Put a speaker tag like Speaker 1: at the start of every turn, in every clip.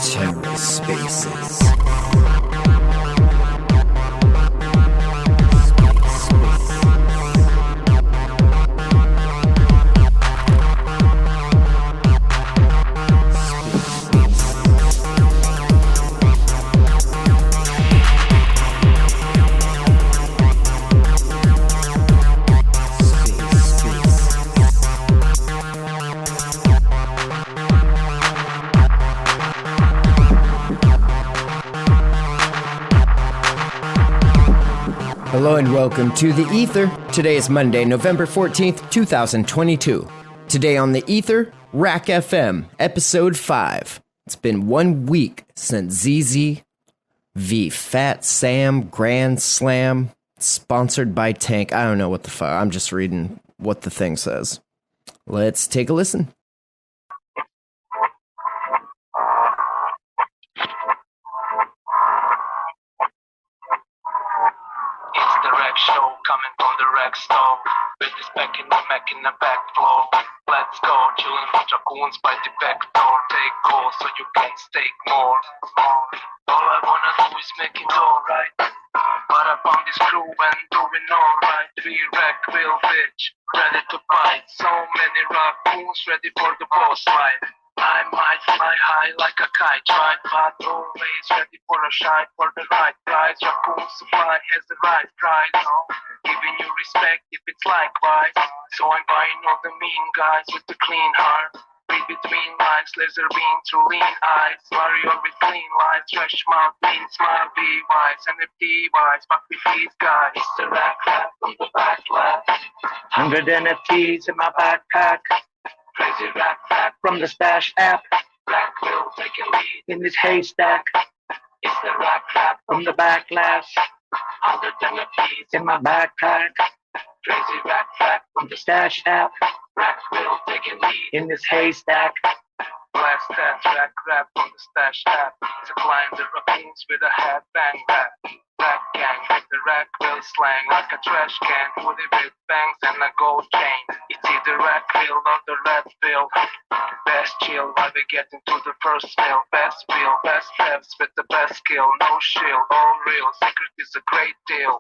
Speaker 1: TerraSpaces. Hello and welcome to The Ether. Today is Monday, November 14th, 2022. Today on The Ether, RAC FM, Episode 5. It's been 1 week since ZZ v Fat Sam Grand Slam, sponsored by Tank. I don't know what the fuck. I'm just reading what the thing says. Let's take a listen.
Speaker 2: Show coming from the Rekt stove with this back in the Mac in the back flow. Let's go, chillin' with dragoons by the back door. Take calls so you can stake more. All I wanna do is making dough, right? But I found this crew and doing alright. We wreck real bitch, ready to fight. So many raccoons ready for the boss fight. I might fly high like a kite, right? But always ready for a shine for the right price. Raccoon supply has the right price, no? Giving you respect if it's likewise. So I'm buying all the mean guys with the clean heart. Read between lines, laser beam through lean eyes. Warrior with clean lines, fresh mouth, mean smile, be wise, NFT wise. Fuck with these guys. It's the RAC from the back left. 100 NFTs in my backpack. Crazy rap from the stash app. Black will take a lead in this haystack. It's the rap from the backlash. 100 NFTs in my backpack. Crazy rap from the stash app. Black will take a lead in this haystack. Blast that rap from the stash app. Supplying the raccoons with a headbang rap. Black gang with the RAC will slang like a trash can. Hoodie with bangs and a gold chain. It's either RAC bill or the red bill. Best chill while we get into the first meal. Best feel, best steps with the best skill. No shield, all real. Secret is a great deal.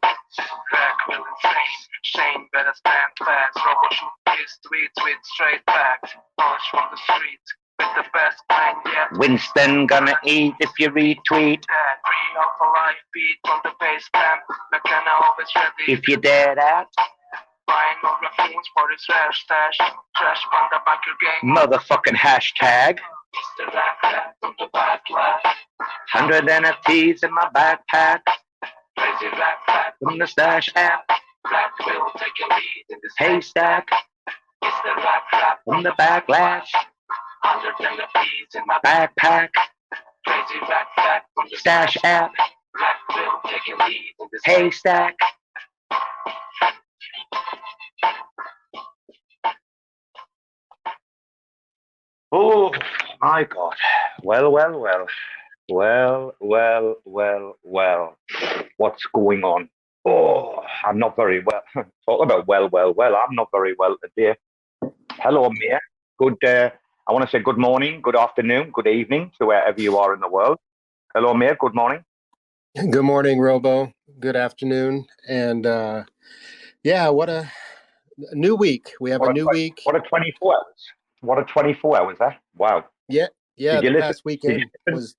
Speaker 2: RAC will insane. Shane better stand fast. Robo shoot his tweets with straight facts. Knowledge from the streets. With the best kind yet.
Speaker 3: Winston gonna eat if you retweet.
Speaker 2: Free off a live beat from the bass camp. McKenna always ready.
Speaker 3: If you dare that.
Speaker 2: Buying more raccoons for his rare stash. Trash panda biker gang.
Speaker 3: Motherfucking hashtag.
Speaker 2: It's the rap from the backlash.
Speaker 3: 100 NFTs in my backpack.
Speaker 2: Crazy rap
Speaker 3: From the stash app.
Speaker 2: Black will take a lead in this
Speaker 3: Haystack.
Speaker 2: It's the rap
Speaker 3: From the backlash.
Speaker 2: 100 NFTs in my
Speaker 3: Backpack.
Speaker 2: Crazy rap from the
Speaker 3: Stash app.
Speaker 2: Black will take a lead in this
Speaker 3: Haystack. Oh my God. Well. What's going on? Oh, I'm not very well. Talk about well. I'm not very well today. Hello, Mia. I want to say good morning, good afternoon, good evening to wherever you are in the world. Hello, Mia. Good morning.
Speaker 4: Good morning, Robo. Good afternoon. And what a new week. We have a new week.
Speaker 3: What a 24 hours. What a 24 hours, huh? Wow.
Speaker 4: Yeah. The past weekend was...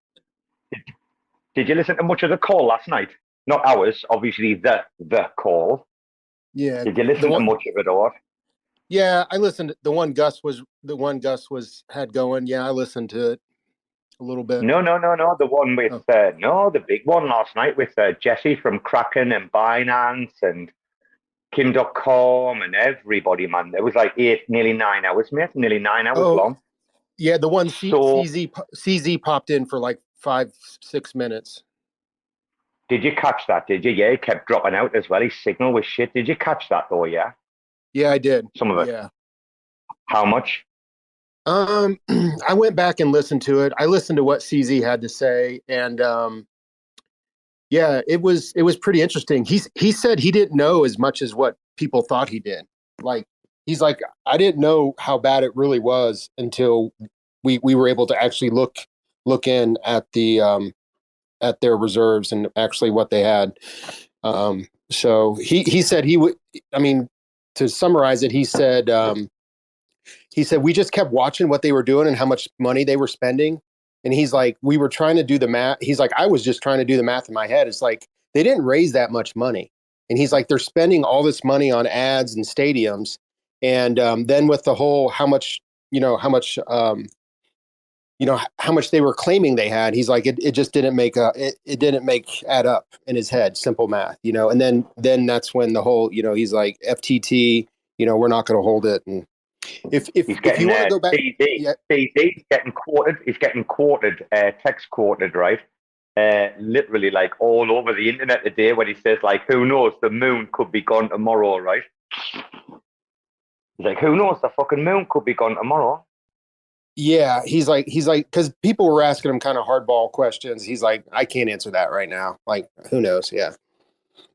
Speaker 3: Did you listen to much of the call last night? Not ours, obviously the call.
Speaker 4: Yeah.
Speaker 3: Did you listen to much of it or?
Speaker 4: Yeah, I listened. The one Gus had going. Yeah, I listened to it a little bit.
Speaker 3: No. The one with the big one last night with Jesse from Kraken and Bbandz and Kim.com and everybody, man. It was like nearly 9 hours, mate. Nearly 9 hours long.
Speaker 4: Yeah, the one CZ popped in for like 5-6 minutes.
Speaker 3: Did you catch that? Did you? Yeah, he kept dropping out as well. His signal was shit. Did you catch that though? Yeah.
Speaker 4: Yeah, I did.
Speaker 3: Some of it.
Speaker 4: Yeah.
Speaker 3: How much?
Speaker 4: I went back and listened to it. I listened to what CZ had to say, and it was pretty interesting. He said he didn't know as much as what people thought he did. Like he's like, I didn't know how bad it really was until we were able to actually look in at at their reserves and actually what they had. So he said he would. I mean, to summarize it, he said we just kept watching what they were doing and how much money they were spending. And he's like, we were trying to do the math. He's like, I was just trying to do the math in my head. It's like they didn't raise that much money. And he's like, they're spending all this money on ads and stadiums. And then with the whole how much they were claiming they had, he's like, it just didn't it didn't add up in his head, simple math, and then that's when the whole, he's like, FTT, we're not going to hold it. And if you want to go back,
Speaker 3: he's getting quoted, text quoted, right? Literally like all over the internet today when he says like, who knows, the moon could be gone tomorrow, right? He's like, who knows, the fucking moon could be gone tomorrow.
Speaker 4: Yeah, he's like, because people were asking him kind of hardball questions. He's like, I can't answer that right now. Like, who knows? Yeah.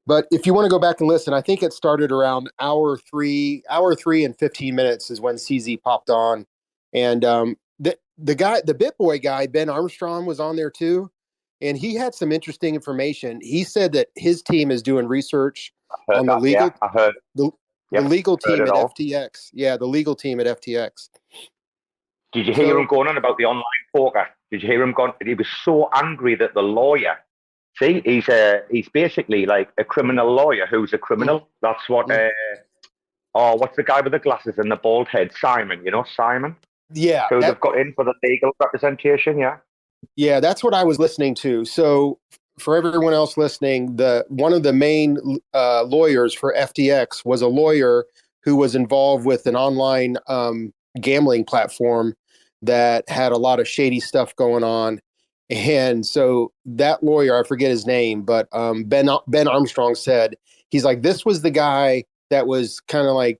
Speaker 4: But if you want to go back and listen, I think it started around hour 3 and 15 minutes is when CZ popped on. And the guy, the BitBoy guy, Ben Armstrong, was on there too. And he had some interesting information. He said that his team is doing research on the legal,
Speaker 3: yeah, I heard.
Speaker 4: the legal team at FTX. Yeah, the legal team at FTX.
Speaker 3: Did you hear him going on about the online poker? Did you hear him going? He was so angry that the lawyer, see, he's basically like a criminal lawyer who's a criminal. That's what, what's the guy with the glasses and the bald head? Simon, Simon?
Speaker 4: Yeah.
Speaker 3: Who they've got in for the legal representation, yeah?
Speaker 4: Yeah, that's what I was listening to. So for everyone else listening, one of the main lawyers for FTX was a lawyer who was involved with an online gambling platform that had a lot of shady stuff going on. And so that lawyer, I forget his name, but Ben Armstrong said, he's like, this was the guy that was kind of like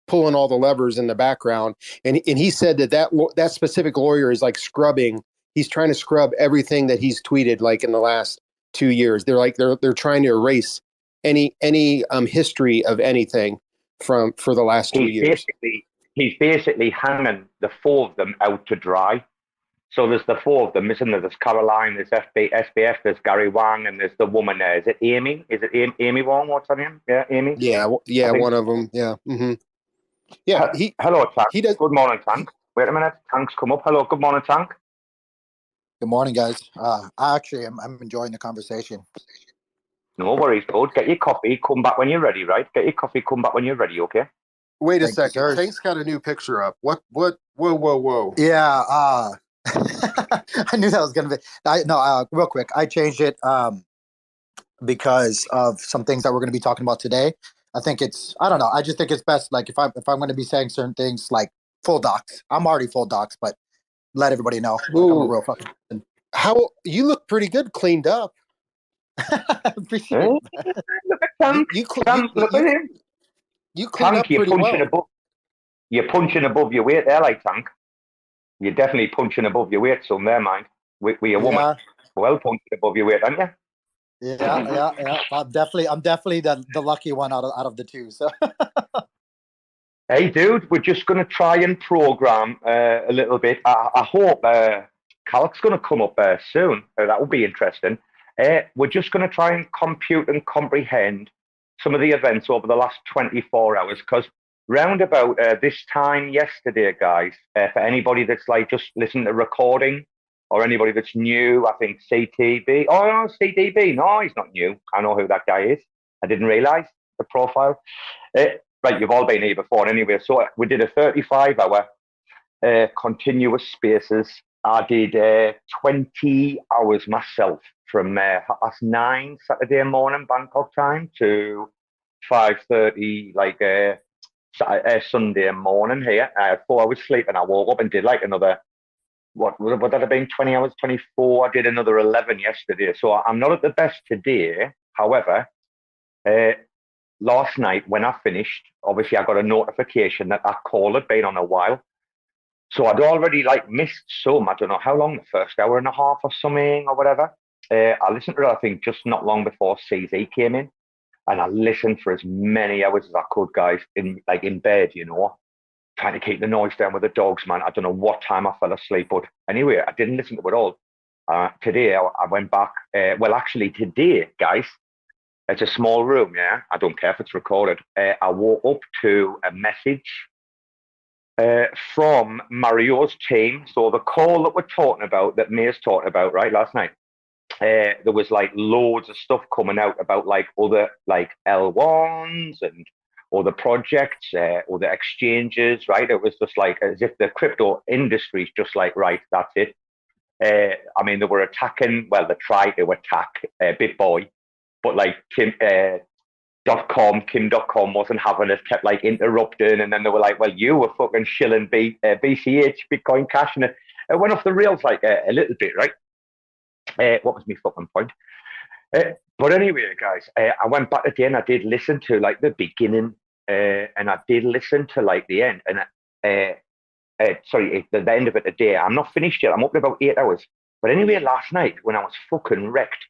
Speaker 4: pulling all the levers in the background. And he said that specific lawyer is like scrubbing. He's trying to scrub everything that he's tweeted like in the last 2 years. They're like, they're trying to erase any history of anything for the last 2 years.
Speaker 3: He's basically hanging the 4 of them out to dry. So there's the 4 of them, isn't there? There's Caroline, there's SBF, there's Gary Wang, and there's the woman there. Is it Amy? Is it Amy Wang? What's her name? Yeah, Amy?
Speaker 4: Yeah, one of them. Yeah. Mm-hmm. Yeah.
Speaker 3: Hello, Tank. Good morning, Tank. Wait a minute. Tank's come up. Hello, good morning, Tank.
Speaker 5: Good morning, guys. I'm enjoying the conversation.
Speaker 3: No worries, bud. Get your coffee. Come back when you're ready, right? Get your coffee. Come back when you're ready, okay?
Speaker 4: Wait a second. Tank's got a new picture up. What? Whoa.
Speaker 5: Yeah. I knew that was going to be... real quick. I changed it because of some things that we're going to be talking about today. I think I don't know. I just think it's best, like, if I'm going to be saying certain things, like full docs. I'm already full docs, but let everybody know. Like, I'm a real fucking...
Speaker 4: How you look pretty good, cleaned up.
Speaker 5: Appreciate it.
Speaker 3: Look at Tank. Look at him.
Speaker 4: You clean up pretty well.
Speaker 3: You're punching above your weight there, like Tank. You're definitely punching above your weight, son. There, mind. With your woman. Well, punching above your weight, aren't you?
Speaker 5: Yeah. I'm definitely the lucky one out of the two. So.
Speaker 3: Hey, dude, we're just going to try and program a little bit. I hope Calc's going to come up soon. That will be interesting. We're just going to try and compute and comprehend some of the events over the last 24 hours, because round about this time yesterday, guys, for anybody that's like just listening to recording or anybody that's new, I think CTB. Oh, no, CTB. No, he's not new. I know who that guy is. I didn't realize the profile. Right, you've all been here before anyway. So we did a 35-hour continuous spaces. I did 20 hours myself from 9:30 Saturday morning Bangkok time to 5:30 like Sunday morning here. I had 4 hours sleep and I woke up and did like another, what would that have been, 20 hours, 24? I did another 11 yesterday. So I'm not at the best today. However, last night when I finished, obviously I got a notification that that call had been on a while. So I'd already like missed some, I don't know how long, the first hour and a half or something or whatever. I listened to it, I think, just not long before CZ came in. And I listened for as many hours as I could, guys, in bed, trying to keep the noise down with the dogs, man. I don't know what time I fell asleep, but anyway, I didn't listen to it all. Today, I went back. Actually, today, guys, it's a small room, yeah? I don't care if it's recorded. I woke up to a message from Mario's team. So the call that we're talking about, that May's talking about, right, last night, there was like loads of stuff coming out about like other like L1s and other projects, other exchanges, right? It was just like as if the crypto industry's just like, right, that's it. I mean, they were attacking, well, they tried to attack BitBoy, but like Kim.com wasn't having it, kept like interrupting, and then they were like, well, you were fucking shilling BCH, Bitcoin Cash, and it went off the rails like a little bit, right? What was my fucking point? But anyway, guys, I went back again. I did listen to like the beginning, and I did listen to like the end, and the end of it today. I'm not finished yet. I'm up to about 8 hours. But anyway, last night when I was fucking wrecked,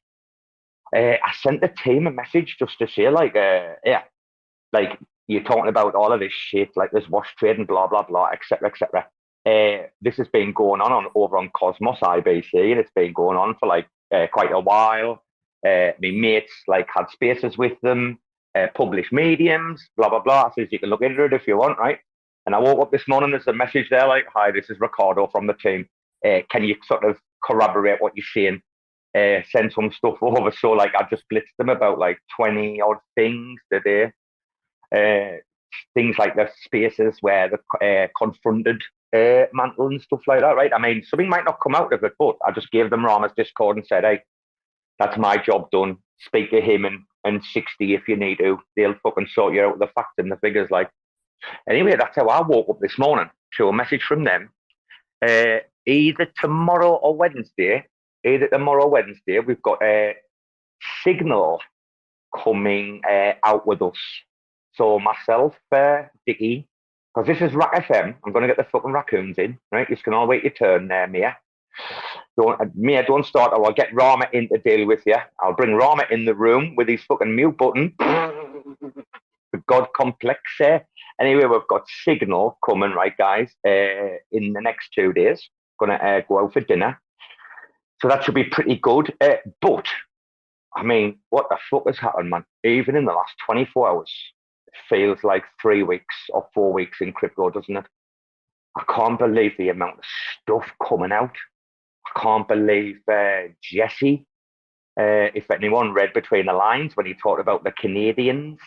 Speaker 3: I sent the team a message just to say like, like you're talking about all of this shit, like this wash trade and blah blah blah, etc. etc. This has been going on over on Cosmos IBC, and it's been going on for like quite a while. My mates like had spaces with them, published mediums, blah blah blah. I says you can look into it if you want, right? And I woke up this morning, there's a message there like, hi, this is Ricardo from the team. Can you sort of corroborate what you're saying? Send some stuff over. So like I just blitzed them about like 20 odd things today. Things like the spaces where they confronted Mantle and stuff like that, right? I mean, something might not come out of it, but I just gave them Rama's Discord and said, hey, that's my job done. Speak to him and 60 if you need to. They'll fucking sort you out the facts and the figures. Like, anyway, that's how I woke up this morning to a message from them. Either tomorrow or Wednesday, we've got a Signal coming out with us. So myself, Dickie, because this is RAC FM, I'm going to get the fucking raccoons in, right? You can all wait your turn there, Mia. Mia, don't start, or I'll get Rama in to deal with you. I'll bring Rama in the room with his fucking mute button. The God complex there. Anyway, we've got Signal coming, right, guys, in the next 2 days. Going to go out for dinner. So that should be pretty good. But, I mean, what the fuck has happened, man? Even in the last 24 hours, it feels like 3 weeks or 4 weeks in crypto, doesn't it? I can't believe the amount of stuff coming out. I can't believe Jesse, if anyone read between the lines when he talked about the Canadians,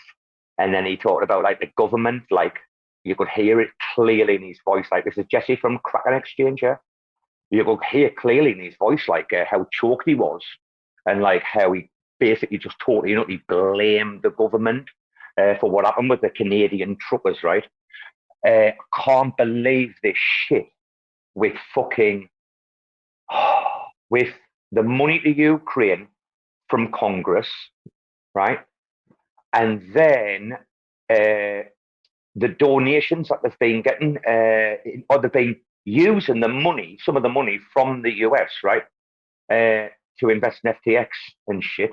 Speaker 3: and then he talked about like the government, like you could hear it clearly in his voice. Like, this is Jesse from Kraken Exchange here. You could hear clearly in his voice, like how choked he was, and like how he basically just totally, he blamed the government for what happened with the Canadian truckers, right? Can't believe this shit with fucking, with the money to Ukraine from Congress, right? And then the donations that they've been getting, or they've been using the money, some of the money from the US, right, to invest in FTX and shit,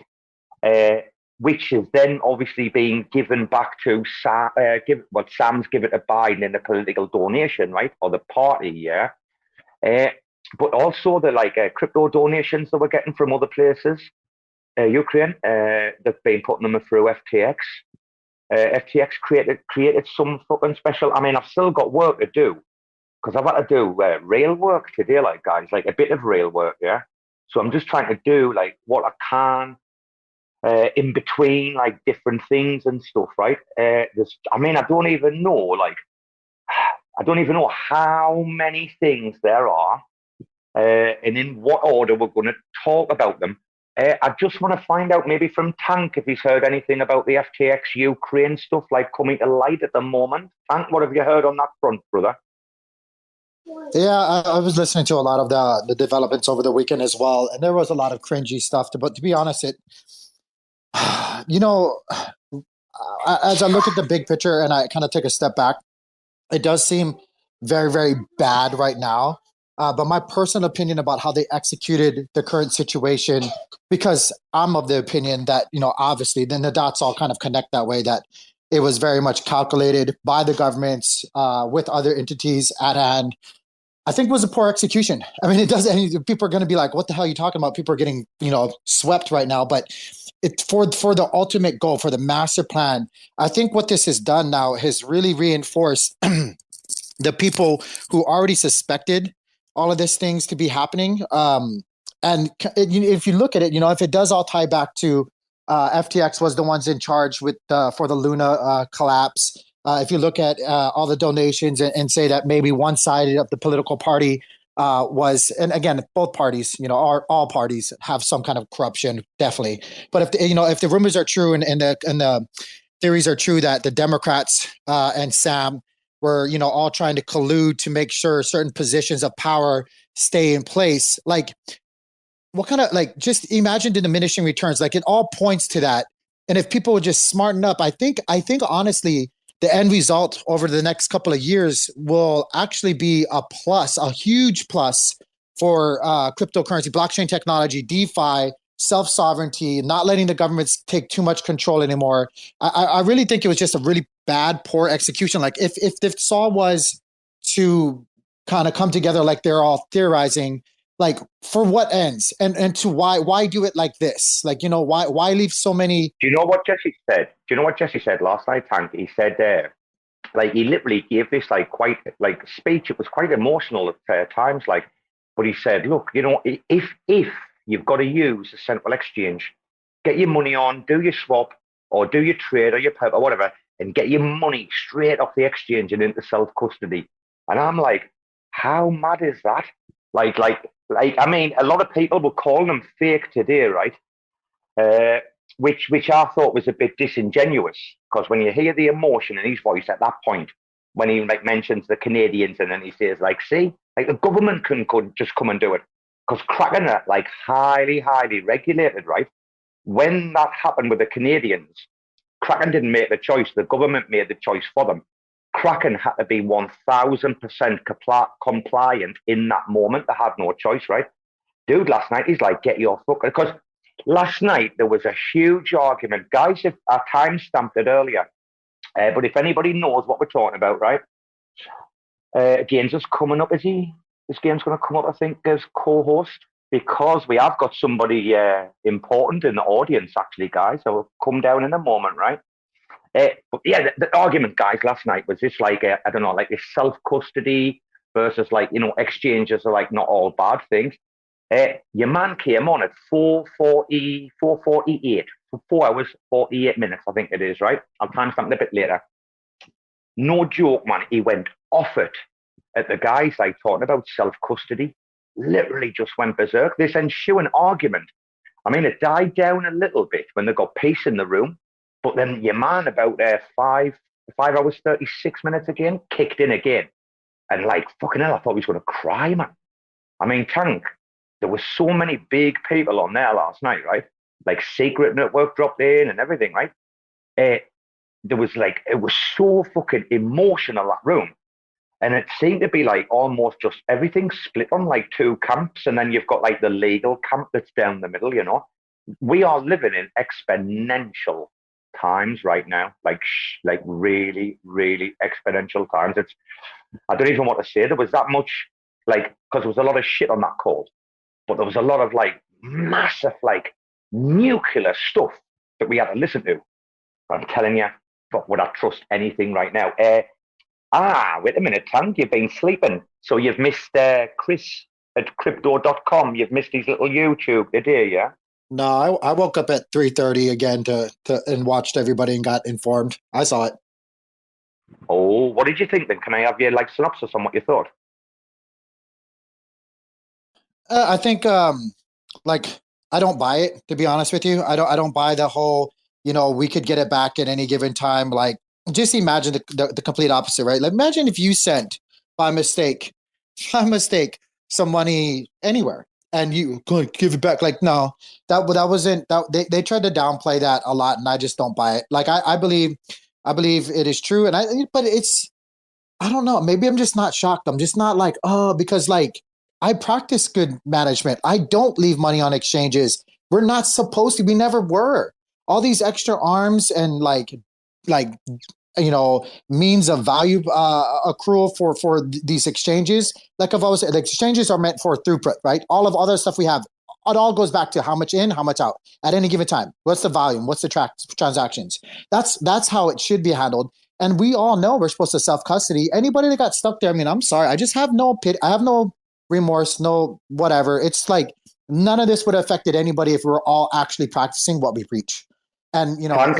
Speaker 3: which is then obviously being given back to Sam's given to Biden in a political donation, right, or the party, yeah. But also the like crypto donations that we're getting from other places, Ukraine, they've been putting them through FTX. FTX created some fucking special. I mean, I've still got work to do because I've had to do rail work today, like, guys, like a bit of rail work, yeah. So I'm just trying to do like what I can in between, like different things and stuff, right? I mean, I don't even know how many things there are, and in what order we're going to talk about them. I just want to find out maybe from Tank if he's heard anything about the FTX Ukraine stuff like coming to light at the moment. Tank, what have you heard on that front, brother?
Speaker 5: Yeah, I was listening to a lot of the developments over the weekend as well, and there was a lot of cringy stuff. But to be honest, as I look at the big picture and I kind of take a step back, it does seem very, very bad right now. But my personal opinion about how they executed the current situation, because I'm of the opinion that, obviously then the dots all kind of connect that way, that it was very much calculated by the governments with other entities at hand. I think it was a poor execution. I mean, people are going to be like, what the hell are you talking about? People are getting, swept right now. But for the ultimate goal, for the master plan, I think what this has done now has really reinforced the people who already suspected all of these things to be happening. And if you look at it, if it does all tie back to FTX was the ones in charge for the Luna collapse. If you look at all the donations and say that maybe one side of the political party was, and again, both parties, all parties have some kind of corruption, definitely. But if the rumors are true and the theories are true that the Democrats and Sam were, all trying to collude to make sure certain positions of power stay in place. Like, what kind of, just imagine the diminishing returns. Like, it all points to that. And if people would just smarten up, I think honestly, the end result over the next couple of years will actually be a plus, a huge plus for cryptocurrency, blockchain technology, DeFi, self-sovereignty, not letting the governments take too much control anymore. I really think it was just a really bad, poor execution. Like if Saul was to kind of come together like they're all theorizing, like for what ends and to why do it like this? Like, why leave so many?
Speaker 3: Do you know what Jesse said? Do you know what Jesse said last night, Tank? He said, he literally gave this quite speech. It was quite emotional at times, but he said, look, if you've got to use a central exchange, get your money on, do your swap or do your trade or your pep or whatever, and get your money straight off the exchange and into self-custody. And I'm like, how mad is that? I mean, a lot of people will call them fake today, right? Which I thought was a bit disingenuous, because when you hear the emotion in his voice at that point, when he mentions the Canadians and then he says, see, the government could just come and do it, because Kraken are highly, highly regulated, right? When that happened with the Canadians, Kraken didn't make the choice. The government made the choice for them. Kraken had to be 1,000% compliant in that moment. They had no choice, right? Dude, last night, he's like, get your fuck. Because last night, there was a huge argument. Guys, I time-stamped it earlier. But if anybody knows what we're talking about, right? Gainzz is coming up, is he? This game's going to come up, I think, as co-host, because we have got somebody important in the audience, actually, guys. So we'll come down in a moment, right? But yeah, the argument, guys, last night was this I don't know, this self-custody versus exchanges are not all bad things. Your man came on at 4:48 for 4 hours, 48 minutes, I think it is, right? I'll timestamp it a bit later. No joke, man. He went off it at the guys talking about self-custody. Literally just went berserk. This ensuing argument, I mean, it died down a little bit when they got peace in the room. But then your man about 5 hours, 36 minutes again, kicked in again. And fucking hell, I thought he was going to cry, man. I mean, Tank, there were so many big people on there last night, right? Secret Network dropped in and everything, right? There was it was so fucking emotional, that room. And it seemed to be almost just everything split on two camps. And then you've got the legal camp that's down the middle, We are living in exponential times right now, really, really exponential times. I don't even know what to say. There was that much, because there was a lot of shit on that call, but there was a lot of massive, nuclear stuff that we had to listen to. I'm telling you, but would I trust anything right now? Wait a minute, Tank, you've been sleeping. So you've missed Chris at crypto.com. You've missed his little YouTube today, yeah?
Speaker 5: No, I woke up at 3:30 again and watched everybody and got informed. I saw it.
Speaker 3: Oh, what did you think then? Can I have your synopsis on what you thought?
Speaker 5: I think I don't buy it, to be honest with you. I don't buy the whole, we could get it back at any given time. Just imagine the complete opposite, right? Imagine if you sent by mistake some money anywhere and you could give it back. No, that wasn't that. They tried to downplay that a lot, and I just don't buy it. I believe it is true, but it's, I don't know. Maybe I'm just not shocked. I'm just not because I practice good management. I don't leave money on exchanges. We're not supposed to. We never were. All these extra arms and like means of value accrual for these exchanges. Like I've always said, the exchanges are meant for throughput, right? All of other stuff we have, it all goes back to how much in, how much out at any given time. What's the volume? What's the transactions? That's how it should be handled. And we all know we're supposed to self-custody. Anybody that got stuck there, I mean, I'm sorry. I just have no pity. I have no remorse, no whatever. It's like none of this would have affected anybody if we were all actually practicing what we preach. And
Speaker 3: Tank,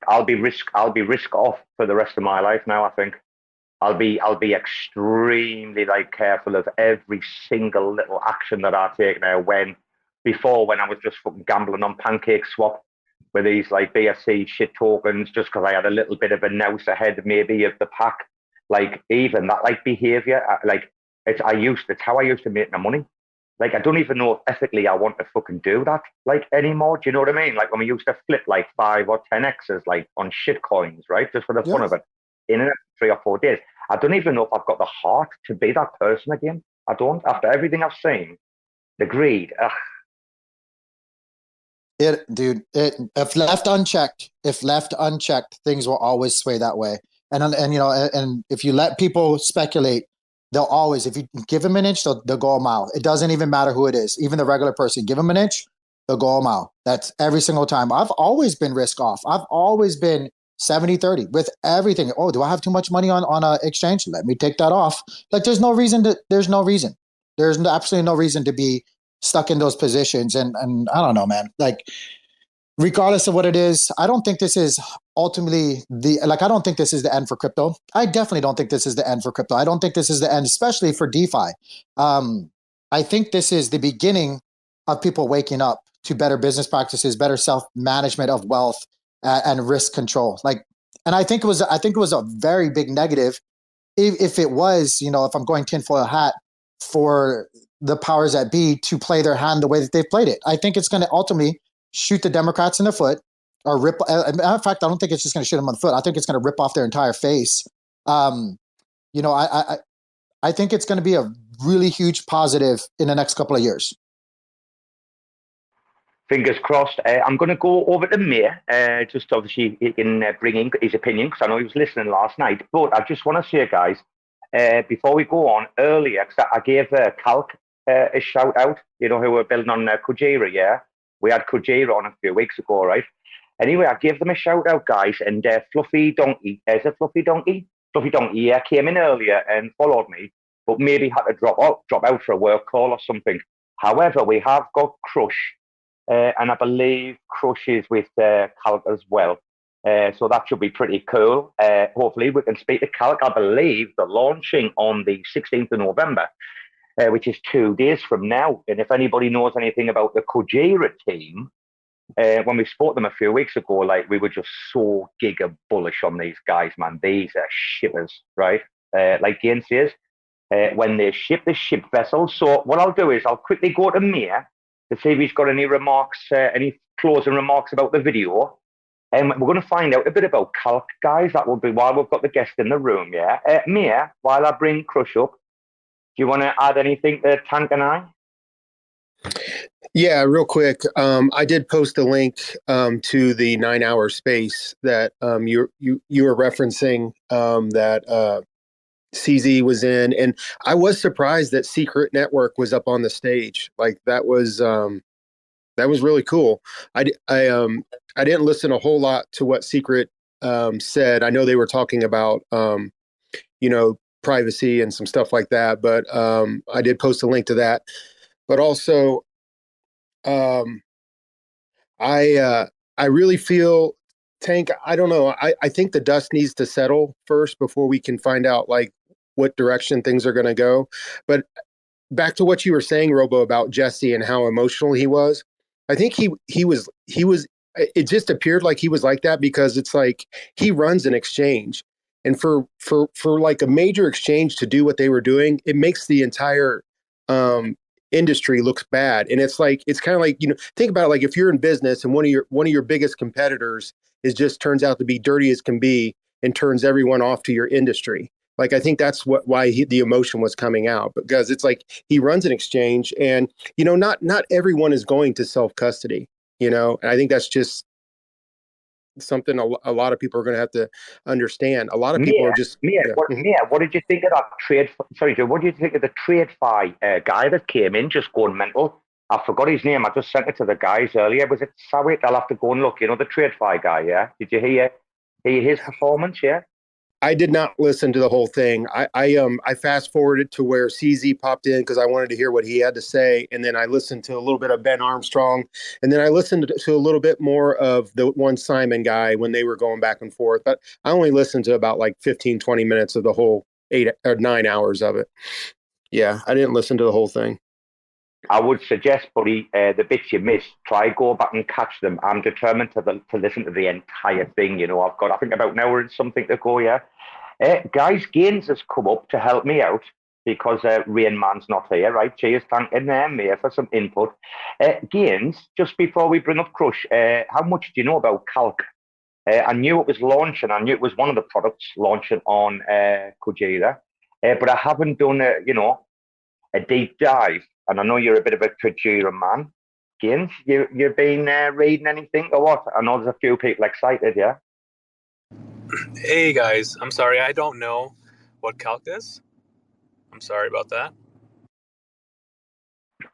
Speaker 3: I'll be risk off for the rest of my life now. I think I'll be extremely careful of every single little action that I take now. When I was just fucking gambling on Pancake Swap with these BSC shit tokens, just because I had a little bit of a nous ahead maybe of the pack. Even that behavior, it's how I used to make my money. I don't even know if ethically I want to fucking do that anymore. Do you know what I mean? When we used to flip 5 or 10x's on shit coins, right? Just for the fun of it in 3 or 4 days. I don't even know if I've got the heart to be that person again. I don't. After everything I've seen, the greed.
Speaker 5: If left unchecked, things will always sway that way. And if you let people speculate, they'll always, if you give them an inch, they'll go a mile. It doesn't even matter who it is. Even the regular person, give them an inch, they'll go a mile. That's every single time. I've always been risk off. I've always been 70-30 with everything. Oh, do I have too much money on an exchange? Let me take that off. There's no reason. There's absolutely no reason to be stuck in those positions. And I don't know, man, regardless of what it is, I don't think this is ultimately I don't think this is the end for crypto. I definitely don't think this is the end for crypto. I don't think this is the end, especially for DeFi. I think this is the beginning of people waking up to better business practices, better self-management of wealth and risk control. And I think it was a very big negative if it was, if I'm going tinfoil hat for the powers that be to play their hand the way that they've played it. I think it's going to ultimately shoot the Democrats in the foot or rip. In fact, I don't think it's just going to shoot them on the foot. I think it's going to rip off their entire face. I think it's going to be a really huge positive in the next couple of years.
Speaker 3: Fingers crossed. I'm going to go over to Mir. Just obviously he can bring in his opinion because I know he was listening last night. But I just want to say, guys, before we go on earlier, because I gave Calc a shout out, who were building on Kujira, yeah? We had Kujira on a few weeks ago, right? Anyway, I gave them a shout out, guys, and Fluffy Donkey, Fluffy Donkey, yeah, came in earlier and followed me, but maybe had to drop out for a work call or something. However, we have got Crush, and I believe Crush is with Calc as well. So that should be pretty cool. Hopefully we can speak to Calc. I believe they're launching on the 16th of November. Which is 2 days from now. And if anybody knows anything about the Kujira team, when we spoke to them a few weeks ago, we were just so giga bullish on these guys, man. These are shippers, right? Like Gainzz says, when they ship the ship vessels. So what I'll do is I'll quickly go to Mir to see if he's got any remarks, any closing remarks about the video. And we're going to find out a bit about Calc, guys. That will be while we've got the guest in the room, yeah? Mir, while I bring Crush up, do you want to add anything to Tank and I?
Speaker 4: Yeah, real quick. I did post a link to the 9-hour space that you were referencing that CZ was in, and I was surprised that Secret Network was up on the stage. That was really cool. I didn't listen a whole lot to what Secret said. I know they were talking about privacy and some stuff like that, but I did post a link to that. But also, I really feel, Tank, I don't know. I think the dust needs to settle first before we can find out what direction things are going to go. But back to what you were saying, Robo, about Jesse and how emotional he was. I think he was. It just appeared like he was like that because it's he runs an exchange. And for a major exchange to do what they were doing, it makes the entire industry looks bad. And it's kind of think about it, if you're in business and one of your biggest competitors turns out to be dirty as can be and turns everyone off to your industry. Like, I think that's why the emotion was coming out, because it's like he runs an exchange, and not everyone is going to self custody. And I think that's just something a lot of people are going to have to understand. A lot of people are just
Speaker 3: What did you think of that trade? Sorry, Joe. What did you think of the TradeFi guy that came in just going mental? I forgot his name. I just sent it to the guys earlier. Was it Sawit? I'll have to go and look. The TradeFi guy. Yeah. Did you hear his performance? Yeah.
Speaker 4: I did not listen to the whole thing. I fast forwarded to where CZ popped in because I wanted to hear what he had to say, and then I listened to a little bit of Ben Armstrong, and then I listened to a little bit more of the one Simon guy when they were going back and forth. But I only listened to about like 15, 20 minutes of the whole 8 or 9 hours of it. Yeah, I didn't listen to the whole thing.
Speaker 3: I would suggest, buddy, the bits you missed, try go back and catch them. I'm determined to listen to the entire thing. I've got, I think, about an hour and something to go, yeah. Guys, Gaines has come up to help me out because Rain Man's not here, right? Cheers, thanking me for some input. Gaines, just before we bring up Crush, how much do you know about Calc? I knew it was launching. I knew it was one of the products launching on Kujira, but I haven't done a deep dive. And I know you're a bit of a Kujira man. Gaines, you've been reading anything or what? I know there's a few people excited, yeah?
Speaker 6: Hey guys, I'm sorry, I don't know what Calc is. I'm sorry about that.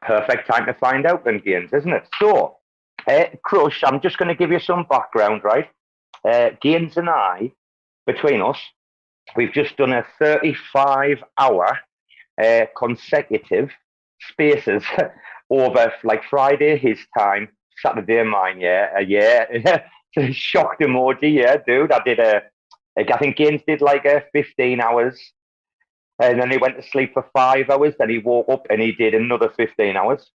Speaker 3: Perfect time to find out then, Gaines, isn't it? So, Crush, I'm just going to give you some background, right? Gaines and I, between us, we've just done a 35-hour consecutive spaces over like Friday his time, Saturday mine, yeah. Shocked emoji, yeah, dude. I did I think Gaines did like 15 hours, and then he went to sleep for 5 hours. Then he woke up and he did another 15 hours.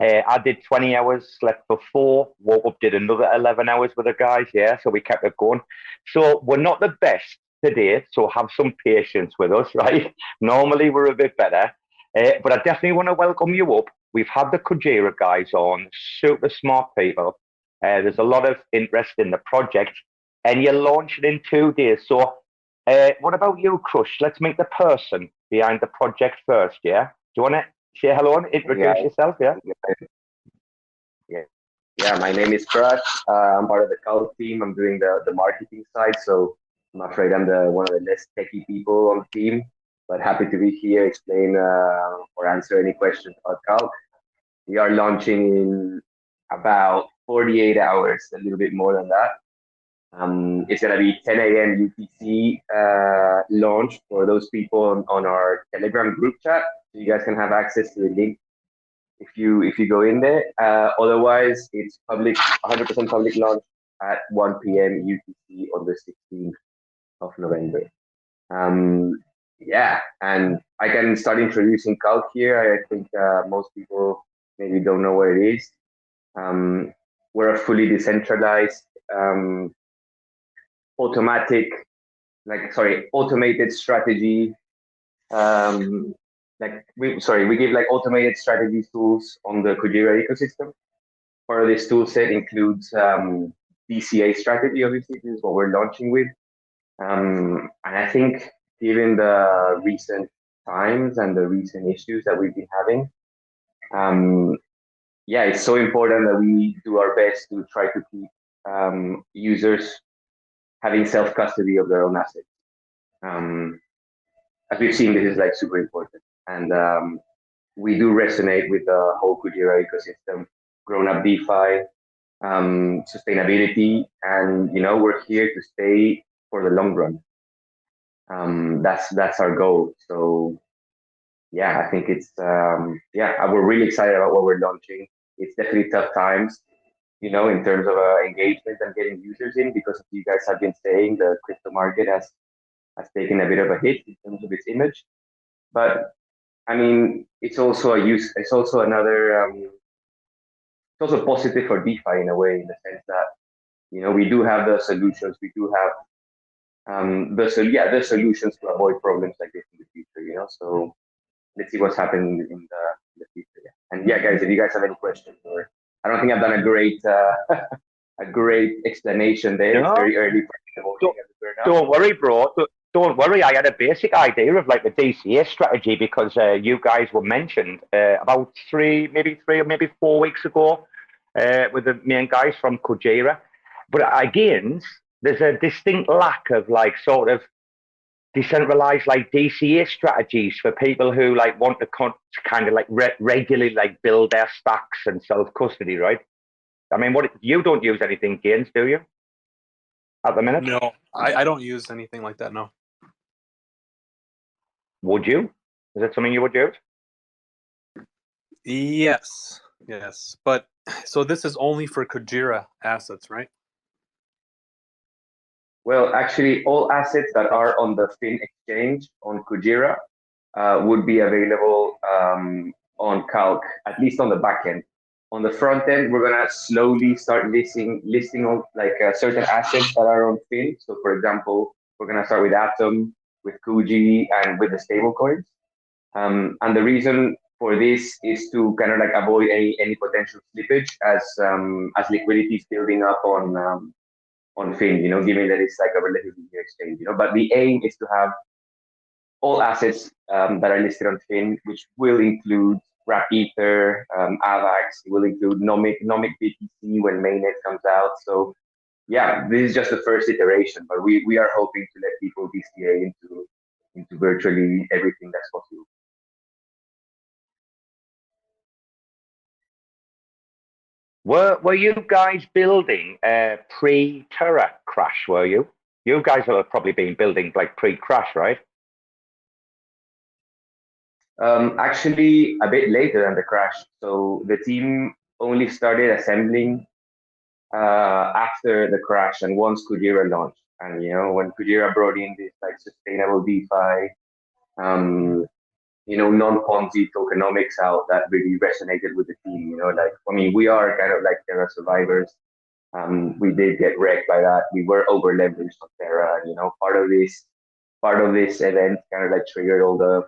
Speaker 3: I did 20 hours, slept for 4, woke up, did another 11 hours with the guys, yeah. So we kept it going. So we're not the best today, so have some patience with us, right? Normally we're a bit better, but I definitely want to welcome you up. We've had the Kujira guys on, super smart people. There's a lot of interest in the project, and you're launching in 2 days. So what about you, Crush? Let's meet the person behind the project first, yeah? Do you want to say hello and introduce yourself, yeah?
Speaker 7: Yeah, my name is Crush. I'm part of the Calc team. I'm doing the marketing side, so I'm afraid I'm one of the less techie people on the team, but happy to be here, explain or answer any questions about Calc. We are launching in about 48 hours, a little bit more than that. It's going to be 10 a.m. UTC launch for those people on our Telegram group chat. So you guys can have access to the link if you go in there. Otherwise, it's public, 100% public launch at 1 p.m. UTC on the 16th of November. Yeah, and I can start introducing Calc here. I think most people maybe don't know what it is. We're a fully decentralized, automated strategy. We give like automated strategy tools on the Kujira ecosystem. Part of this tool set includes DCA strategy. Obviously, this is what we're launching with. And I think given the recent times and the recent issues that we've been having, it's so important that we do our best to try to keep users having self-custody of their own assets. As we've seen, this is like super important. And we do resonate with the whole Kujira ecosystem, grown-up DeFi, sustainability, and we're here to stay for the long run. That's our goal. So yeah, I think it's we're really excited about what we're launching. It's definitely tough times, in terms of engagement and getting users in, because you guys have been saying the crypto market has taken a bit of a hit in terms of its image. But I mean, it's also it's also positive for DeFi in a way, in the sense that we do have the solutions, we do have the solutions to avoid problems like this in the future. So let's see what's happening in the future. Yeah. And yeah, guys, if you guys have any questions, or I don't think I've done a great explanation there.
Speaker 3: No.
Speaker 7: It's very early.
Speaker 3: Don't worry, bro. don't worry. I had a basic idea of like the DCA strategy because you guys were mentioned about maybe 4 weeks ago with the main guys from Kujira. But again, there's a distinct lack of like sort of decentralized like DCA strategies for people who like want to kind of like regularly like build their stacks and self custody, right? I mean, what you don't use anything, Gainzz, do you? At the minute?
Speaker 6: No, I don't use anything like that. No.
Speaker 3: Would you? Is that something you would use?
Speaker 6: Yes. But so this is only for Kujira assets, right?
Speaker 7: Well, actually, all assets that are on the Fin exchange on Kujira would be available on Calc, at least on the back end. On the front end, we're gonna slowly start listing on like certain assets that are on Fin. So, for example, we're gonna start with Atom, with Kuji, and with the stable coins. And the reason for this is to kind of like avoid any potential slippage as liquidity is building up on Fin, you know, given that it's like a relatively new exchange, you know. But the aim is to have all assets that are listed on Fin, which will include RAC Ether, AVAX, it will include Nomic BTC when mainnet comes out. So yeah, this is just the first iteration, but we are hoping to let people DCA into virtually everything that's possible.
Speaker 3: Were you guys building pre-Terra crash, were you? You guys have probably been building like pre-crash, right?
Speaker 7: Actually, a bit later than the crash. So the team only started assembling after the crash and once Kujira launched. And, you know, when Kujira brought in this like sustainable DeFi, you know, non-Ponzi tokenomics out, that really resonated with the team. You know, like, I mean, we are kind of like Terra survivors. We did get wrecked by that. We were over leveraged on Terra. And, you know, part of this event kind of like triggered all the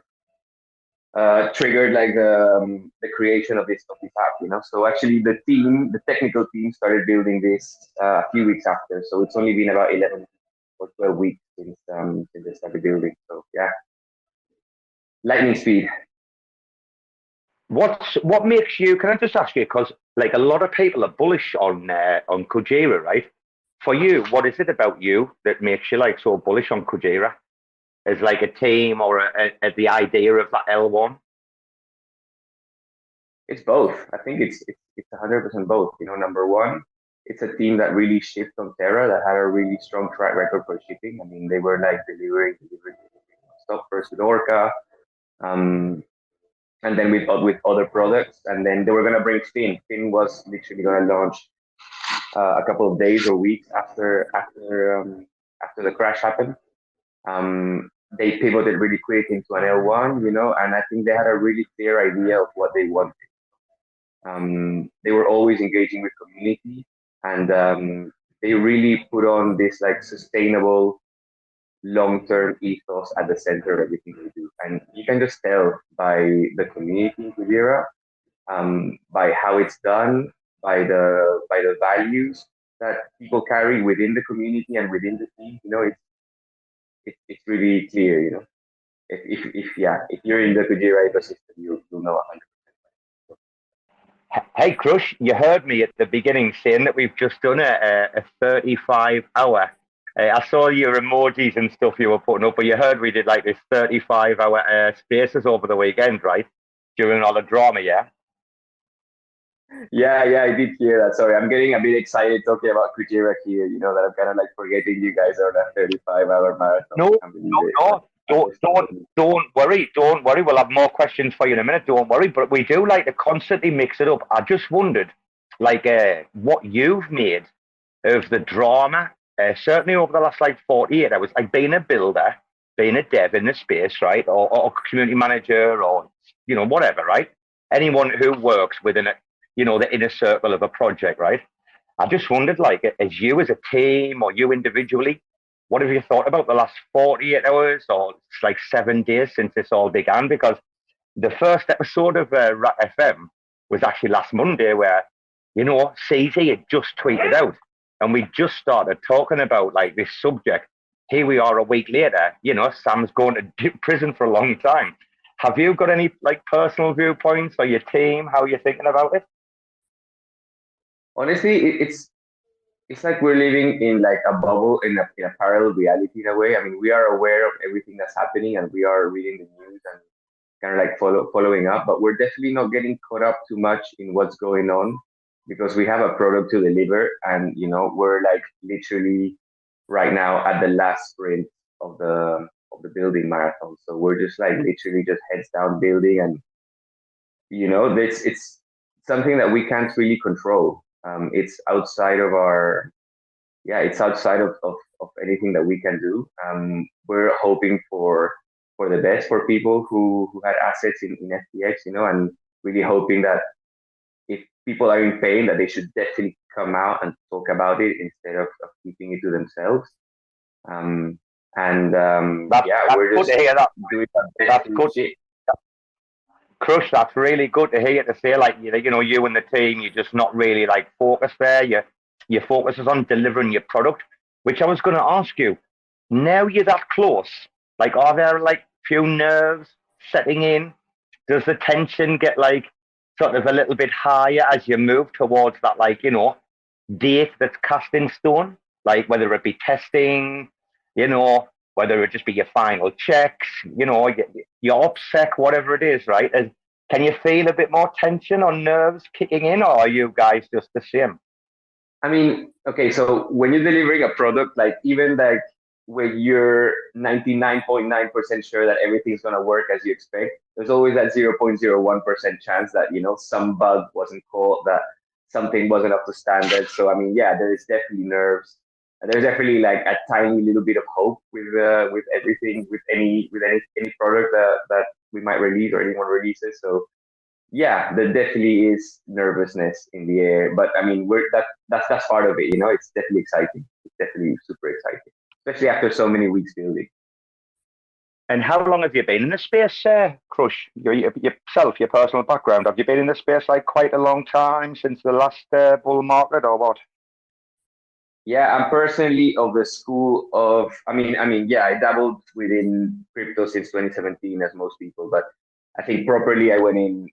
Speaker 7: the creation of this app, you know. So actually the technical team started building this a few weeks after. So it's only been about 11 or 12 weeks since they started building. So yeah, lightning speed.
Speaker 3: What makes you? Can I just ask you? Because like a lot of people are bullish on Kujira, right? For you, what is it about you that makes you like so bullish on Kujira? As like a team or the idea of that L1?
Speaker 7: It's both. I think it's 100% both. You know, number one, it's a team that really shipped on Terra, that had a really strong track record for shipping. I mean, they were like delivering stuff first with Orca, and then with other products, and then they were gonna bring Fin. Fin was literally gonna launch a couple of days or weeks after the crash happened. They pivoted really quick into an L1, you know, and I think they had a really clear idea of what they wanted. They were always engaging with community, and they really put on this like sustainable, long-term ethos at the center of everything they do. And you can just tell by the community in Kujira, by how it's done, by the values that people carry within the community and within the team. You know, it's really clear, you know. If you're in the Kujira ecosystem, you'll know 100%.
Speaker 3: Hey, Crush, you heard me at the beginning saying that we've just done a 35-hour. I saw your emojis and stuff you were putting up, but you heard we did like this 35-hour spaces over the weekend, right? During all the drama, yeah?
Speaker 7: Yeah, I did hear that. Sorry, I'm getting a bit excited talking about Kujira here. You know that I'm kind of like forgetting you guys are that 35-hour marathon.
Speaker 3: No. Don't worry. We'll have more questions for you in a minute. Don't worry. But we do like to constantly mix it up. I just wondered, like, what you've made of the drama. Certainly over the last like 48 hours, like being a builder, being a dev in the space, right, or community manager, or you know whatever, right? Anyone who works within a the inner circle of a project, right? I just wondered, like, as you as a team or you individually, what have you thought about the last 48 hours or it's like 7 days since this all began? Because the first episode of RAC FM was actually last Monday where, CZ had just tweeted out and we just started talking about like this subject. here we are a week later, Sam's going to prison for a long time. Have you got any like personal viewpoints or your team, how you're thinking about it?
Speaker 7: Honestly, it's like we're living in like a bubble in a parallel reality in a way. I mean, we are aware of everything that's happening and we are reading the news and kind of like following up, but we're definitely not getting caught up too much in what's going on because we have a product to deliver and we're like literally right now at the last sprint of the building marathon. So we're just like literally just heads down building and it's something that we can't really control. It's outside of it's outside of anything that we can do. We're hoping for the best for people who had assets in FTX, and really hoping that if people are in pain, that they should definitely come out and talk about it instead of keeping it to themselves. We're just doing
Speaker 3: that's good. Crush, that's really good to hear to say like you and the team, you're just not really like focused there. Your focus is on delivering your product, which I was going to ask you. Now you're that close. Like, are there like few nerves setting in? Does the tension get like sort of a little bit higher as you move towards that date that's cast in stone? Like whether it be testing, whether it just be your final checks, your OPSEC, whatever it is, right? Can you feel a bit more tension or nerves kicking in, or are you guys just the same?
Speaker 7: I mean, okay, so when you're delivering a product, like even like when you're 99.9% sure that everything's going to work as you expect, there's always that 0.01% chance that, some bug wasn't caught, that something wasn't up to standard. So, I mean, yeah, there is definitely nerves. There's definitely like a tiny little bit of hope with everything, with any product that we might release or anyone releases. So yeah, there definitely is nervousness in the air, but I mean, that's part of it. It's definitely exciting. It's definitely super exciting, especially after so many weeks building.
Speaker 3: And how long have you been in the space, Crush? Yourself, your personal background. Have you been in the space like quite a long time since the last bull market, or what?
Speaker 7: Yeah, I'm personally of the school of, yeah, I dabbled within crypto since 2017, as most people, but I think properly I went in,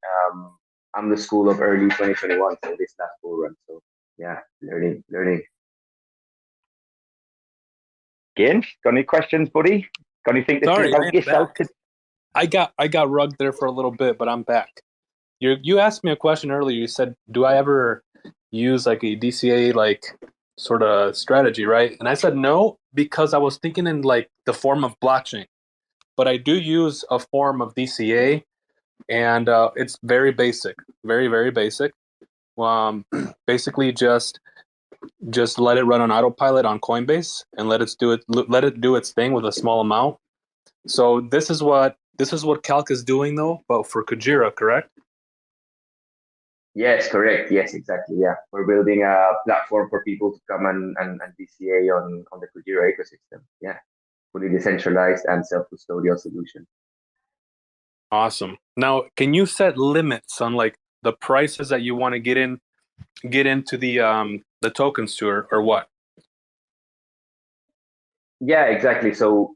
Speaker 7: I'm the school of early 2021, so this last bull run. So yeah, learning.
Speaker 3: Gainzz, got any questions, buddy? Got anything to say about yourself?
Speaker 6: I got rugged there for a little bit, but I'm back. You asked me a question earlier. You said, do I ever use like a DCA like sort of strategy, right? And I said no, because I was thinking in like the form of blockchain. But I do use a form of DCA, and it's very basic, very, very basic. Basically just let it run on autopilot on Coinbase and let it do its thing with a small amount. So this is what Calc is doing though, but for Kujira, correct?
Speaker 7: Yes, correct. Yes, exactly. Yeah, we're building a platform for people to come and DCA on the Kujira ecosystem. Yeah, fully decentralized and self-custodial solution.
Speaker 6: Awesome. Now, can you set limits on like the prices that you want to get into the tokens to, or what?
Speaker 7: Yeah, exactly. So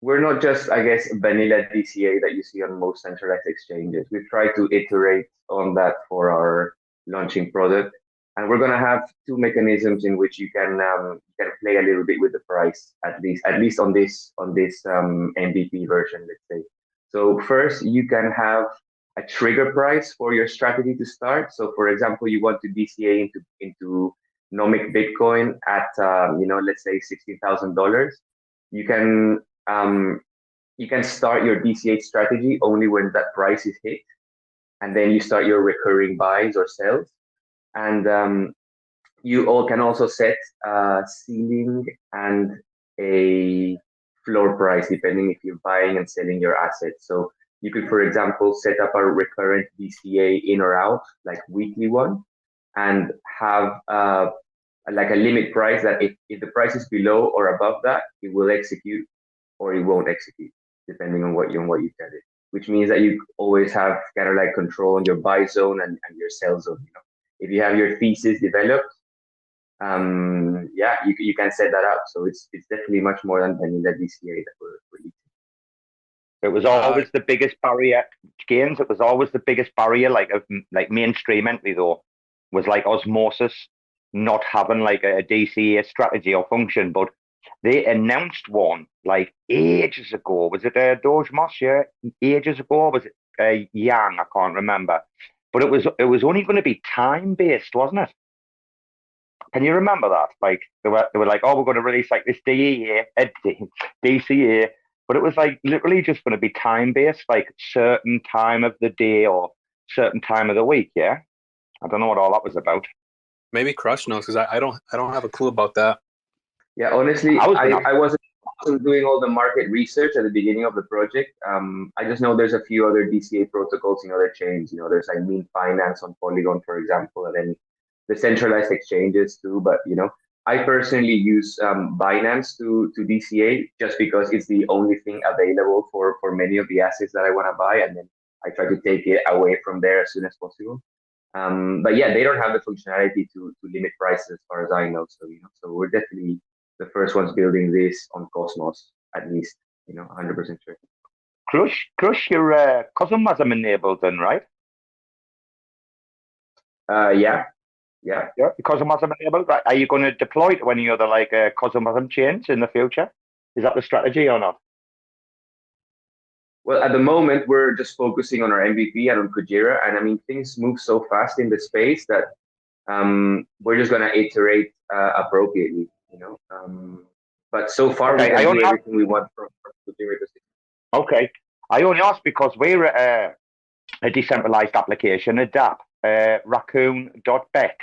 Speaker 7: we're not just, I guess, vanilla DCA that you see on most centralized exchanges. We try to iterate on that for our launching product, and we're gonna have two mechanisms in which you can play a little bit with the price, at least on this MVP version, let's say. So first, you can have a trigger price for your strategy to start. So, for example, you want to DCA into Nomic Bitcoin at let's say $16,000. You can start your DCA strategy only when that price is hit, and then you start your recurring buys or sells. And you can also set a ceiling and a floor price depending if you're buying and selling your assets. So you could, for example, set up a recurrent DCA in or out, like weekly one, and have like a limit price that if the price is below or above that, it will execute or it won't execute, depending on what you tell it. Which means that you always have kind of like control on your buy zone and your sell zone. If you have your thesis developed, yeah, you can set that up. So it's definitely much more than in the DCA that we're using.
Speaker 3: It was always the biggest barrier, games. It was always the biggest barrier, like mainstream entry though, was like osmosis, not having like a DCA strategy or function. But they announced one like ages ago. Was it Doge Moss? Yeah, ages ago. Or was it Yang? I can't remember. But it was only going to be time based, wasn't it? Can you remember that? Like they were like, oh, we're going to release like this DCA, but it was like literally just going to be time based, like certain time of the day or certain time of the week. Yeah, I don't know what all that was about.
Speaker 6: Maybe Crush knows because I don't have a clue about that.
Speaker 7: Yeah, honestly,
Speaker 3: I
Speaker 7: I wasn't doing all the market research at the beginning of the project. I just know there's a few other DCA protocols in other chains. There's like Mean Finance on Polygon, for example, and then the centralized exchanges too. But I personally use Binance to DCA just because it's the only thing available for many of the assets that I want to buy, and then I try to take it away from there as soon as possible. But yeah, they don't have the functionality to limit prices as far as I know. So we're definitely the first ones building this on Cosmos, at least, 100% sure.
Speaker 3: Crush, your Cosmosm enabled then, right?
Speaker 7: Yeah.
Speaker 3: Cosmosm enabled, right? Are you going to deploy to any other like Cosmosm chains in the future? Is that the strategy or not?
Speaker 7: Well, at the moment, we're just focusing on our MVP and on Kujira. And I mean, things move so fast in the space that we're just going to iterate appropriately, but so far, we can do everything we want from Kujira.
Speaker 3: Okay. I only ask because we're a decentralized application, a DApp, raccoon.bec,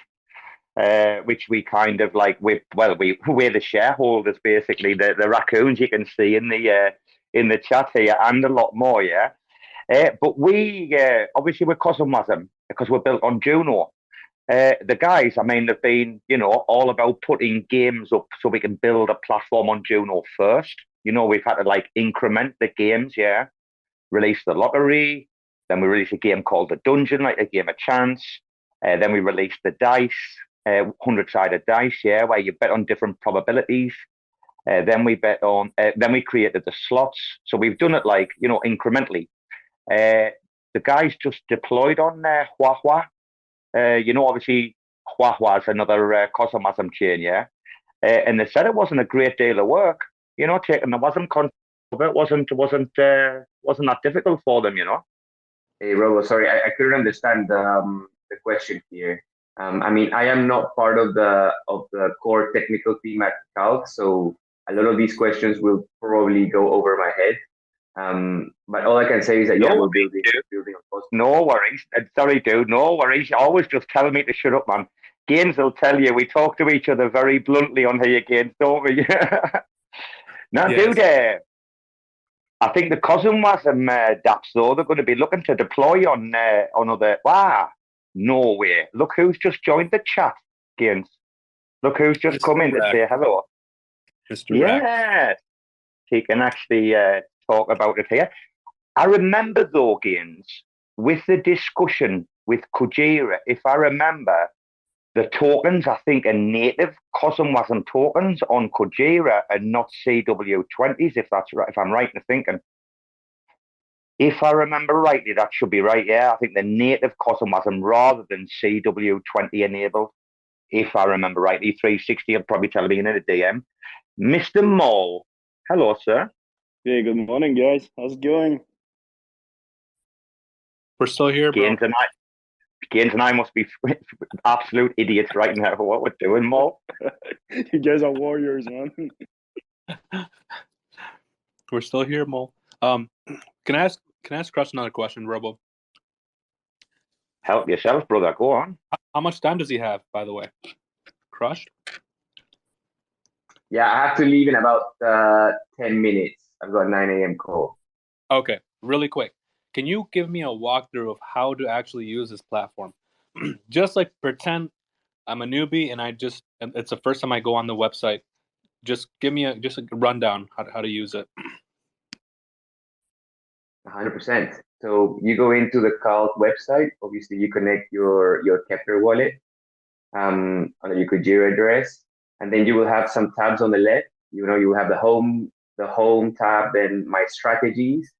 Speaker 3: which we kind of like, we're the shareholders, basically, the raccoons you can see in the chat here, and a lot more, yeah. But we, obviously, we're Cosmosm because we're built on Juno. The guys, I mean, they've been, all about putting games up so we can build a platform on Juno first. We've had to like increment the games, yeah. Release the lottery, then we released a game called The Dungeon, like a game of chance. Then we released the dice, 100-sided dice, yeah, where you bet on different probabilities. Then we created the slots. So we've done it like, incrementally. The guys just deployed on Huahua. Obviously, Huahua is another Cosmosm chain, yeah. And they said it wasn't a great deal of work, taking the WASM control of it wasn't that difficult for them,
Speaker 7: Hey, Robo, sorry, I couldn't understand the question here. I mean, I am not part of the core technical team at Calc, so a lot of these questions will probably go over my head. But all I can say is that we're building on Cosmos.
Speaker 3: No worries. Sorry, dude. No worries. You always just tell me to shut up, man. Gaines will tell you. We talk to each other very bluntly on here, Gaines, don't we? Now, yes. Dude, I think the Cosmosm dApps, though, they're going to be looking to deploy on other. Wow, no way. Look who's just joined the chat, Gaines. Look who's just come in to say hello.
Speaker 6: Mr. Rekt.
Speaker 3: Yes. He can actually talk about it here. I remember, though, Gaines, with the discussion with Kujira, if I remember, the tokens, I think, are native Cosmosm tokens on Kujira and not CW20s, if that's right, if I'm right in thinking. If I remember rightly, that should be right, yeah. I think the native Cosmosm rather than CW20 enabled, if I remember rightly. 360 will probably tell me in a DM. Mr. Mole, hello, sir.
Speaker 8: Hey, good morning, guys. How's it going?
Speaker 6: We're still here, bro.
Speaker 3: Gaines and I must be absolute idiots right now for what we're doing, Mo.
Speaker 8: You guys are warriors, man.
Speaker 6: We're still here, Mo. Can I ask Crush another question, Robo?
Speaker 3: Help yourself, brother. Go on.
Speaker 6: How much time does he have, by the way? Crush?
Speaker 7: Yeah, I have to leave in about 10 minutes. I've got a 9 a.m. call.
Speaker 6: Okay, really quick. Can you give me a walkthrough of how to actually use this platform? Just like pretend I'm a newbie and it's the first time I go on the website. Just give me a rundown how to use it.
Speaker 7: 100%. So you go into the Cult website. Obviously, you connect your Kepler wallet. under your Kujira address, and then you will have some tabs on the left. You know, you will have the home tab, then my strategies,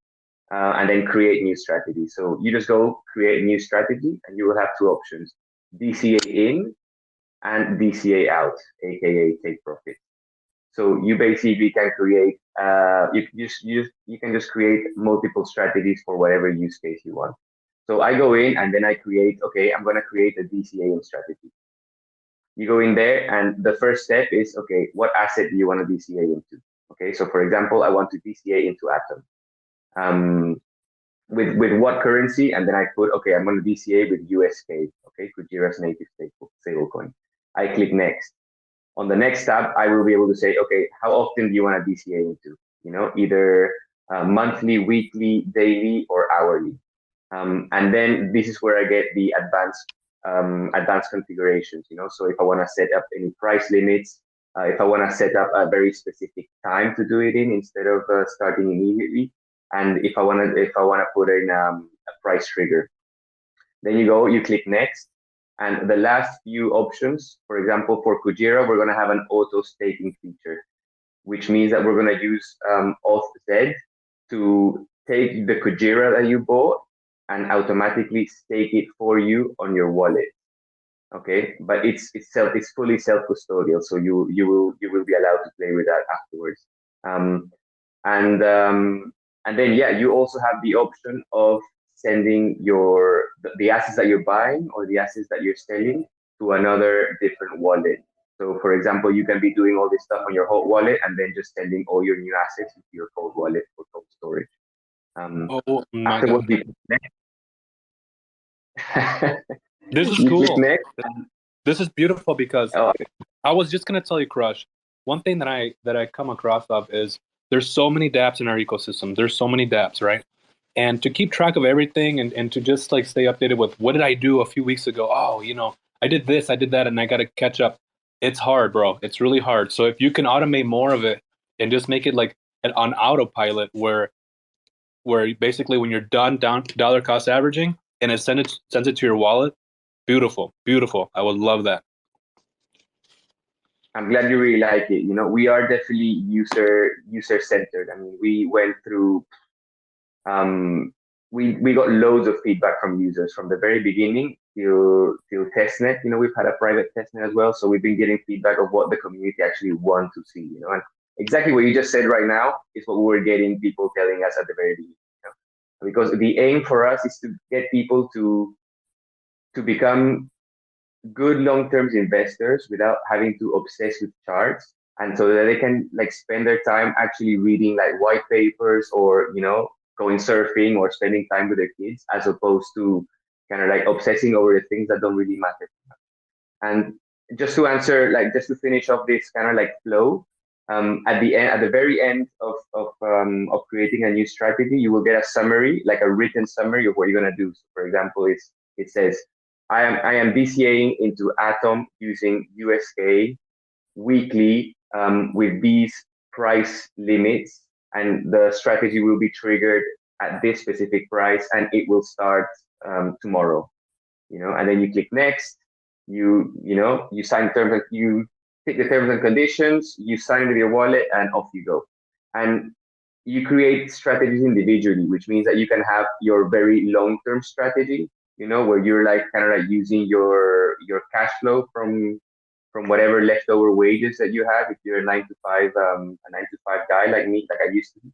Speaker 7: and then create new strategy. So you just go create new strategy, and you will have two options: DCA in and DCA out, aka take profit. So you basically can create, you can just create multiple strategies for whatever use case you want. So I go in and then I create, okay, I'm gonna create a DCA in strategy. You go in there and the first step is, okay, what asset do you want to DCA into? Okay, so for example, I want to DCA into Atom. With what currency? And then I put, okay, I'm going to DCA with USK, okay, Kujira's native stablecoin. I click next. On the next tab, I will be able to say, okay, how often do you want to DCA into? You know, either monthly, weekly, daily, or hourly. And then this is where I get the advanced configurations. You know, so if I want to set up any price limits, if I want to set up a very specific time to do it in instead of starting immediately, and if I want to put in a price trigger, then you click next. And the last few options, for example, for Kujira, we're going to have an auto staking feature, which means that we're going to use auth-Z to take the Kujira that you bought and automatically stake it for you on your wallet. Okay, but it's fully self-custodial, so you will be allowed to play with that afterwards. And then you also have the option of sending the assets that you're buying or the assets that you're selling to another different wallet. So for example, you can be doing all this stuff on your hot wallet and then just sending all your new assets into your cold wallet for cold storage.
Speaker 6: Oh my
Speaker 7: Afterwards,
Speaker 6: God. This is cool. This is beautiful because I was just gonna tell you, Crush, one thing that I come across of is there's so many dApps in our ecosystem. There's so many dApps, right? And to keep track of everything and to just like stay updated with what did I do a few weeks ago? Oh, you know, I did this, I did that, and I got to catch up. It's hard, bro. It's really hard. So if you can automate more of it and just make it like on autopilot where basically when you're done dollar cost averaging and it sends it to your wallet, beautiful, beautiful. I would love that.
Speaker 7: I'm glad you really like it. You know, we are definitely user centered. I mean, we went through we got loads of feedback from users from the very beginning till testnet. You know, we've had a private testnet as well, so we've been getting feedback of what the community actually want to see. You know, and exactly what you just said right now is what we were getting people telling us at the very beginning. You know? Because the aim for us is to get people to become good long-term investors without having to obsess with charts, and so that they can like spend their time actually reading like white papers or, you know, going surfing or spending time with their kids, as opposed to kind of like obsessing over the things that don't really matter. And just to finish off this kind of like flow, at the very end of creating a new strategy, you will get a summary, like a written summary of what you're gonna do. So for example, it says, I am DCAing into Atom using USK weekly with these price limits, and the strategy will be triggered at this specific price, and it will start tomorrow. You know, and then you click next. You sign terms. You pick the terms and conditions. You sign with your wallet, and off you go. And you create strategies individually, which means that you can have your very long-term strategy. You know, where you're like kind of like using your cash flow from whatever leftover wages that you have, if you're a 9 to 5 guy like me, like I used to be.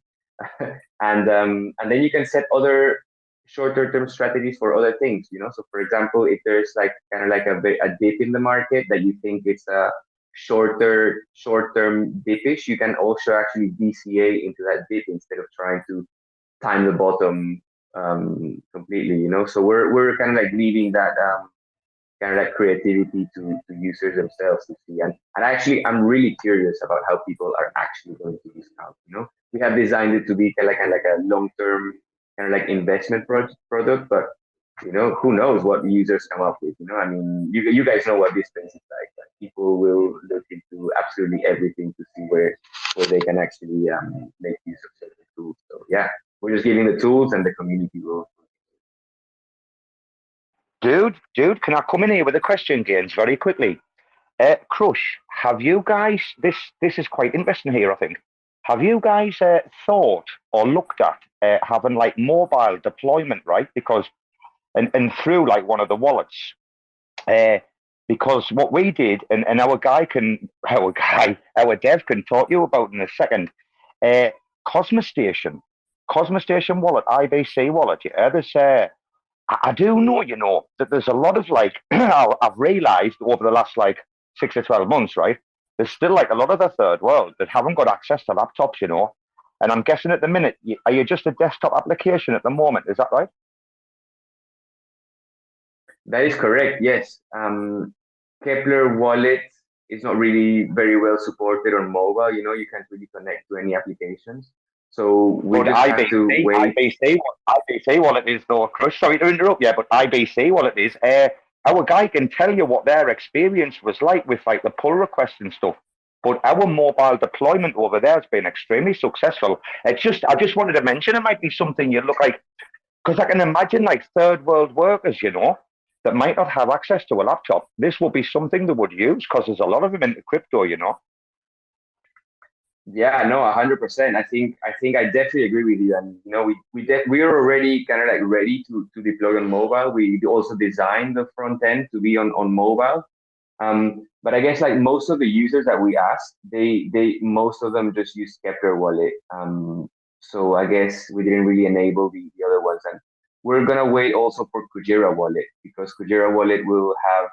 Speaker 7: And then you can set other shorter term strategies for other things, you know. So for example, if there's like kind of like a dip in the market that you think it's a short term dipish, you can also actually DCA into that dip instead of trying to time the bottom completely, you know. So we're kind of like leaving that kind of like creativity to users themselves to see. And actually, I'm really curious about how people are actually going to use it. You know, we have designed it to be kind of like a long-term kind of like investment product, but you know, who knows what users come up with? You know, I mean, you guys know what this space is like. People will look into absolutely everything to see where they can actually make use of certain tools. So yeah, we're just giving the tools, and the community will.
Speaker 3: Dude, can I come in here with a question, Gaines, very quickly? Crush, have you guys, this is quite interesting here, I think. Have you guys thought or looked at having like mobile deployment, right? Because, and through like one of the wallets, because what we did, and our dev can talk to you about in a second, Cosmostation wallet, IBC wallet, yeah, I do know, that there's a lot of like, I've realized over the last like 6 to 12 months, right? There's still like a lot of the third world that haven't got access to laptops, and I'm guessing at the minute, are you just a desktop application at the moment? Is that right?
Speaker 7: That is correct. Yes. Kepler wallet is not really very well supported on mobile. You can't really connect to any applications. So we just have to wait.
Speaker 3: IBC wallet is though, Crush. Sorry to interrupt you, but IBC wallet is. Our guy can tell you what their experience was like with like the pull requests and stuff. But our mobile deployment over there has been extremely successful. I just wanted to mention it might be something you look like, because I can imagine like third world workers, that might not have access to a laptop. This will be something they would use because there's a lot of them into crypto,
Speaker 7: Yeah, no, 100%. I think I definitely agree with you. And we are already kind of like ready to deploy on mobile. We also designed the front end to be on mobile. But I guess like most of the users that we asked, most of them just use Kepler wallet. So I guess we didn't really enable the other ones. And we're gonna wait also for Kujira wallet, because Kujira wallet will have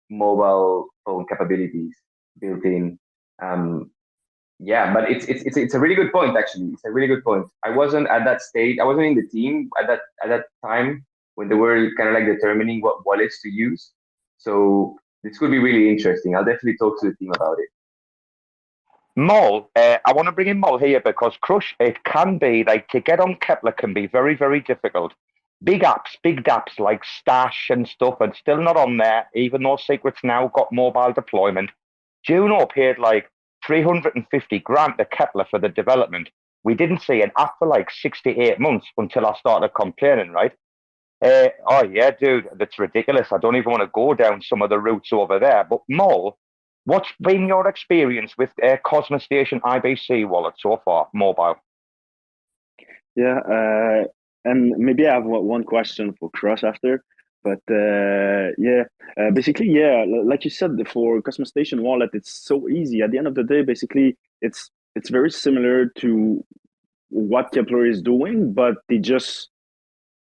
Speaker 7: mobile phone capabilities built in. Yeah, but it's a really good point, actually. It's a really good point. I wasn't at that stage. I wasn't in the team at that time when they were kind of like determining what wallets to use. So this could be really interesting. I'll definitely talk to the team about it.
Speaker 3: Mol, I want to bring in Mol here because Crush, it can be like to get on Kepler can be very, very difficult. Big dApps like Stash and stuff and still not on there, even though Secrets now got mobile deployment. Juno paid like 350 grand to Kepler for the development. We didn't see an app for like 6 to 8 months until I started complaining, right? Oh yeah, dude, that's ridiculous. I don't even want to go down some of the routes over there. But Mol, what's been your experience with Cosmostation IBC wallet so far, mobile?
Speaker 8: Yeah, and maybe I have one question for Crush after. But basically, like you said, for Cosmostation wallet, it's so easy. At the end of the day, basically, it's very similar to what Kepler is doing, but they just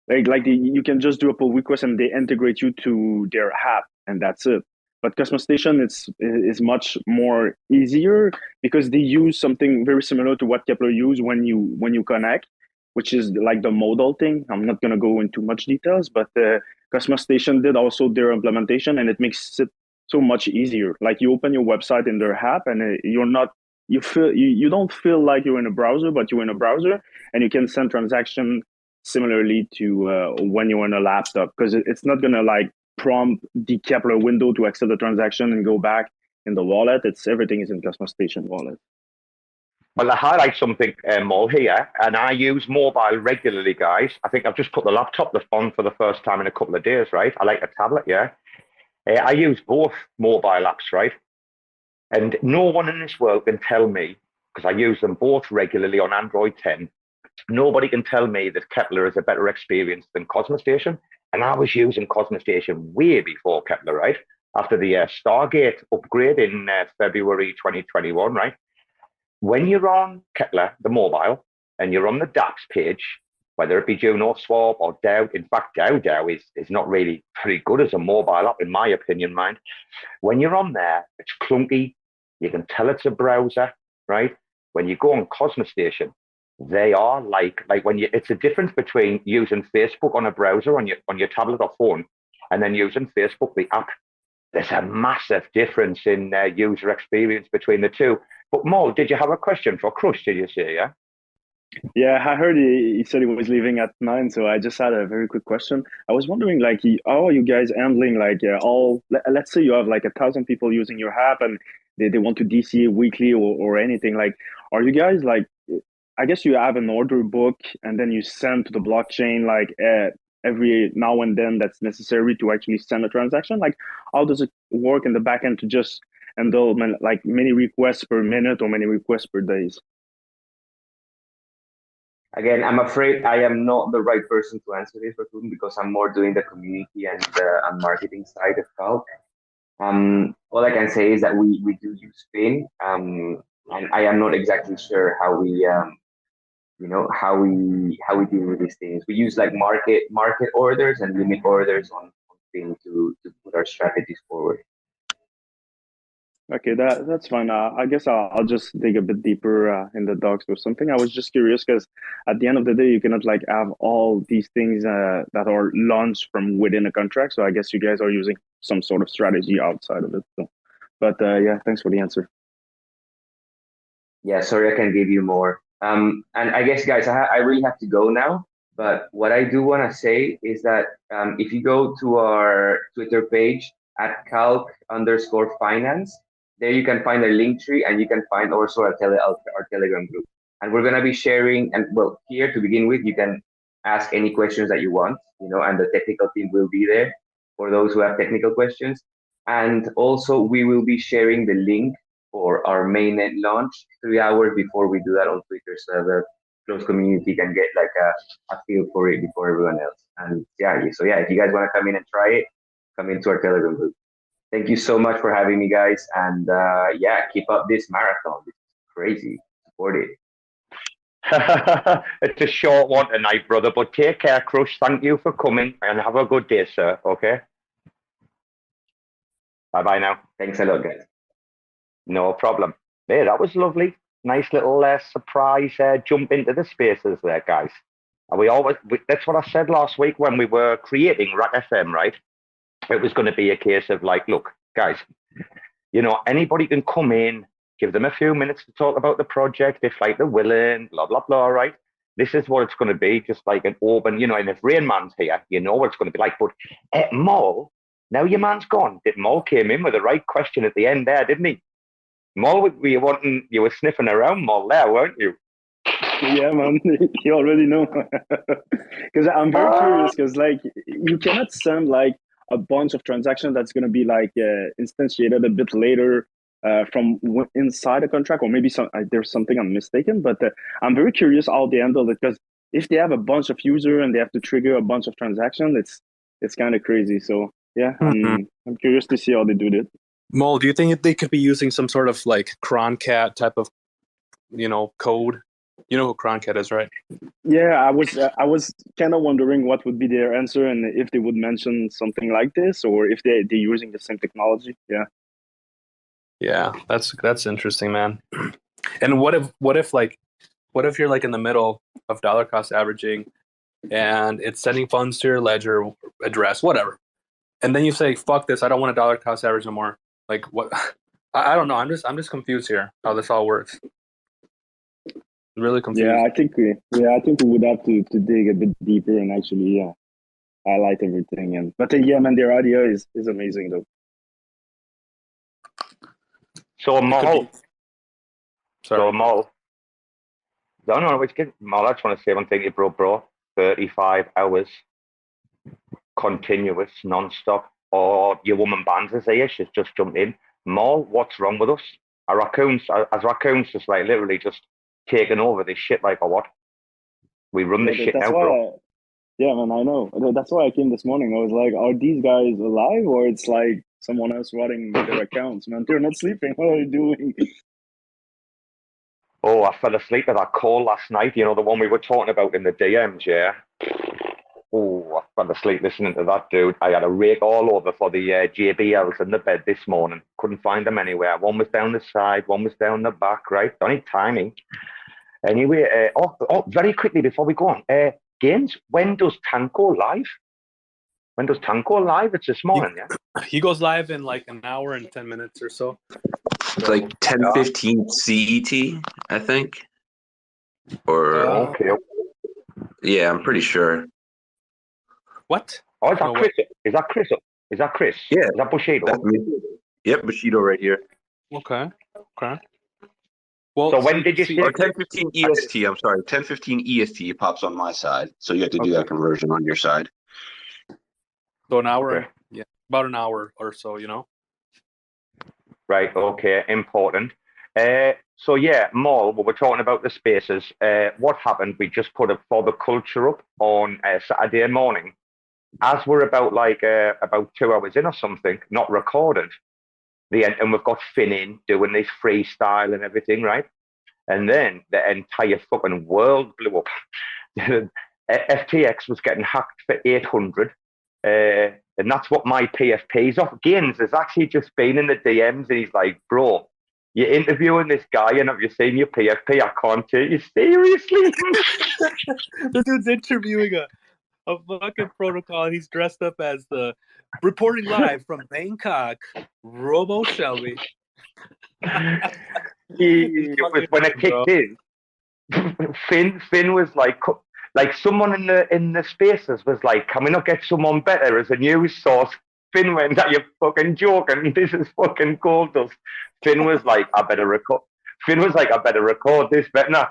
Speaker 8: you can just do a pull request and they integrate you to their app, and that's it. But Cosmostation is much more easier because they use something very similar to what Kepler use when you connect, which is like the modal thing. I'm not gonna go into much details, but Cosmostation did also their implementation, and it makes it so much easier. Like you open your website in their app, and you don't feel like you're in a browser, but you're in a browser, and you can send transaction similarly to when you're on a laptop, because it's not gonna like prompt the Kepler window to accept the transaction and go back in the wallet. Everything is in Cosmostation wallet.
Speaker 3: Well, I highlight something more here, and I use mobile regularly, guys. I think I've just put the laptop on for the first time in a couple of days, right? I like a tablet, yeah. I use both mobile apps, right? And no one in this world can tell me, because I use them both regularly on Android 10, nobody can tell me that Kepler is a better experience than Cosmostation. And I was using Cosmostation way before Kepler, right? After the Stargate upgrade in February 2021, right? When you're on Kepler, the mobile, and you're on the dApps page, whether it be Juno, Swap, or DAO, in fact, DAO is not really very good as a mobile app, in my opinion, mind. When you're on there, it's clunky. You can tell it's a browser, right? When you go on Cosmostation, they are like when it's a difference between using Facebook on a browser on your tablet or phone, and then using Facebook, the app. There's a massive difference in user experience between the two. But Mo, did you have a question for Crush, did you say, yeah?
Speaker 8: Yeah, I heard he said he was leaving at 9, so I just had a very quick question. I was wondering, like, how are you guys handling, like, let's say you have, like, 1,000 people using your app and they want to DCA weekly or anything, like, are you guys, like, I guess you have an order book and then you send to the blockchain, like, every now and then that's necessary to actually send a transaction? Like, how does it work in the backend to just handle like many requests per minute or many requests per days?
Speaker 7: Again, I'm afraid I am not the right person to answer this, Raccoon, because I'm more doing the community and marketing side of Calc. All I can say is that we do use Spin, and I am not exactly sure how we how we deal with these things. We use like market orders and limit orders on Spin to put our strategies forward.
Speaker 8: Okay, that's fine. I guess I'll just dig a bit deeper in the docs or something. I was just curious because at the end of the day, you cannot like have all these things that are launched from within a contract. So I guess you guys are using some sort of strategy outside of it. So, but yeah, thanks for the answer.
Speaker 7: Yeah, sorry, I can give you more. And I guess, guys, I really have to go now. But what I do want to say is that if you go to our Twitter page at calc_finance, there you can find a link tree, and you can find also our Telegram group. And we're going to be sharing, and well, here to begin with, you can ask any questions that you want, and the technical team will be there for those who have technical questions. And also we will be sharing the link for our mainnet launch 3 hours before we do that on Twitter, so the close community can get like a feel for it before everyone else. And so if you guys want to come in and try it, come into our Telegram group. Thank you so much for having me, guys. And keep up this marathon. This is crazy. Support it.
Speaker 3: It's a short one tonight, brother, but take care, Crush. Thank you for coming, and have a good day, sir. Okay? Bye-bye now.
Speaker 7: Thanks a lot, guys.
Speaker 3: No problem. Hey, that was lovely. Nice little surprise jump into the spaces there, guys. And that's what I said last week when we were creating RAC FM, right? It was going to be a case of like, look, guys, anybody can come in, give them a few minutes to talk about the project if like they're willing, blah, blah, blah, right? This is what it's going to be, just like an open, and if Rain Man's here, you know what it's going to be like. But at Mall, now your man's gone. Mall came in with the right question at the end there, didn't he? Mall, you were sniffing around Mall there, weren't you?
Speaker 8: Yeah, man, you already know. Because I'm very curious, because like you cannot send like a bunch of transactions that's going to be like instantiated a bit later from inside a contract, or maybe there's something I'm mistaken, but I'm very curious how they handle it, because if they have a bunch of users and they have to trigger a bunch of transactions, it's kind of crazy. So yeah, I'm curious to see how they do it.
Speaker 6: Mole, do you think they could be using some sort of like croncat type of code? You know who croncat is, right?
Speaker 8: Yeah, I was kind of wondering what would be their answer, and if they would mention something like this, or if they're using the same technology. Yeah, that's interesting, man. And what if you're like in the middle of dollar cost averaging, and it's sending funds to your ledger address, whatever, and then you say, "Fuck this! I don't want a dollar cost average no more." Like what? I don't know. I'm just confused here how this all works. Really confused. Yeah, I think we would have to dig a bit deeper and actually highlight everything. But man, their idea is amazing though.
Speaker 3: So Mall. No, which good. Mall, I just want to say one thing, bro. 35 hours continuous, non-stop. Or your woman Bbandz is here. She's just jumped in. Mall, what's wrong with us? Are raccoons just like literally just taking over this shit, like, or what? We run this shit now, bro.
Speaker 8: Yeah, man, I know. That's why I came this morning. I was like, are these guys alive, or it's like someone else running their accounts? Man, they're not sleeping. What are they doing?
Speaker 3: Oh, I fell asleep at that call last night. The one we were talking about in the DMs, yeah? Oh, I fell asleep listening to that, dude. I had a rake all over for the JBLs in the bed this morning. Couldn't find them anywhere. One was down the side, one was down the back, right? Only timing. Anyway, very quickly before we go on, Gainzz, when does Tank go live? It's this morning, yeah?
Speaker 6: He goes live in like an hour and 10 minutes or so.
Speaker 9: It's like 10:15 CET, I think. Or
Speaker 3: okay.
Speaker 9: Yeah, I'm pretty sure.
Speaker 6: What?
Speaker 3: Oh, is that Chris? Is that Chris?
Speaker 9: Yeah.
Speaker 3: Is that Bushido?
Speaker 9: Yep, Bushido right here.
Speaker 6: Okay. Well,
Speaker 3: so when did you see?
Speaker 9: Or 10:15 EST? I'm sorry, 10:15 EST pops on my side, so you have to do that conversion on your side.
Speaker 6: So an hour,
Speaker 3: Okay.
Speaker 6: yeah, about an hour or so,
Speaker 3: Right, okay, important. So yeah, Maul, we were talking about the spaces. What happened, we just put a For the Culture up on Saturday morning. As we're about 2 hours in or something, not recorded. And we've got Finn in doing this freestyle and everything, right? And then the entire fucking world blew up. FTX was getting hacked for 800. And that's what my PFP's off. Gaines has actually just been in the DMs and he's like, bro, you're interviewing this guy and have you seen your PFP? I can't take you seriously.
Speaker 6: This dude's interviewing a fucking protocol. He's dressed up as the reporting live from Bangkok, Robo Shelby.
Speaker 3: It was when it kicked in. Finn was like someone in the spaces was like, can we not get someone better as a news source? Finn went, are you fucking joking? This is fucking gold dust. Finn was like, I better record. Finn was like, I better record this. But no,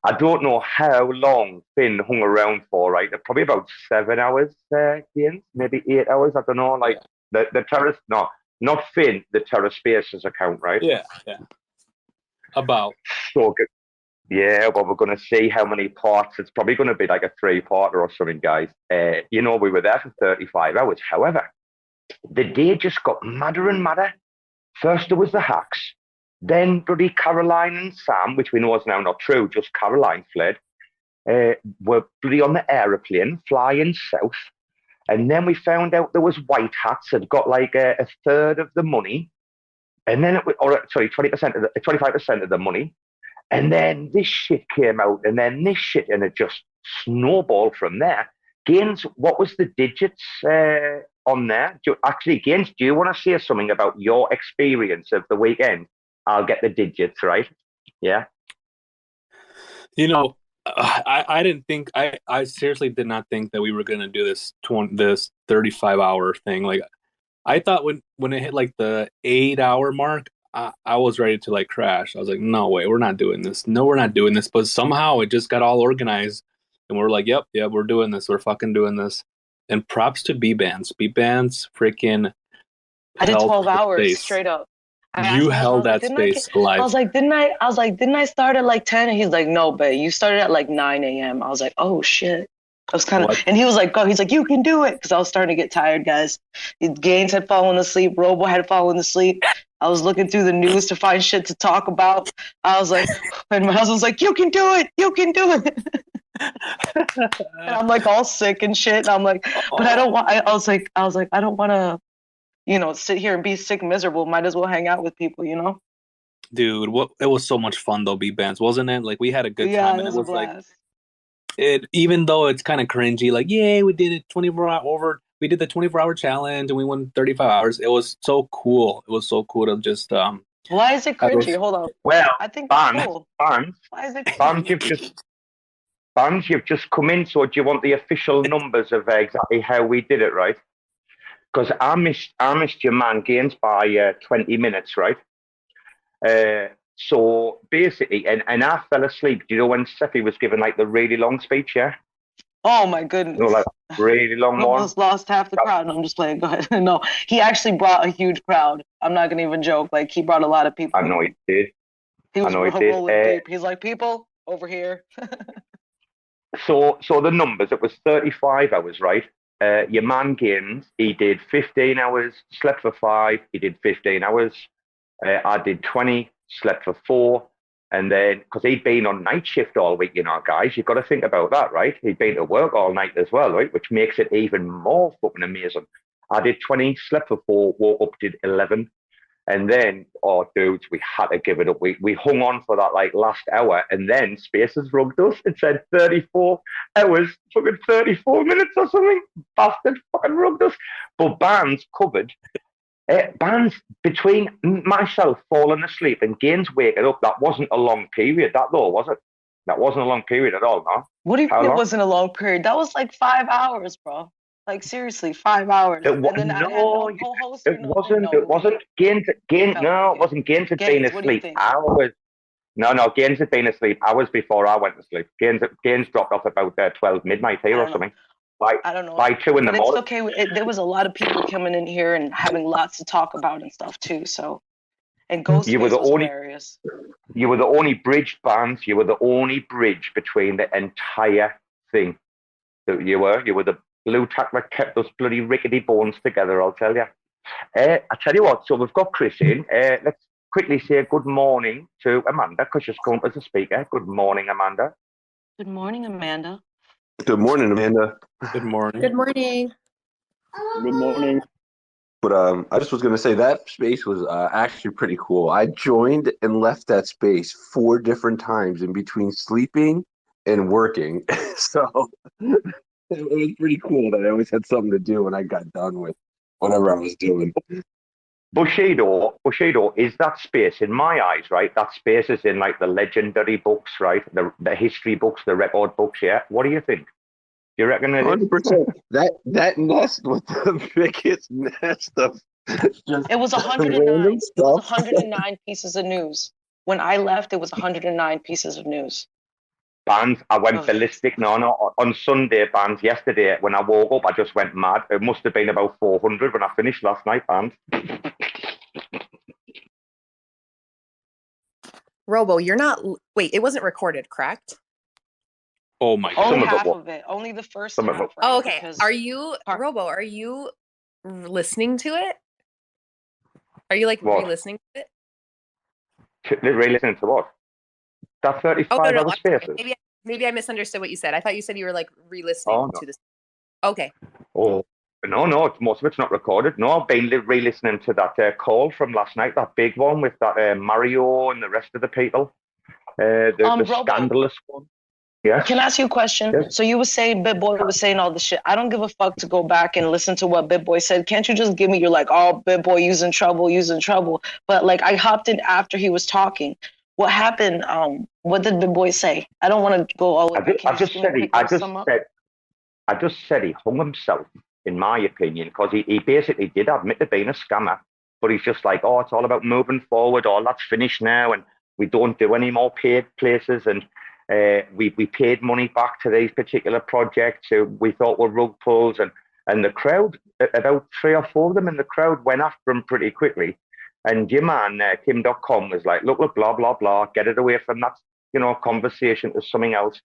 Speaker 3: I don't know how long Finn hung around for, right? Probably about 7 hours, Gaines, maybe 8 hours. I don't know. Like the terrorist, no, not Finn, the Terror Spaces account, right?
Speaker 6: Yeah. About.
Speaker 3: So good. Yeah, well, we're going to see how many parts. It's probably going to be like a 3-parter or something, guys. We were there for 35 hours. However, the day just got madder and madder. First, there was the hacks. Then, bloody Caroline and Sam, which we know is now not true, just Caroline fled, were bloody on the aeroplane flying south. And then we found out there was white hats had got like a third of the money. And then, 25% of the money. And then this shit came out, and then this shit, and it just snowballed from there. Gaines, what was the digits on there? Gaines, do you want to say something about your experience of the weekend? I'll get the digits, right? Yeah.
Speaker 6: I didn't think, I seriously did not think that we were going to do this 35-hour thing. Like, I thought when it hit like the 8-hour mark, I was ready to like crash. I was like, no way, we're not doing this. No, we're not doing this. But somehow it just got all organized and we're like, yep, we're doing this. We're fucking doing this. And props to Bbandz. Bbandz freaking.
Speaker 10: I did 12 hours straight up.
Speaker 6: You held that space alive.
Speaker 10: I was like, didn't I start at like 10? And he's like, no, but you started at like 9 a.m. I was like, oh shit. I was kind of, and he was like, go. He's like, you can do it. Because I was starting to get tired, guys. Gaines had fallen asleep. Robo had fallen asleep. I was looking through the news to find shit to talk about. I was like, and my husband's like, you can do it. You can do it. And I'm like all sick and shit. And I'm like, but I don't want, I was like, I don't want to, sit here and be sick, miserable. Might as well hang out with people,
Speaker 6: Dude, it was so much fun though, Bbandz, wasn't it? Like we had a good time.
Speaker 10: And it was like,
Speaker 6: even though it's kind of cringy, like, yay, we did it 24 hour over. We did the 24-hour challenge and we won 35 hours. It was so cool. It was so cool to just.
Speaker 10: Why is it cringy? Hold on.
Speaker 3: Well,
Speaker 10: I think it's cool.
Speaker 3: Bbandz,
Speaker 10: why is it cringy?
Speaker 3: Bbandz, you've just come in. So do you want the official numbers of exactly how we did it, right? Because I missed your man Gaines by 20 minutes, right? So basically, and I fell asleep. Do you know when Seppi was giving like the really long speech? Yeah.
Speaker 10: Oh my goodness!
Speaker 3: Like really long one.
Speaker 10: Almost lost half the crowd. No, I'm just playing. Go ahead. No, he actually brought a huge crowd. I'm not gonna even joke. Like he brought a lot of people.
Speaker 3: I know he did.
Speaker 10: He was rolling deep. He's like, people over here.
Speaker 3: So the numbers. It was 35 hours, right? Your man Gaines, he did 15 hours, slept for 5. He did 15 hours. I did 20, slept for 4. And then, because he'd been on night shift all week, guys, you've got to think about that, right? He'd been to work all night as well, right? Which makes it even more fucking amazing. I did 20, slept for 4, woke up, did 11. And then, dudes, we had to give it up. We hung on for that, like, last hour. And then Spaces rugged us. It said 34 hours, fucking 34 minutes or something. Bastard fucking rugged us. But Bbandz covered. Bbandz, between myself falling asleep and Gaines waking up, that wasn't a long period, that though, was it? That wasn't a long period at all, no?
Speaker 10: What do you mean it wasn't a long period? That was like 5 hours, bro. Like seriously, 5 hours.
Speaker 3: It wasn't. It wasn't. Gaines. No, it wasn't. Gaines had been asleep hours. No, Gaines had been asleep hours before I went to sleep. Gaines dropped off about 12 midnight here or something.
Speaker 10: I don't know.
Speaker 3: By 2 in the
Speaker 10: But it's
Speaker 3: morning.
Speaker 10: okay. There was a lot of people coming in here and having lots to talk about and stuff too. So, and
Speaker 3: You were
Speaker 10: Ghostface
Speaker 3: the
Speaker 10: was
Speaker 3: only.
Speaker 10: hilarious.
Speaker 3: You were the only bridge, Bbandz. You were the only bridge between the entire thing. You were the blue tack that kept those bloody rickety bones together, I'll tell you. I tell you what, so we've got Chris in. Let's quickly say good morning to Amanda, because she's come as a speaker. Good morning, Amanda.
Speaker 10: Good morning, Amanda.
Speaker 9: Good morning, Amanda.
Speaker 6: Good morning.
Speaker 11: Good morning.
Speaker 8: Good morning.
Speaker 9: But I just was going to say that space was actually pretty cool. I joined and left that space 4 different times in between sleeping and working. So it was pretty cool that I always had something to do when I got done with whatever I was doing.
Speaker 3: Bushido, is that space, in my eyes, right? That space is in like the legendary books, right? The history books, the record books, yeah? What do you think? Do you reckon it is?
Speaker 9: 100%. That nest was the biggest nest of just
Speaker 10: It was 109.
Speaker 9: random
Speaker 10: It was
Speaker 9: stuff.
Speaker 10: 109 pieces of news. When I left, it was 109 pieces of news.
Speaker 3: Bbandz, I went
Speaker 10: Of-
Speaker 3: ballistic. No, on Sunday, Bbandz, yesterday, when I woke up, I just went mad. It must have been about 400 when I finished last night, Bbandz.
Speaker 11: Robo, you're not. Wait, it wasn't recorded, correct?
Speaker 6: Oh my god.
Speaker 10: Only
Speaker 3: Some of it
Speaker 10: half
Speaker 3: was.
Speaker 10: of it. Only the first
Speaker 3: Some of
Speaker 10: half.
Speaker 3: it.
Speaker 10: Right?
Speaker 11: Oh, okay.
Speaker 10: Because
Speaker 11: Are you, Robo? Are you listening to it? Are you like
Speaker 3: What?
Speaker 11: re-listening to it?
Speaker 3: Re-listening to what? That 35
Speaker 11: Oh no,
Speaker 3: hour
Speaker 11: I'm sorry.
Speaker 3: spaces?
Speaker 11: Maybe I misunderstood what you said. I thought you said you were like re-listening
Speaker 3: Oh, no.
Speaker 11: to this. Okay.
Speaker 3: Oh, no, most of it's not recorded. No, I've been re-listening to that call from last night, that big one with that Mario and the rest of the people. The
Speaker 10: Robo,
Speaker 3: scandalous one. Yeah.
Speaker 10: can I ask you a question?
Speaker 3: Yes.
Speaker 10: So you were saying Big Boy was saying all this shit. I don't give a fuck to go back and listen to what Big Boy said. Can't you just give me your like, oh, Big Boy using trouble? But like I hopped in after he was talking. What happened? What did Big Boy say? I don't want to go all the way back.
Speaker 3: I just said he hung himself, in my opinion, because he basically did admit to being a scammer, but he's just like, oh, it's all about moving forward, all that's finished now, and we don't do any more paid places, and we paid money back to these particular projects who we thought were rug pulls, and the crowd, about 3 or 4 of them in the crowd went after him pretty quickly. And your man, Kim.com, was like, look, blah, blah, blah, get it away from that, conversation to something else.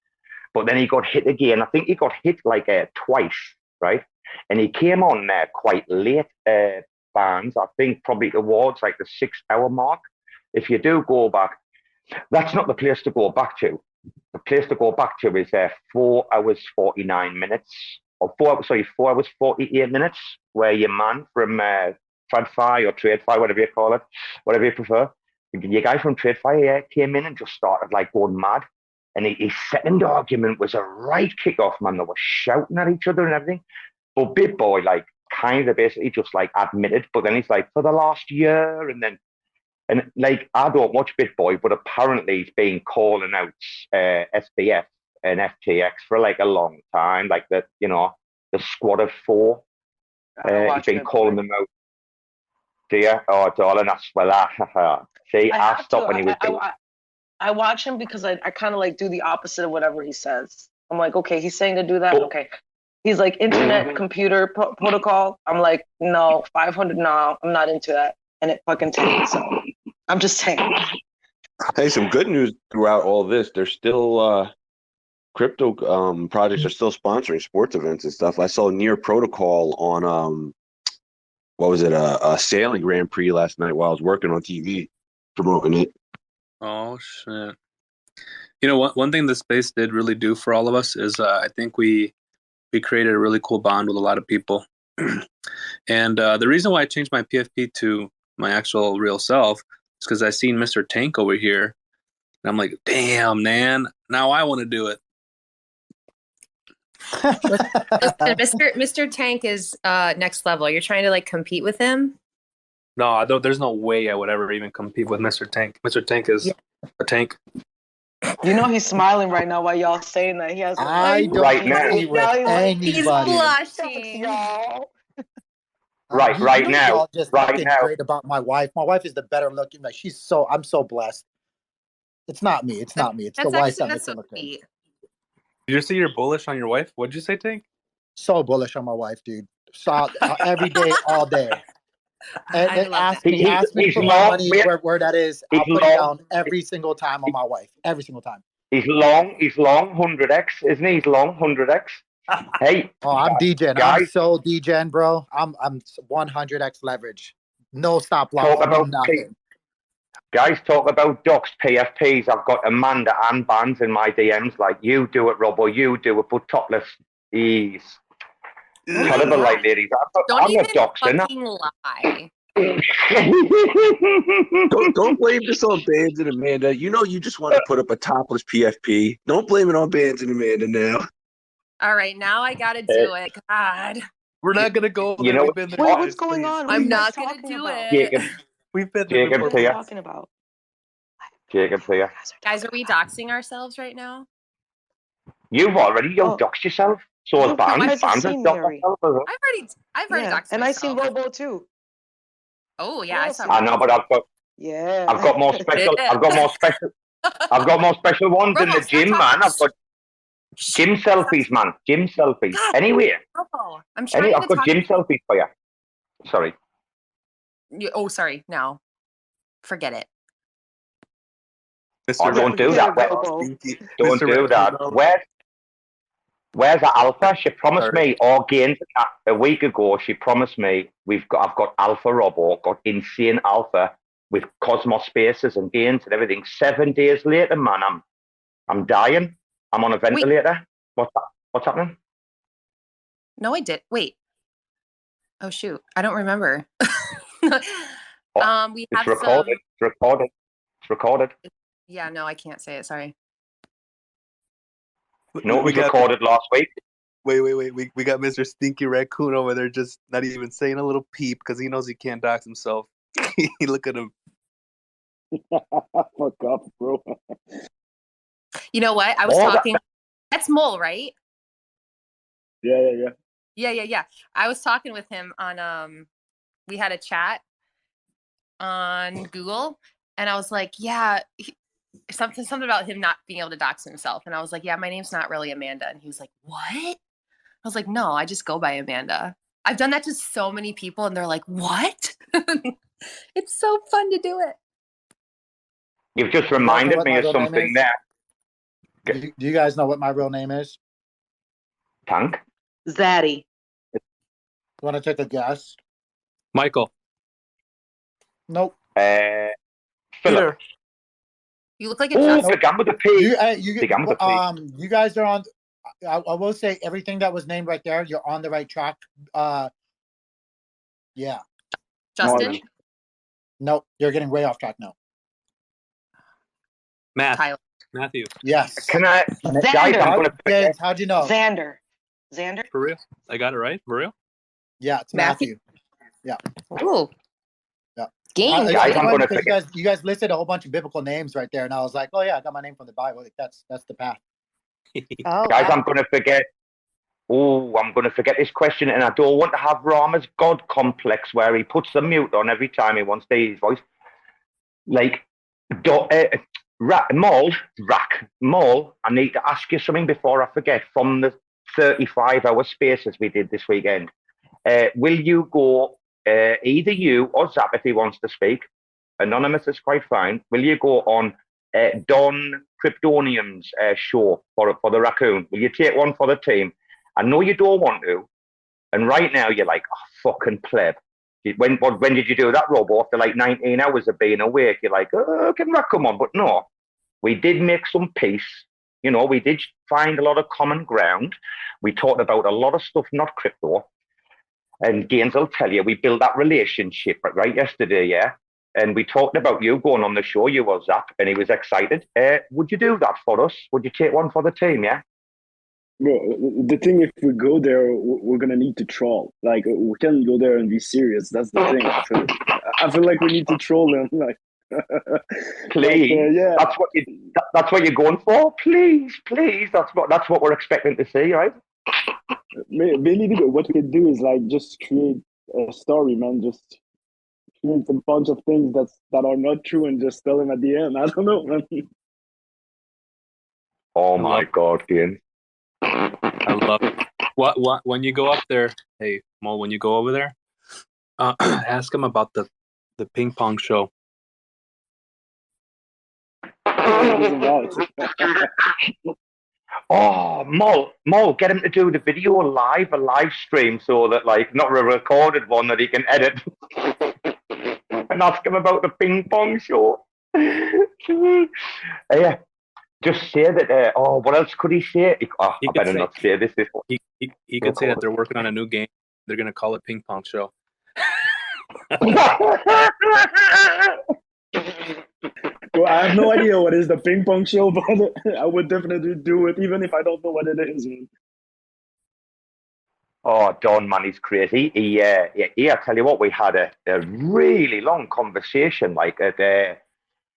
Speaker 3: But then he got hit again. I think he got hit like twice, right? And he came on quite late, Bbandz, I think probably towards like the 6-hour mark. If you do go back, that's not the place to go back to. The place to go back to is 4 hours, 49 minutes, or 4 hours, 48 minutes, where your man from TradFi or TradeFi, whatever you call it, whatever you prefer, your guy from TradeFi came in and just started like going mad. And his second argument was a right kick-off, man. They were shouting at each other and everything. But Big Boy, like, kind of basically just like admitted, but then he's like, for the last year, and like, I don't watch Big Boy, but apparently he's been calling out SBF and FTX for like a long time, like the squad of 4. He's been calling them out. Do you? Oh, darling, that's see, I stopped when he was doing.
Speaker 10: I watch him because I kind of like do the opposite of whatever he says. I'm like, okay, he's saying to do that. Okay. He's like internet computer protocol. I'm like, no, 500, no, I'm not into that. And it fucking tanked. So I'm just saying.
Speaker 9: Hey, some good news throughout all this. There's still crypto projects are still sponsoring sports events and stuff. I saw Near Protocol on what was it, a sailing Grand Prix last night while I was working on TV promoting it.
Speaker 6: Oh shit! You know what? One thing the space did really do for all of us is I think we created a really cool bond with a lot of people. And the reason why I changed my PFP to my actual real self is because I seen Mr. Tank over here, and I'm like, damn, man, now I want to do it.
Speaker 11: Listen, Mr. Tank is next level. You're trying to like compete with him?
Speaker 6: No, there's no way I would ever even compete with Mr. Tank. Mr. Tank is a tank.
Speaker 10: You know he's smiling right now while y'all saying that. He has
Speaker 4: I don't
Speaker 3: right now.
Speaker 4: agree with anybody.
Speaker 11: He's blushing.
Speaker 10: Y'all.
Speaker 3: Right now.
Speaker 4: Y'all just talking great about my wife. My wife is the better looking. Like I'm so blessed. It's not me. It's not me. It's the wife that makes it look good.
Speaker 6: Did you say you're bullish on your wife? What'd you say, Tank?
Speaker 5: So bullish on my wife, dude. So every day, all day. And,
Speaker 11: I
Speaker 5: and
Speaker 11: love
Speaker 5: ask
Speaker 11: that.
Speaker 5: me, ask me to
Speaker 3: He's
Speaker 5: put my
Speaker 3: long.
Speaker 5: money where that is.
Speaker 3: He's
Speaker 5: I'll put it
Speaker 3: long.
Speaker 5: down every single time on my wife. Every single time.
Speaker 3: He's long 100x, isn't he? He's long 100x. Hey,
Speaker 5: Oh, I'm DJing. I'm
Speaker 3: guys,
Speaker 5: so DJing, bro. I'm 100x leverage. No stop loss.
Speaker 3: talk
Speaker 5: No
Speaker 3: about
Speaker 5: nothing.
Speaker 3: guys, talk about docs, PFPs. I've got Amanda and Bbandz in my DMs. Like, you do it, Robo. You do it, but topless. Ease. Terrible, like, ladies.
Speaker 11: Don't
Speaker 3: I'm
Speaker 11: even
Speaker 3: not doxing.
Speaker 11: fucking lie.
Speaker 9: Don't blame this on Bbandz and Amanda. You know you just want to put up a topless PFP. Don't blame it on Bbandz and Amanda now.
Speaker 11: All right, now I gotta do it. God.
Speaker 6: We're not gonna go there.
Speaker 3: You know,
Speaker 6: We've been there.
Speaker 10: Wait,
Speaker 6: guys,
Speaker 10: what's going
Speaker 6: please.
Speaker 10: on? What are
Speaker 11: I'm
Speaker 10: you guys
Speaker 11: not gonna
Speaker 10: talking
Speaker 11: do
Speaker 10: about?
Speaker 11: it.
Speaker 6: We've been there
Speaker 3: Jacob,
Speaker 10: What
Speaker 6: before.
Speaker 10: are you
Speaker 3: here.
Speaker 10: talking about?
Speaker 3: Jacob's here.
Speaker 11: Guys, are we doxing ourselves right now?
Speaker 3: You've already doxed yourself. So has
Speaker 10: No,
Speaker 3: Bbandz.
Speaker 10: you guys have
Speaker 3: Bbandz has
Speaker 10: seen me
Speaker 3: doxed
Speaker 10: already.
Speaker 3: himself as well.
Speaker 11: I've already
Speaker 10: Yeah,
Speaker 11: doxed
Speaker 10: and I seen
Speaker 11: myself.
Speaker 10: Robo too.
Speaker 11: Oh yeah, I saw.
Speaker 3: I know, but I've got more special.
Speaker 11: Yeah.
Speaker 3: I've got more special ones in
Speaker 11: Robo,
Speaker 3: the gym, man. I've got gym selfies, man. Gym selfies.
Speaker 11: God.
Speaker 3: Anyway,
Speaker 11: Robo, I'm trying
Speaker 3: I've
Speaker 11: to
Speaker 3: got
Speaker 11: talk.
Speaker 3: gym selfies for you. Sorry.
Speaker 11: Oh, sorry. No, forget it.
Speaker 3: Oh, don't do that. Don't do that. Where's that Alpha? She promised me, or Gains a week ago. She promised me I've got Alpha Robo, got insane Alpha with Cosmos spaces and Gains and everything. 7 days later, man, I'm dying. I'm on a ventilator. What's happening?
Speaker 11: No, I did. Wait. Oh shoot, I don't remember. We have
Speaker 3: It's recorded. It's recorded. It's recorded.
Speaker 11: Yeah, no, I can't say it. Sorry.
Speaker 3: No, it was recorded last week.
Speaker 6: Wait. We got Mr. Stinky Raccoon over there just not even saying a little peep because he knows he can't dox himself. Look at him.
Speaker 8: Fuck off, bro.
Speaker 11: You know what? I was talking. That's Mole, right?
Speaker 8: Yeah.
Speaker 11: Yeah. I was talking with him on we had a chat on Google, and I was like, yeah, something about him not being able to dox himself, and I was like, yeah, my name's not really Amanda, and he was like, what? I was like, no, I just go by Amanda. I've done that to so many people, and they're like, what? It's so fun to do it.
Speaker 3: You've just reminded me of something there.
Speaker 5: Do you guys know what my real name is?
Speaker 3: Tank?
Speaker 10: Zaddy.
Speaker 5: Want to take a guess?
Speaker 6: Michael.
Speaker 5: Nope.
Speaker 3: Philip.
Speaker 11: You look like a
Speaker 3: Justin. Began with a P.
Speaker 5: You guys are on. I will say everything that was named right there. You're on the right track. Yeah.
Speaker 11: Justin.
Speaker 5: Nope. You're getting way off track now.
Speaker 6: Matthew.
Speaker 5: Yes.
Speaker 3: Can I?
Speaker 5: Guys, how'd you know?
Speaker 10: Xander.
Speaker 6: For real? I got it right? For real?
Speaker 5: Yeah, it's Matthew. Yeah.
Speaker 11: Ooh.
Speaker 5: Yeah. You guys listed a whole bunch of biblical names right there, and I was like, oh yeah, I got my name from the Bible. Like, that's the path.
Speaker 3: Guys, I'm going to forget. Oh, I'm going to forget this question, and I don't want to have Rama's God complex where he puts the mute on every time he wants to hear his voice. Like, Mole, I need to ask you something before I forget. From the 35-hour spaces we did this weekend, will you go, either you or Zap, if he wants to speak, anonymous is quite fine, will you go on Don Kryptonium's show for the Raccoon? Will you take one for the team? I know you don't want to, and right now you're like, oh, fucking pleb. When did you do that, Robo? After like 19 hours of being awake, you're like, oh, can Rack come on? But no, we did make some peace. You know, we did find a lot of common ground. We talked about a lot of stuff, not crypto. And Gaines will tell you, we built that relationship right yesterday, yeah? And we talked about you going on the show, you were Zap, and he was excited. Would you do that for us? Would you take one for the team, yeah?
Speaker 8: Bro, the thing, if we go there, we're gonna need to troll. Like, we can't go there and be serious. That's the thing. I feel like we need to troll them. Like,
Speaker 3: please,
Speaker 8: yeah.
Speaker 3: That's what you're going for. Please. That's what we're expecting to see, right?
Speaker 8: Maybe what we could do is like just create a story, man. Just create a bunch of things that are not true and just tell them at the end. I don't know, man.
Speaker 3: Oh my God, Ian.
Speaker 6: I love it. What? When you go up there, hey Mo, when you go over there, ask him about the ping pong show.
Speaker 3: Oh, Mo, get him to do the video a live stream, so that like not a recorded one that he can edit, and ask him about the ping pong show. Yeah, just say that. What else could he say? I better not say this.
Speaker 6: He could say that they're working on a new game. They're gonna call it ping pong show.
Speaker 8: Well, I have no idea what is the ping pong show, but I would definitely do it, even if I don't know what it is. Man.
Speaker 3: Oh, Don, man, he's crazy. I tell you what, we had a really long conversation, like that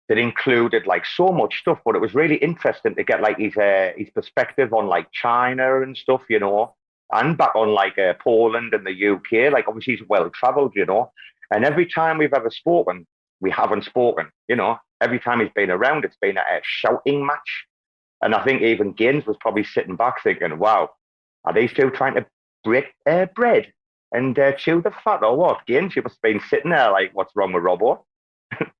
Speaker 3: included like so much stuff, but it was really interesting to get like his perspective on like China and stuff, you know, and back on like Poland and the UK. Like obviously he's well traveled, you know, and every time we've ever spoken, we haven't spoken, you know. Every time he's been around, it's been a shouting match. And I think even Gaines was probably sitting back thinking, wow, are these two trying to break bread and chew the fat or what? Gaines, you must have been sitting there like, what's wrong with Robo?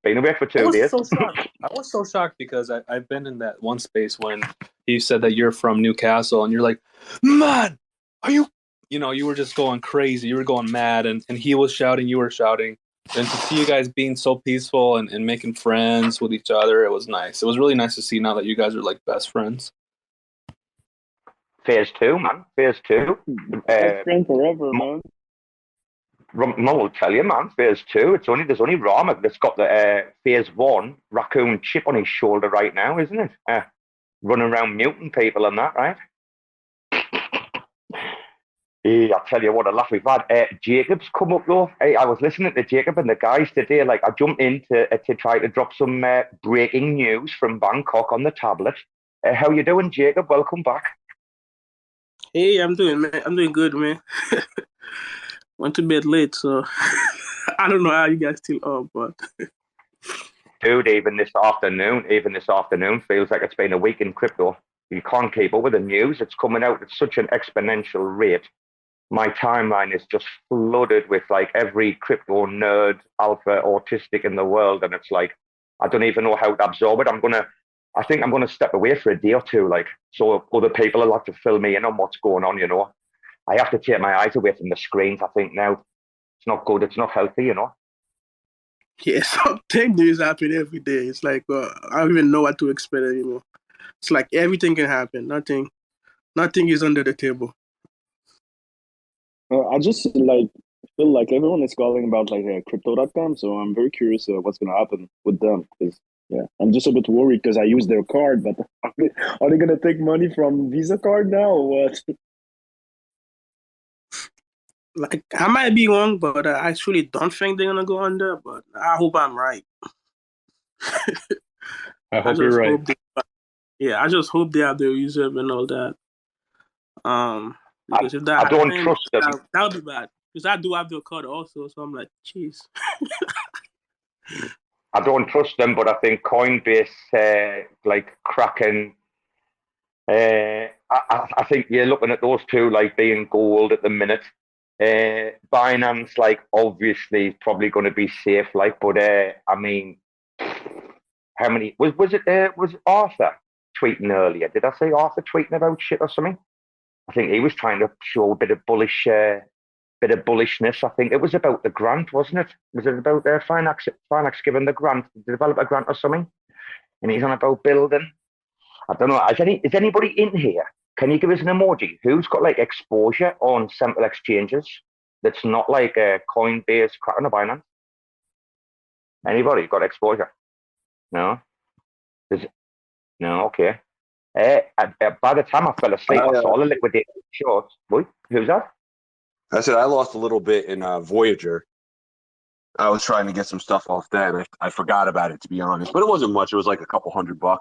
Speaker 3: Been away for 2 days.
Speaker 6: I was so shocked because I've been in that one space when he said that you're from Newcastle and you're like, man, are you, you know, you were just going crazy. You were going mad and he was shouting, you were shouting. And to see you guys being so peaceful and making friends with each other, it was nice. It was really nice to see now that you guys are like best friends.
Speaker 3: Phase 2, man. Phase 2.
Speaker 8: Best friend forever, man.
Speaker 3: Mo will tell you, man. Phase 2. There's only Rama that's got the Phase 1 raccoon chip on his shoulder right now, isn't it? Running around muting people and that, right? I'll tell you what a laugh we've had. Jacob's come up though. Hey, I was listening to Jacob and the guys today. Like I jumped in to try to drop some breaking news from Bangkok on the tablet. How you doing, Jacob? Welcome back.
Speaker 12: Hey, I'm doing good, man. Went to bed late, so I don't know how you guys still up, but
Speaker 3: dude, even this afternoon feels like it's been a week in crypto. You can't keep up with the news. It's coming out at such an exponential rate. My timeline is just flooded with like every crypto nerd, alpha, autistic in the world, and it's like I don't even know how to absorb it. I think I'm gonna step away for a day or two, like so other people will have to fill me in on what's going on. You know, I have to take my eyes away from the screens. I think now it's not good. It's not healthy. You know.
Speaker 12: yeah, something news happen every day. It's like I don't even know what to expect anymore. It's like everything can happen. Nothing is under the table.
Speaker 8: I just like feel like everyone is calling about like crypto.com, so I'm very curious what's gonna happen with them. Because I'm just a bit worried because I use their card, but are they gonna take money from Visa card now or what?
Speaker 12: Like I might be wrong, but I actually don't think they're gonna go under. But I hope I'm right.
Speaker 6: I hope you're right.
Speaker 12: I just hope they have their reserve and all that. Because if that
Speaker 3: I don't trust them.
Speaker 12: That would be bad. Because I do have their card also, so I'm like, jeez.
Speaker 3: I don't trust them, but I think Coinbase, like Kraken, I think you're looking at those two like being gold at the minute. Binance, like obviously, is probably going to be safe. Like, but I mean, how many was Arthur tweeting earlier? Did I say Arthur tweeting about shit or something? I think he was trying to show a bit of bullishness. I think it was about the grant, wasn't it? Was it about Finax giving the grant, the developer grant or something? And he's on about building. I don't know. Is anybody in here? Can you give us an emoji? Who's got like exposure on central exchanges that's not like Coinbase, Kraken, or Binance? Anybody got exposure? No. No. Okay. By the time I fell asleep, I saw the liquidated shorts. Wait, who's that?
Speaker 9: I said I lost a little bit in Voyager. I was trying to get some stuff off that. I forgot about it, to be honest. But it wasn't much. It was like a couple $100.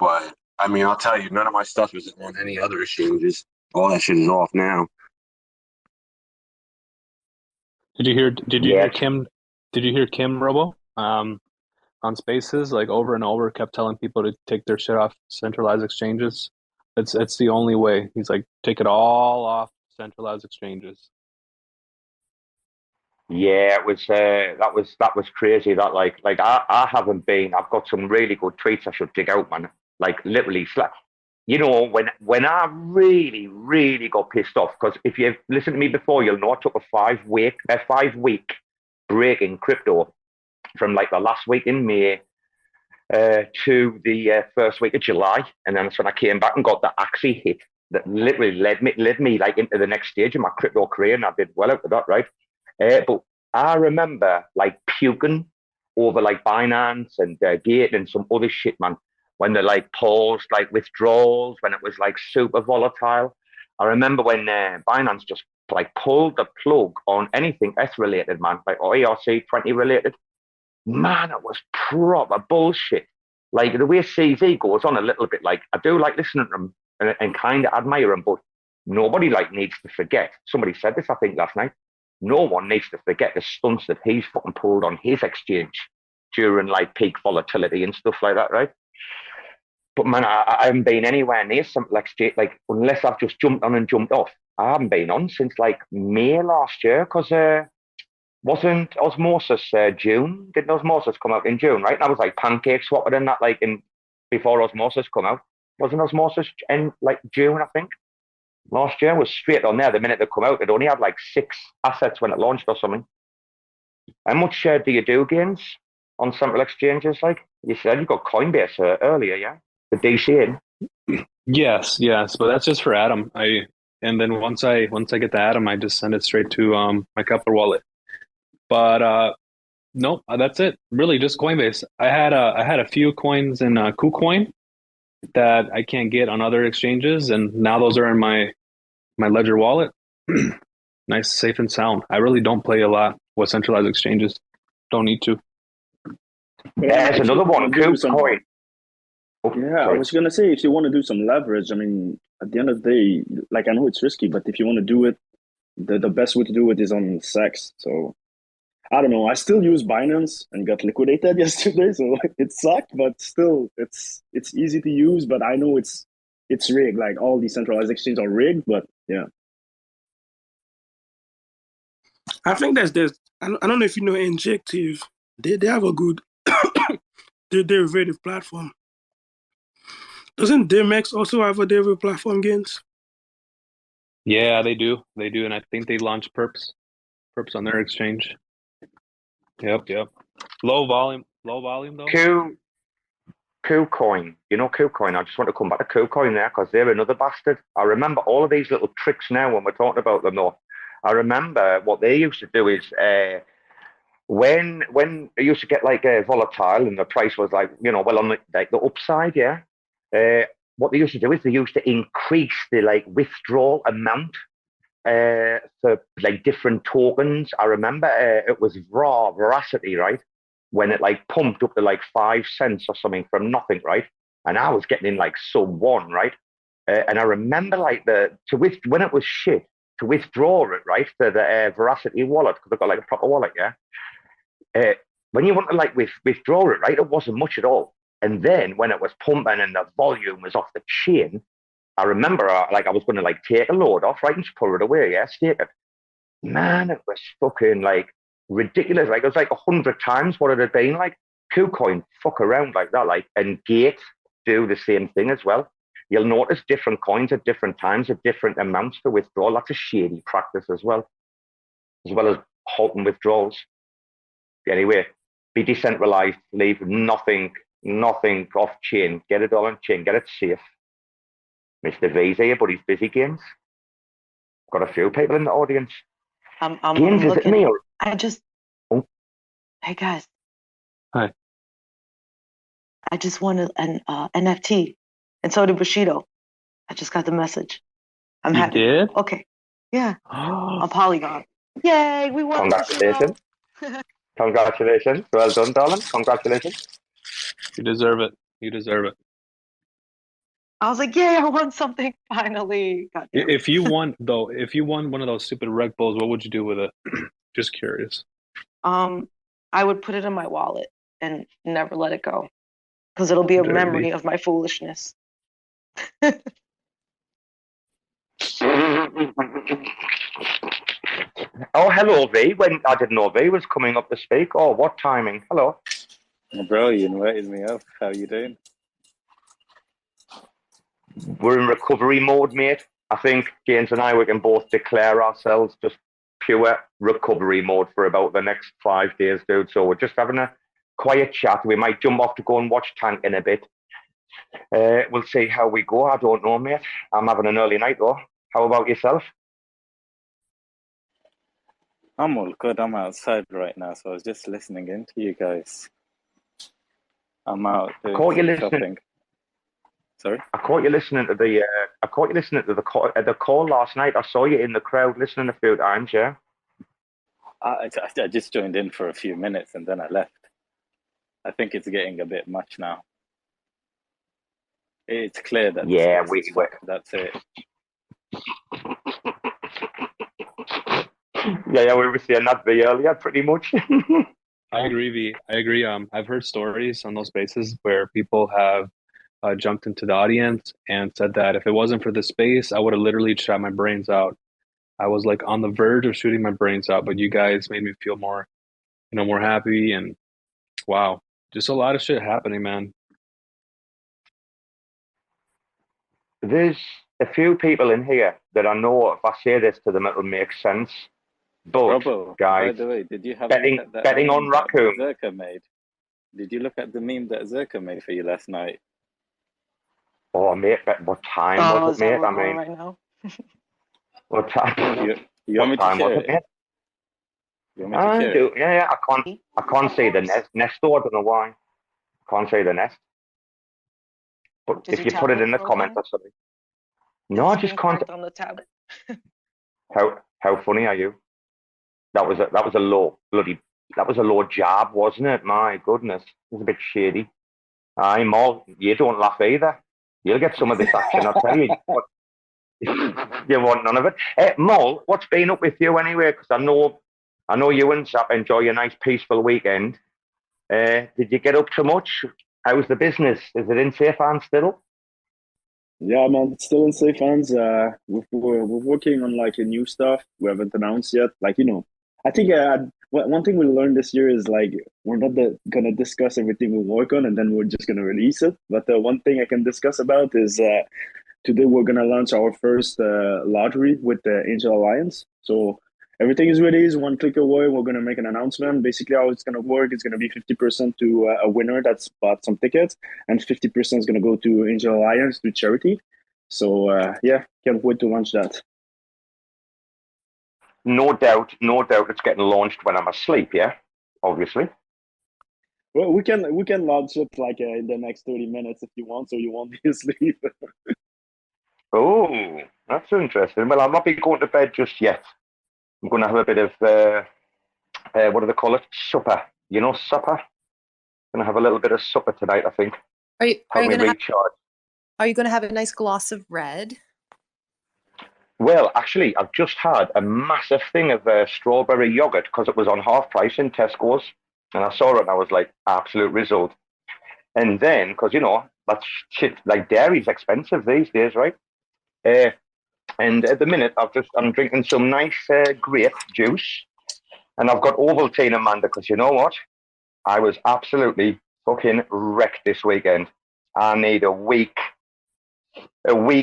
Speaker 9: But, I mean, I'll tell you, none of my stuff is on any other exchanges. All that shit is off now.
Speaker 6: Did you hear Kim Robo? On Spaces, like over and over, kept telling people to take their shit off centralized exchanges. It's the only way. He's like, take it all off centralized exchanges.
Speaker 3: Yeah, it was that was crazy. That I haven't been. I've got some really good tweets I should dig out, man. Like literally, when I really got pissed off, because if you've listened to me before, you'll know I took a 5 week break in crypto from like the last week in May to the first week of July, and then that's when I came back and got the Axie hit that literally led me like into the next stage of my crypto career, and I did well out of that, right? But I remember like puking over like Binance and Gate and some other shit, man, when they like paused like withdrawals, when it was like super volatile. I remember when Binance just like pulled the plug on anything S related, man, like or ERC20 related. Man, it was proper bullshit. Like the way CZ goes on a little bit, like I do like listening to him and kind of admire him, but nobody like needs to forget. Somebody said this, I think, last night. No one needs to forget the stunts that he's fucking pulled on his exchange during like peak volatility and stuff like that, right? But man, I haven't been anywhere near something like unless I've just jumped on and jumped off. I haven't been on since like May last year, because wasn't Osmosis June? Didn't Osmosis come out in June, right? And I was like pancake swapping in that like in before Osmosis come out. Wasn't Osmosis in like June, I think? Last year was straight on there. The minute they come out, it only had like 6 assets when it launched or something. How much do you do gains on central exchanges? Like you said, you got Coinbase earlier, yeah? The DC in.
Speaker 6: Yes, but that's just for Atom. And then once I get the Atom, I just send it straight to my Kepler wallet. But nope, that's it. Really, just Coinbase. I had a few coins in KuCoin that I can't get on other exchanges, and now those are in my Ledger wallet. Nice, safe, and sound. I really don't play a lot with centralized exchanges. Don't need to.
Speaker 3: There's another one, KuCoin.
Speaker 8: I was gonna say, if you want to do some leverage, I mean, at the end of the day, like I know it's risky, but if you want to do it, the best way to do it is on SEX. So I don't know. I still use Binance and got liquidated yesterday, so it sucked, but still, it's easy to use. But I know it's rigged. Like all these centralized exchanges are rigged, but yeah.
Speaker 12: I think there's I don't know if you know Injective. They have a good derivative platform. Doesn't DMX also have a derivative platform, Gains?
Speaker 6: Yeah, they do, and I think they launched Perps on their exchange. Yep. Low volume though.
Speaker 3: KuCoin. You know KuCoin. I just want to come back to KuCoin there because they're another bastard. I remember all of these little tricks now when we're talking about them though. I remember what they used to do is when they used to get like volatile and the price was like, well on the upside, yeah. What they used to do is they used to increase the like withdrawal amount for like different tokens. I remember it was Veracity, right? When it like pumped up to like 5 cents or something from nothing, right? And I was getting in like sub 1, right? And I remember like when it was shit to withdraw it, right? To the Veracity wallet, because I've got like a proper wallet, yeah. When you want to like withdraw it, right? It wasn't much at all. And then when it was pumping and the volume was off the chain, I remember I was going to like take a load off, right, and just put it away, yeah, stake it. Man, it was fucking like ridiculous. Like it was like 100 times what it had been. Like KuCoin fuck around like that, like, and Gate do the same thing as well. You'll notice different coins at different times at different amounts to withdraw. That's a shady practice as well as halting withdrawals. Anyway, be decentralized, leave nothing off chain. Get it all on chain, get it safe. Mr. V's here, but he's busy, Gains. Got a few people in the audience.
Speaker 10: I'm
Speaker 3: Gains, is it
Speaker 10: looking.
Speaker 3: me or...
Speaker 10: Hey guys.
Speaker 6: Hi.
Speaker 10: I just wanted an NFT, and so did Bushido. I just got the message. I'm happy.
Speaker 6: You did?
Speaker 10: Okay. Yeah. On Polygon. Yay! We won.
Speaker 3: Congratulations. Congratulations. Well done, darling. Congratulations.
Speaker 6: You deserve it.
Speaker 10: I was like, yay, I won something finally.
Speaker 6: If you won one of those stupid Rekt Bulls, what would you do with it? Just curious.
Speaker 10: I would put it in my wallet and never let it go because it'll be a memory of my foolishness.
Speaker 3: Oh, hello, V. When I didn't know V was coming up to speak. Oh, what timing? Hello.
Speaker 13: Bro, you invited me up. How you doing?
Speaker 3: We're in recovery mode, mate. I think James and I, we can both declare ourselves just pure recovery mode for about the next 5 days, dude. So we're just having a quiet chat. We might jump off to go and watch Tank in a bit. We'll see how we go. I don't know, mate. I'm having an early night, though. How about yourself?
Speaker 13: I'm all good. I'm outside right now, so I was just listening in to you guys. I'm out doing shopping. Sorry?
Speaker 3: I caught you listening to the call last night. I saw you in the crowd listening a few times, yeah?
Speaker 13: I just joined in for a few minutes and then I left. I think it's getting a bit much now. It's clear that that's it.
Speaker 3: Yeah, we were saying that V earlier, pretty much.
Speaker 6: I agree, V. I agree. I've heard stories on those spaces where people have jumped into the audience and said that if it wasn't for the space, I would have literally shot my brains out. I was like on the verge of shooting my brains out, but you guys made me feel more, more happy. And wow, just a lot of shit happening, man.
Speaker 3: There's a few people in here that I know if I say this to them, it'll make sense. But
Speaker 13: Robo,
Speaker 3: guys,
Speaker 13: by the way, did you have
Speaker 3: betting on Raccoon?
Speaker 13: Zerka made? Did you look at the meme that Zerka made for you last night?
Speaker 3: Oh, mate, what time was it, mate? I mean,
Speaker 10: right now?
Speaker 3: what time?
Speaker 13: You want me to share it? You want me to share it?
Speaker 3: Yeah, I can't say the nest though. I don't know why. I can't say the nest. But if you put it in the comments or something. No, I just can't.
Speaker 10: On the tablet.
Speaker 3: How funny are you? That was a low jab, wasn't it? My goodness, it was a bit shady. Mol, you don't laugh either. You'll get some of this action, I'll tell you. You want none of it. Mol, what's been up with you anyway? Because I know you and Zap enjoy a nice peaceful weekend. Did you get up to much? How's the business? Is it in safe hands still?
Speaker 8: Yeah, man, it's still in safe hands. We're working on like a new stuff we haven't announced yet. I think one thing we learned this year is like we're not gonna discuss everything we work on and then we're just gonna release it. But one thing I can discuss about is today we're gonna launch our first lottery with the Angel Alliance. So everything is ready. It's one click away. We're gonna make an announcement. Basically, how it's gonna work is gonna be 50% to a winner that's bought some tickets, and 50% is gonna go to Angel Alliance to charity. So can't wait to launch that.
Speaker 3: No doubt it's getting launched when I'm asleep, yeah? Obviously.
Speaker 8: Well, we can launch it like in the next 30 minutes if you want, so you won't be asleep.
Speaker 3: Oh, that's interesting. Well, I'll not be going to bed just yet. I'm going to have a bit of, what do they call it? Supper. You know, supper? I'm going to have a little bit of supper tonight, I think.
Speaker 14: Are you going to have a nice gloss of red?
Speaker 3: Well, actually, I've just had a massive thing of strawberry yogurt because it was on half price in Tesco's. And I saw it and I was like, absolute result. And then, because, that's shit, like dairy's expensive these days, right? And at the minute, I'm drinking some nice grape juice. And I've got Ovaltine, Amanda, because you know what? I was absolutely fucking wrecked this weekend. I need a week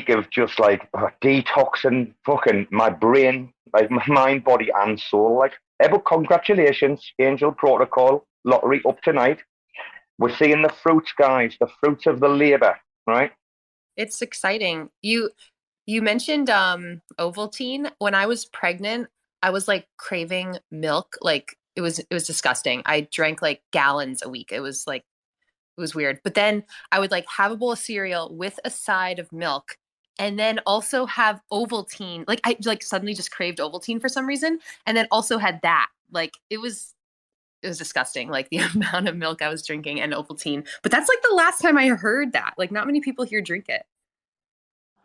Speaker 3: of just like detoxing fucking my brain, like my mind, body, and soul. But congratulations, Angel Protocol lottery up tonight. We're seeing the fruits, guys, the fruits of the labor, right?
Speaker 11: It's exciting. You mentioned Ovaltine. When I was pregnant, I was like craving milk. Like it was disgusting. I drank like gallons a week. It was weird. But then I would like have a bowl of cereal with a side of milk and then also have Ovaltine. Like I like suddenly just craved Ovaltine for some reason and then also had that. Like it was disgusting, like the amount of milk I was drinking and Ovaltine. But that's like the last time I heard that. Like not many people here drink it.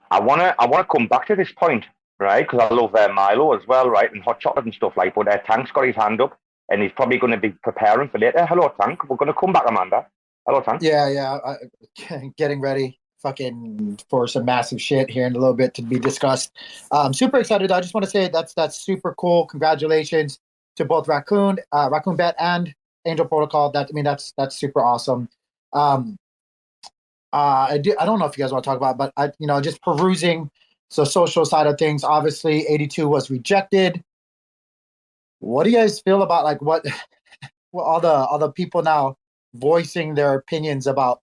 Speaker 3: I wanna come back to this point, right? Because I love Milo as well, right? And hot chocolate and stuff like. But Tank's got his hand up, and he's probably going to be preparing for later. Hello, Tank. We're going to come back, Amanda. Hello, Tank.
Speaker 5: Yeah. Getting ready fucking for some massive shit here in a little bit to be discussed. Super excited. I just want to say that's super cool. Congratulations to both Raccoon Bet and Angel Protocol. That's super awesome. I don't know if you guys want to talk about, but just perusing the social side of things. Obviously, 82 was rejected. What do you guys feel about like what all the people now voicing their opinions about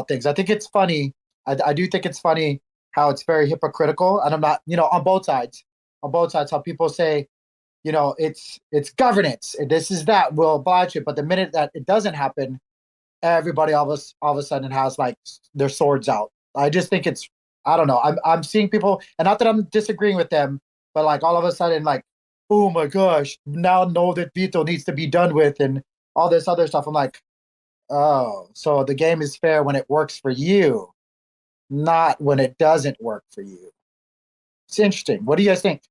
Speaker 5: things? I think it's funny. I do think it's funny how it's very hypocritical, and I'm not, on both sides, how people say, it's governance, and this is that, we'll oblige it, but the minute that it doesn't happen, everybody all of a sudden has like their swords out. I just think it's, I don't know. I'm seeing people, and not that I'm disagreeing with them, but like all of a sudden, like, oh my gosh, now know that veto needs to be done with, and all this other stuff. I'm like, oh, so the game is fair when it works for you, not when it doesn't work for you. It's interesting. What do you guys think?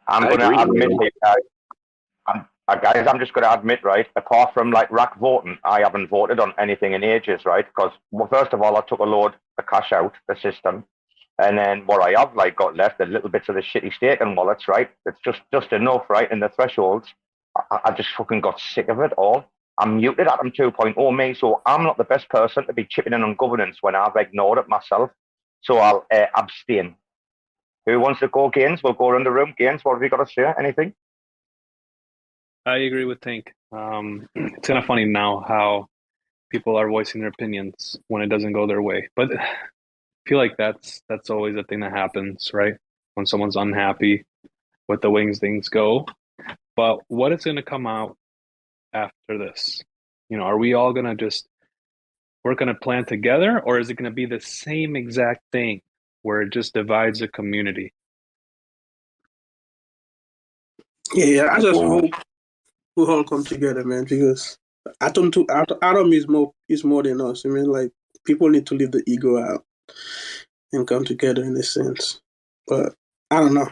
Speaker 3: I'm going to admit it, guys. I'm just going to admit, right, apart from like RAC voting, I haven't voted on anything in ages, right? Because, well, first of all, I took a load of cash out the system. And then what I have like got left, the little bits of the shitty staking wallets, right? It's just enough, right? And the thresholds, I just fucking got sick of it all. I'm muted at them 2.0 me, so I'm not the best person to be chipping in on governance when I've ignored it myself. So I'll abstain. Who wants to go, Gainzz? We'll go around the room. Gainzz, what have you got to say? Anything?
Speaker 6: I agree with Tank. It's kind of funny now how people are voicing their opinions when it doesn't go their way. But I feel like that's always a thing that happens, right? When someone's unhappy with the way things go. But what is going to come out after this? Are we all going to just work on a plan together, or is it going to be the same exact thing where it just divides the community?
Speaker 12: Yeah, I just hope we all come together, man, because Atom is more than us. I mean, like, people need to leave the ego out and come together in a sense. But I don't know.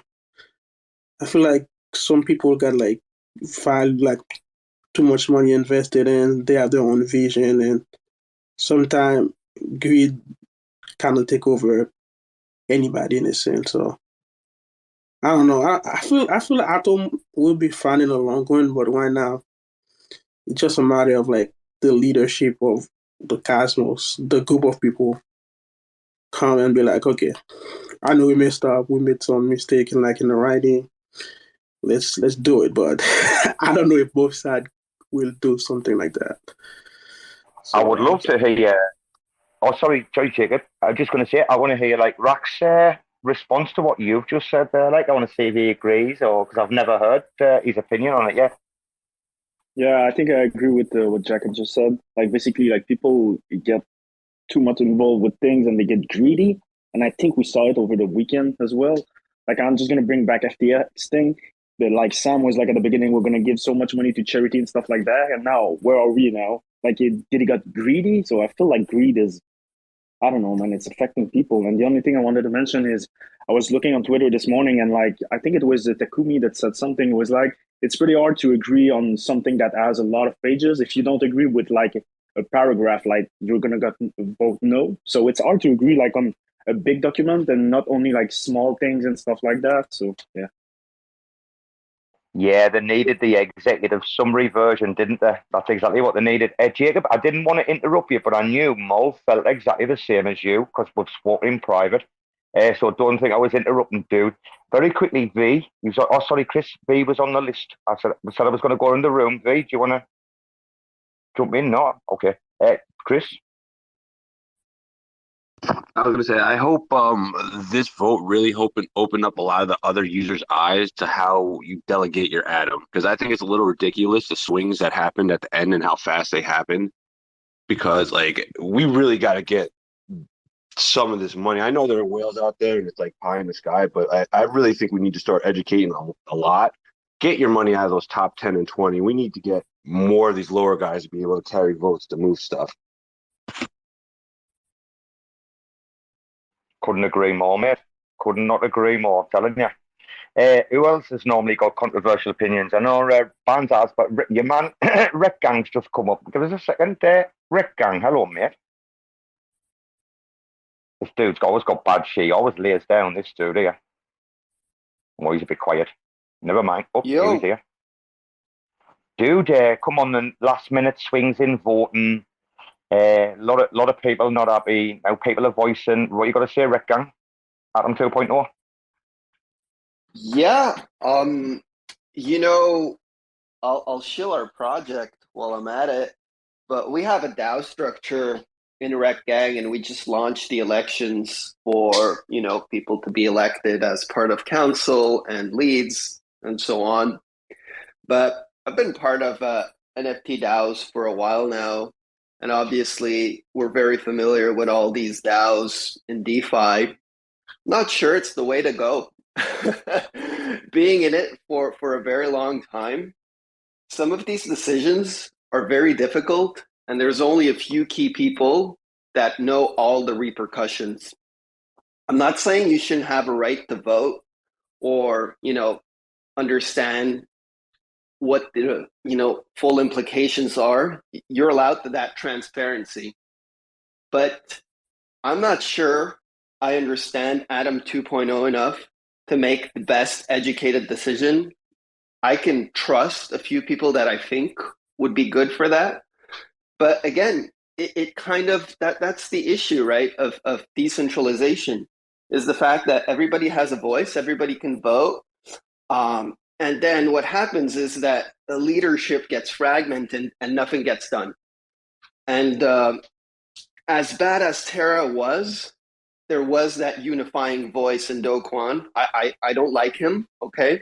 Speaker 12: I feel like some people got like too much money invested in. They have their own vision, and sometimes greed kind of take over anybody in a sense. So I don't know. I feel like Atom will be fine in the long run, but right now it's just a matter of like the leadership of the cosmos, the group of people come and be like, okay, I know we messed up, we made some mistake in the writing. Let's do it, but I don't know if both sides will do something like that. So,
Speaker 3: I would love to hear. Oh, sorry, Jacob. I was just going to say, I want to hear like Rac's response to what you've just said there. Like, I want to see if he agrees, or because I've never heard his opinion on it yet.
Speaker 8: Yeah, I think I agree with what Jacob just said. Like, basically, like, people get too much involved with things and they get greedy. And I think we saw it over the weekend as well. Like, I'm just going to bring back FTX thing. But like Sam was like at the beginning, we're going to give so much money to charity and stuff like that. And now, where are we now? Like, did he got greedy? So I feel like greed is, I don't know, man, it's affecting people. And the only thing I wanted to mention is I was looking on Twitter this morning, and like, I think it was Takumi that said something. It was like, it's pretty hard to agree on something that has a lot of pages. If you don't agree with like a paragraph, like, you're going to vote no. So it's hard to agree like on a big document and not only like small things and stuff like that. So yeah.
Speaker 3: Yeah, they needed the executive summary version, didn't they? That's exactly what they needed. Jacob, I didn't want to interrupt you, but I knew Mo felt exactly the same as you because we've spoken in private. So don't think I was interrupting, dude. Very quickly, V. Chris. V was on the list. I said I was going to go in the room. V, do you want to jump in? No? Okay. Chris?
Speaker 9: I was going to say, I hope this vote really open up a lot of the other users' eyes to how you delegate your atom. Because I think it's a little ridiculous, the swings that happened at the end and how fast they happened. Because, like, we really got to get some of this money. I know there are whales out there and it's like pie in the sky, but I really think we need to start educating a lot. Get your money out of those top 10 and 20. We need to get more of these lower guys to be able to carry votes to move stuff.
Speaker 3: Couldn't agree more, mate. Could not agree more, I'm telling you. Who else has normally got controversial opinions? I know Bbandz has, but your man, Rekt Gang's just come up. Give us a second. Rekt Gang, hello, mate. This dude's always got bad shit. He always lays down, this dude here. Oh, he's a bit quiet. Never mind. Oh, he's here. Dude, come on, the last minute swings in voting. A lot of people not happy. Now people are voicing. What you got to say, Rekt Gang? Atom 2.0.
Speaker 15: Yeah. I'll shill our project while I'm at it, but we have a DAO structure in Rekt Gang, and we just launched the elections for, people to be elected as part of council and leads and so on. But I've been part of NFT DAOs for a while now, and obviously we're very familiar with all these DAOs in DeFi. Not sure it's the way to go. Being in it for a very long time, some of these decisions are very difficult, and there's only a few key people that know all the repercussions. I'm not saying you shouldn't have a right to vote or, understand what the, full implications are. You're allowed to that transparency. But I'm not sure I understand Atom 2.0 enough to make the best educated decision. I can trust a few people that I think would be good for that. But again, it kind of, that's the issue, right, of decentralization, is the fact that everybody has a voice, everybody can vote. And then what happens is that the leadership gets fragmented and nothing gets done. And as bad as Terra was, there was that unifying voice in Do Kwon. I don't like him, okay?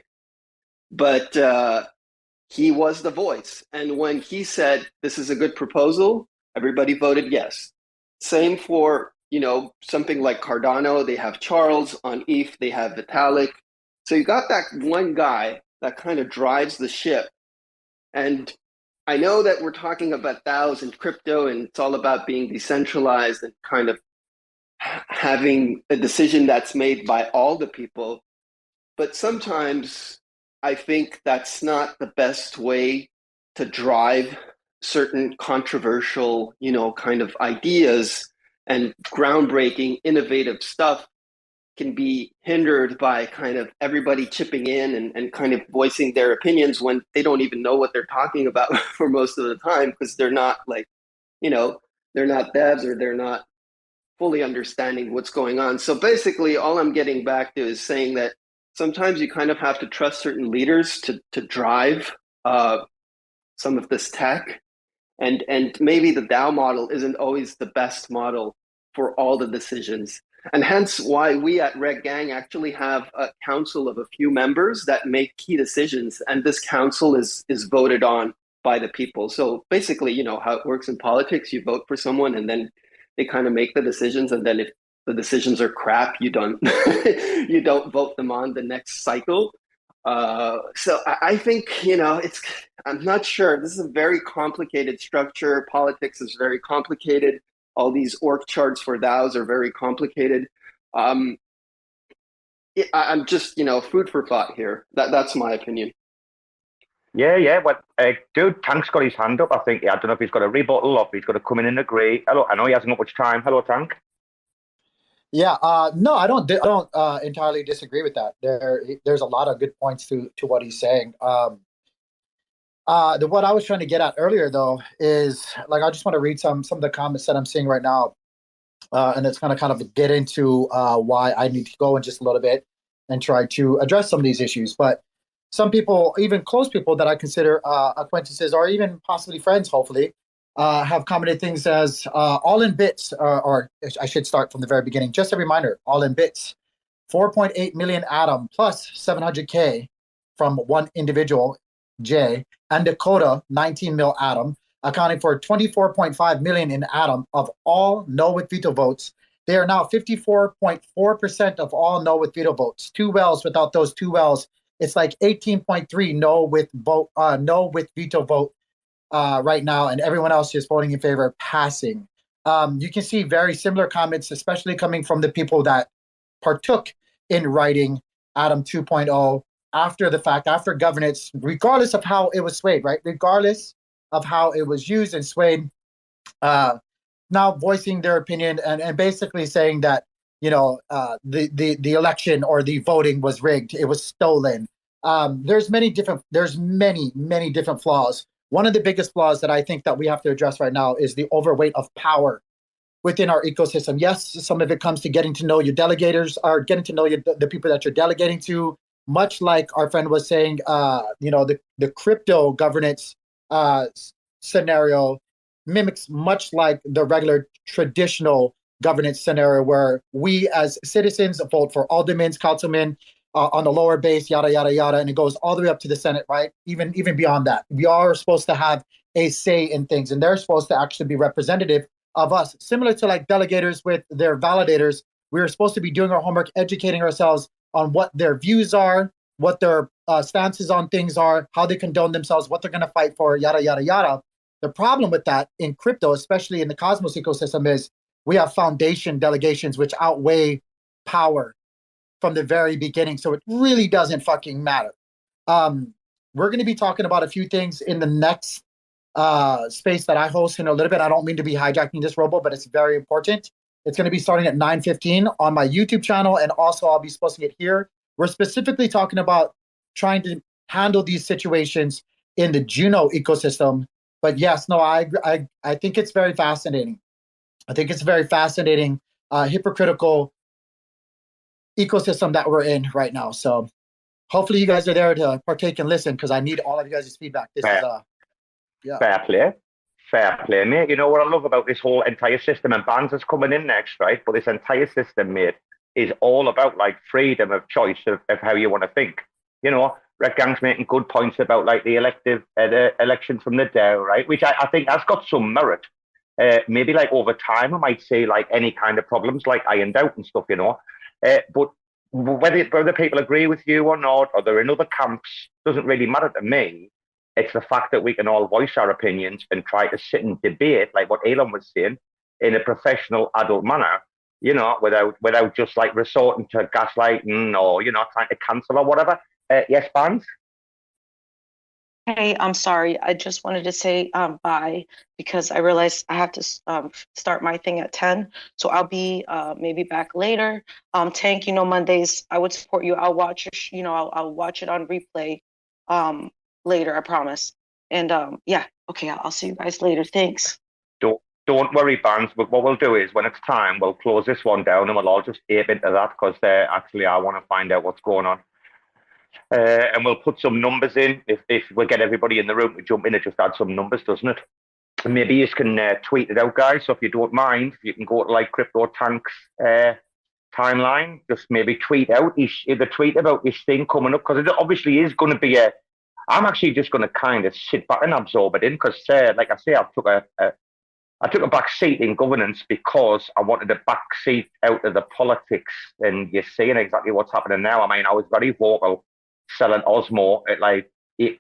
Speaker 15: But he was the voice. And when he said, this is a good proposal, everybody voted yes. Same for, something like Cardano. They have Charles. On ETH, they have Vitalik. So you got that one guy that kind of drives the ship. And I know that we're talking about DAOs and crypto, and it's all about being decentralized and kind of having a decision that's made by all the people. But sometimes I think that's not the best way to drive certain controversial, kind of ideas, and groundbreaking, innovative stuff can be hindered by kind of everybody chipping in and kind of voicing their opinions when they don't even know what they're talking about for most of the time, because they're not like, they're not devs, or they're not fully understanding what's going on. So basically all I'm getting back to is saying that sometimes you kind of have to trust certain leaders to drive some of this tech. And maybe the DAO model isn't always the best model for all the decisions. And hence why we at Rekt Gang actually have a council of a few members that make key decisions. And this council is voted on by the people. So basically, how it works in politics, you vote for someone and then they kind of make the decisions. And then if the decisions are crap, you don't you don't vote them on the next cycle. So I think, I'm not sure. This is a very complicated structure. Politics is very complicated. All these org charts for DAOs are very complicated. I'm just, food for thought here. That's my opinion.
Speaker 3: Yeah. Well, dude, Tank's got his hand up. I think, I don't know if he's got a rebuttal or if he's got to come in and agree. Hello, I know he hasn't got much time. Hello, Tank.
Speaker 5: Yeah, no, I don't entirely disagree with that. There's a lot of good points to what he's saying. What I was trying to get at earlier, though, is like I just want to read some of the comments that I'm seeing right now, and it's going to kind of get into why I need to go in just a little bit and try to address some of these issues. But some people, even close people that I consider acquaintances or even possibly friends, hopefully, have commented things as all in bits, or I should start from the very beginning. Just a reminder, all in bits, 4.8 million Atom plus 700K from one individual, J, and Dakota, 19 mil Atom, accounting for 24.5 million in Atom of all no with veto votes. They are now 54.4% of all no with veto votes. Two wells. Without those two wells, it's like 18.3 no with veto vote right now, and everyone else is voting in favor of passing. You can see very similar comments, especially coming from the people that partook in writing Atom 2.0 after the fact, after governance, regardless of how it was swayed, right? Regardless of how it was used and swayed, now voicing their opinion and basically saying that the election or the voting was rigged. It was stolen. There's many different flaws. One of the biggest flaws that I think that we have to address right now is the overweight of power within our ecosystem. Yes, some of it comes to getting to know your delegators, or getting to know the people that you're delegating to. Much like our friend was saying, the crypto governance scenario mimics much like the regular traditional governance scenario, where we as citizens vote for aldermen, councilmen, on the lower base, yada yada yada, and it goes all the way up to the Senate, right? Even beyond that, we are supposed to have a say in things, and they're supposed to actually be representative of us, similar to like delegators with their validators. We're supposed to be doing our homework, educating ourselves on what their views are, what their stances on things are, how they condone themselves, what they're going to fight for, yada yada yada. The problem with that in crypto, especially in the Cosmos ecosystem, is we have foundation delegations which outweigh power from the very beginning. So it really doesn't fucking matter. We're going to be talking about a few things in the next space that I host in a little bit. I don't mean to be hijacking this, Robo, but it's very important. It's going to be starting at 9:15 on my YouTube channel, and also I'll be posting it here. We're specifically talking about trying to handle these situations in the Juno ecosystem. But yes, no, I think it's very fascinating. I think it's a very fascinating, hypocritical ecosystem that we're in right now. So hopefully you guys are there to partake and listen, because I need all of you guys' feedback. This is
Speaker 3: fair play, mate. You know what I love about this whole entire system, and Bbandz is coming in next, right? But this entire system, mate, is all about like freedom of choice of how you want to think. You know, Rekt Gang's making good points about like the election from the DAO, right? Which I think has got some merit. Maybe like over time, I might say like any kind of problems like ironed out and stuff, you know. But whether people agree with you or not, or they're in other camps, doesn't really matter to me. It's the fact that we can all voice our opinions and try to sit and debate, like what Elon was saying, in a professional, adult manner, you know, without just like resorting to gaslighting or, you know, trying to cancel or whatever. Yes, Bbandz?
Speaker 10: Hey, I'm sorry. I just wanted to say bye, because I realized I have to start my thing at 10. So I'll be maybe back later. Tank, Mondays I would support you. I'll watch I'll watch it on replay later, I promise. And yeah, okay, I'll see you guys later. Thanks.
Speaker 3: Don't worry, Bbandz. But what we'll do is when it's time, we'll close this one down and we'll all just ape into that, because actually I want to find out what's going on. And we'll put some numbers in. If we get everybody in the room to jump in, it just adds some numbers, doesn't it? And maybe you can tweet it out, guys. So if you don't mind, you can go to like CryptoTank's timeline. Just maybe tweet out the tweet about this thing coming up, because it obviously is going to be I'm actually just going to kind of sit back and absorb it in, because like I say, I took a back seat in governance because I wanted a back seat out of the politics, and you're seeing exactly what's happening now. I mean, I was very vocal selling Osmo at like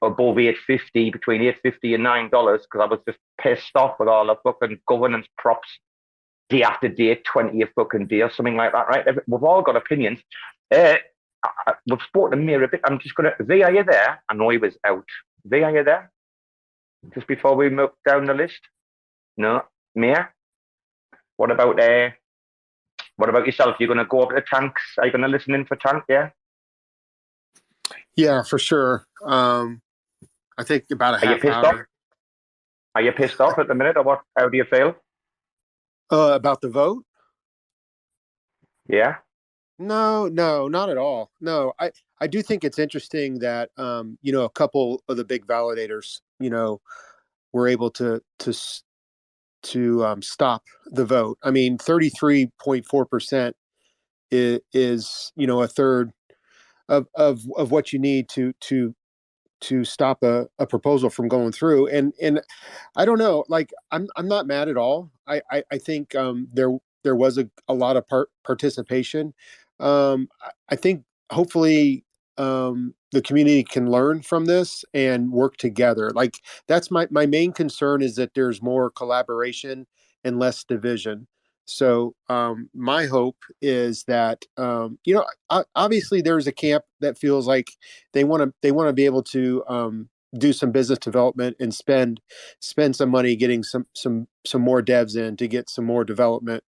Speaker 3: above $8.50, between $8.50 and $9, because I was just pissed off with all the fucking governance props day after day, 20 a fucking day or something like that, right? We've all got opinions. We've spoken to Mir a bit. I'm just going to... V, are you there? I know he was out. V, are you there? Just before we move down the list? No? Mir? What about yourself? You're going to go over to Tanks? Are you going to listen in for Tank, yeah?
Speaker 4: Yeah, for sure. I think about a half hour.
Speaker 3: Are you pissed off at the minute, or what? How do you feel?
Speaker 4: About the vote?
Speaker 3: Yeah.
Speaker 4: No, not at all. No, I do think it's interesting that a couple of the big validators, were able to stop the vote. I mean, 33.4% is a third of what you need to stop a proposal from going through. And I don't know, like I'm not mad at all. I think there was a lot of participation. I think hopefully the community can learn from this and work together. Like that's my main concern, is that there's more collaboration and less division. So my hope is that obviously there's a camp that feels like they want to be able to do some business development and spend some money getting some more devs in to get some more development.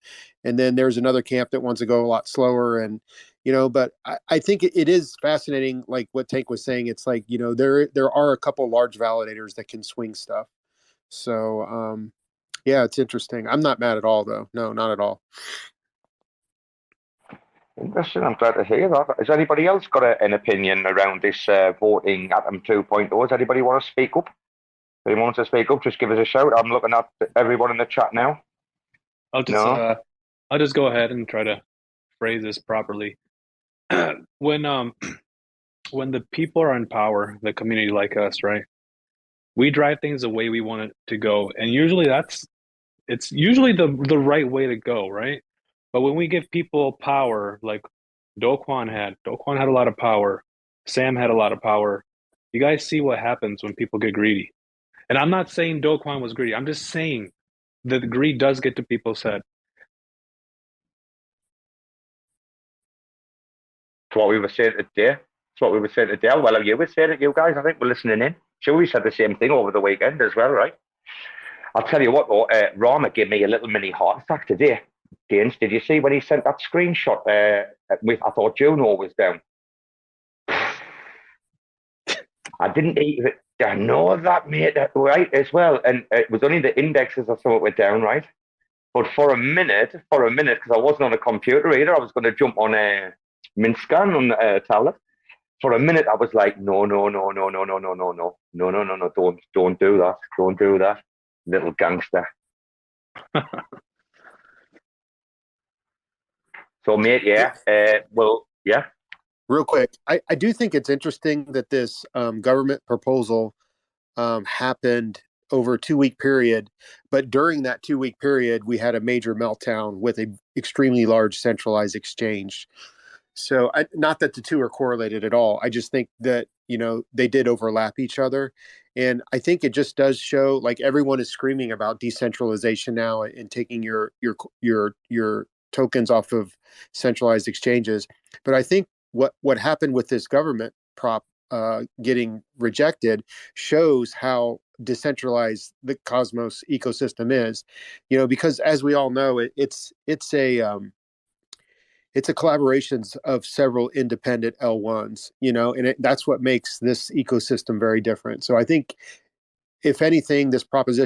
Speaker 4: And then there's another camp that wants to go a lot slower. And but I think it is fascinating, like what Tank was saying. It's like there are a couple large validators that can swing stuff. So yeah, it's interesting. I'm not mad at all, though. No, not at all.
Speaker 3: Interesting. I'm glad to hear that. Has anybody else got an opinion around this voting Atom 2.0? Does anybody want to speak up? If anyone wants to speak up, just give us a shout. I'm looking at everyone in the chat now.
Speaker 6: I'll just go ahead and try to phrase this properly. When the people are in power, the community like us, right? We drive things the way we want it to go, and usually it's usually the right way to go, right? But when we give people power, like Do Kwon had a lot of power, Sam had a lot of power. You guys see what happens when people get greedy. And I'm not saying Do Kwon was greedy. I'm just saying that greed does get to people's head.
Speaker 3: It's what we were saying today. Well, you were saying it, you guys. I think we're listening in. Sure, we said the same thing over the weekend as well, right? I'll tell you what, though, Rama gave me a little mini heart attack today. Gaines, did you see when he sent that screenshot I thought Juno was down? I didn't even know that, mate, right, as well. And it was only the indexes or something were down, right? But for a minute, because I wasn't on a computer either, I was going to jump on a Minscan on the tablet. For a minute, I was like, no, don't do that, little gangster. So, mate, yeah.
Speaker 4: Real quick, I do think it's interesting that this government proposal happened over a 2-week period, but during that 2-week period, we had a major meltdown with an extremely large centralized exchange. So, not that the two are correlated at all. I just think that they did overlap each other, and I think it just does show, like, everyone is screaming about decentralization now and taking your tokens off of centralized exchanges. But I think what happened with this government prop getting rejected shows how decentralized the Cosmos ecosystem is, because as we all know, it's a collaboration of several independent L1s, and that's what makes this ecosystem very different. So I think, if anything, this prop has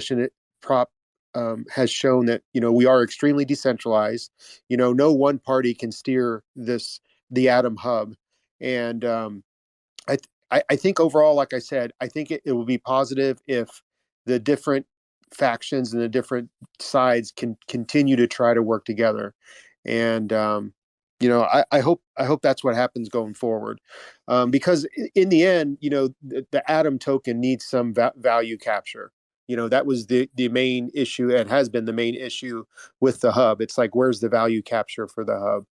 Speaker 4: shown that we are extremely decentralized. No one party can steer the Atom hub, and I think overall, like I said, I think it will be positive if the different factions and the different sides can continue to try to work together, and I hope that's what happens going forward, because in the end, the Atom token needs some value capture. That was the main issue. It has been the main issue with the hub. It's like, where's the value capture for the hub?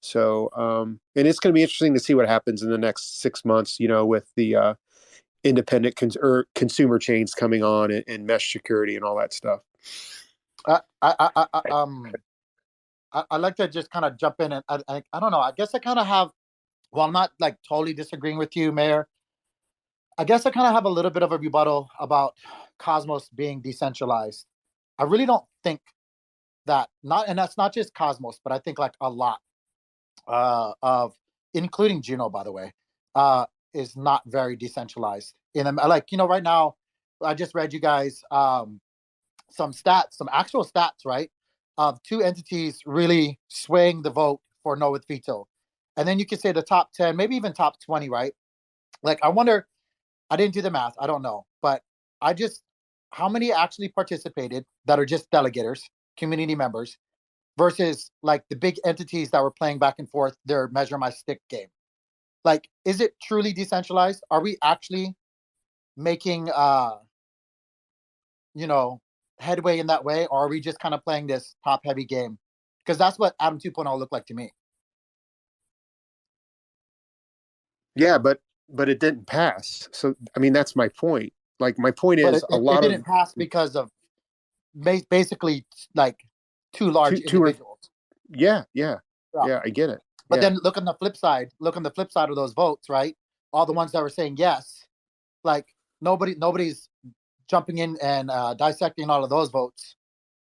Speaker 4: So, and it's going to be interesting to see what happens in the next 6 months, with the independent consumer chains coming on and mesh security and all that stuff.
Speaker 5: I like to just kind of jump in, and I don't know. I guess I kind of have, well, I'm not like totally disagreeing with you, Mayor. I guess I kind of have a little bit of a rebuttal about Cosmos being decentralized. I really don't think that, and that's not just Cosmos, but I think like a lot of, including Juno, by the way, is not very decentralized. Right now, I just read you guys some actual stats, right, of 2 entities really swaying the vote for no with veto. And then you could say the top 10, maybe even top 20, right? Like, I wonder, I didn't do the math, I don't know, but how many actually participated that are just delegators, community members, versus like the big entities that were playing back and forth their measure my stick game? Like, is it truly decentralized? Are we actually making headway in that way, or are we just kind of playing this top heavy game? Because that's what Atom 2.0 looked like to me.
Speaker 4: Yeah, but it didn't pass. So I mean, that's my point. Like, my point is, it didn't pass because of basically like too large individuals. Yeah, I get it.
Speaker 5: But then look on the flip side. Look on the flip side of those votes, right? All the ones that were saying yes, like nobody's jumping in and dissecting all of those votes.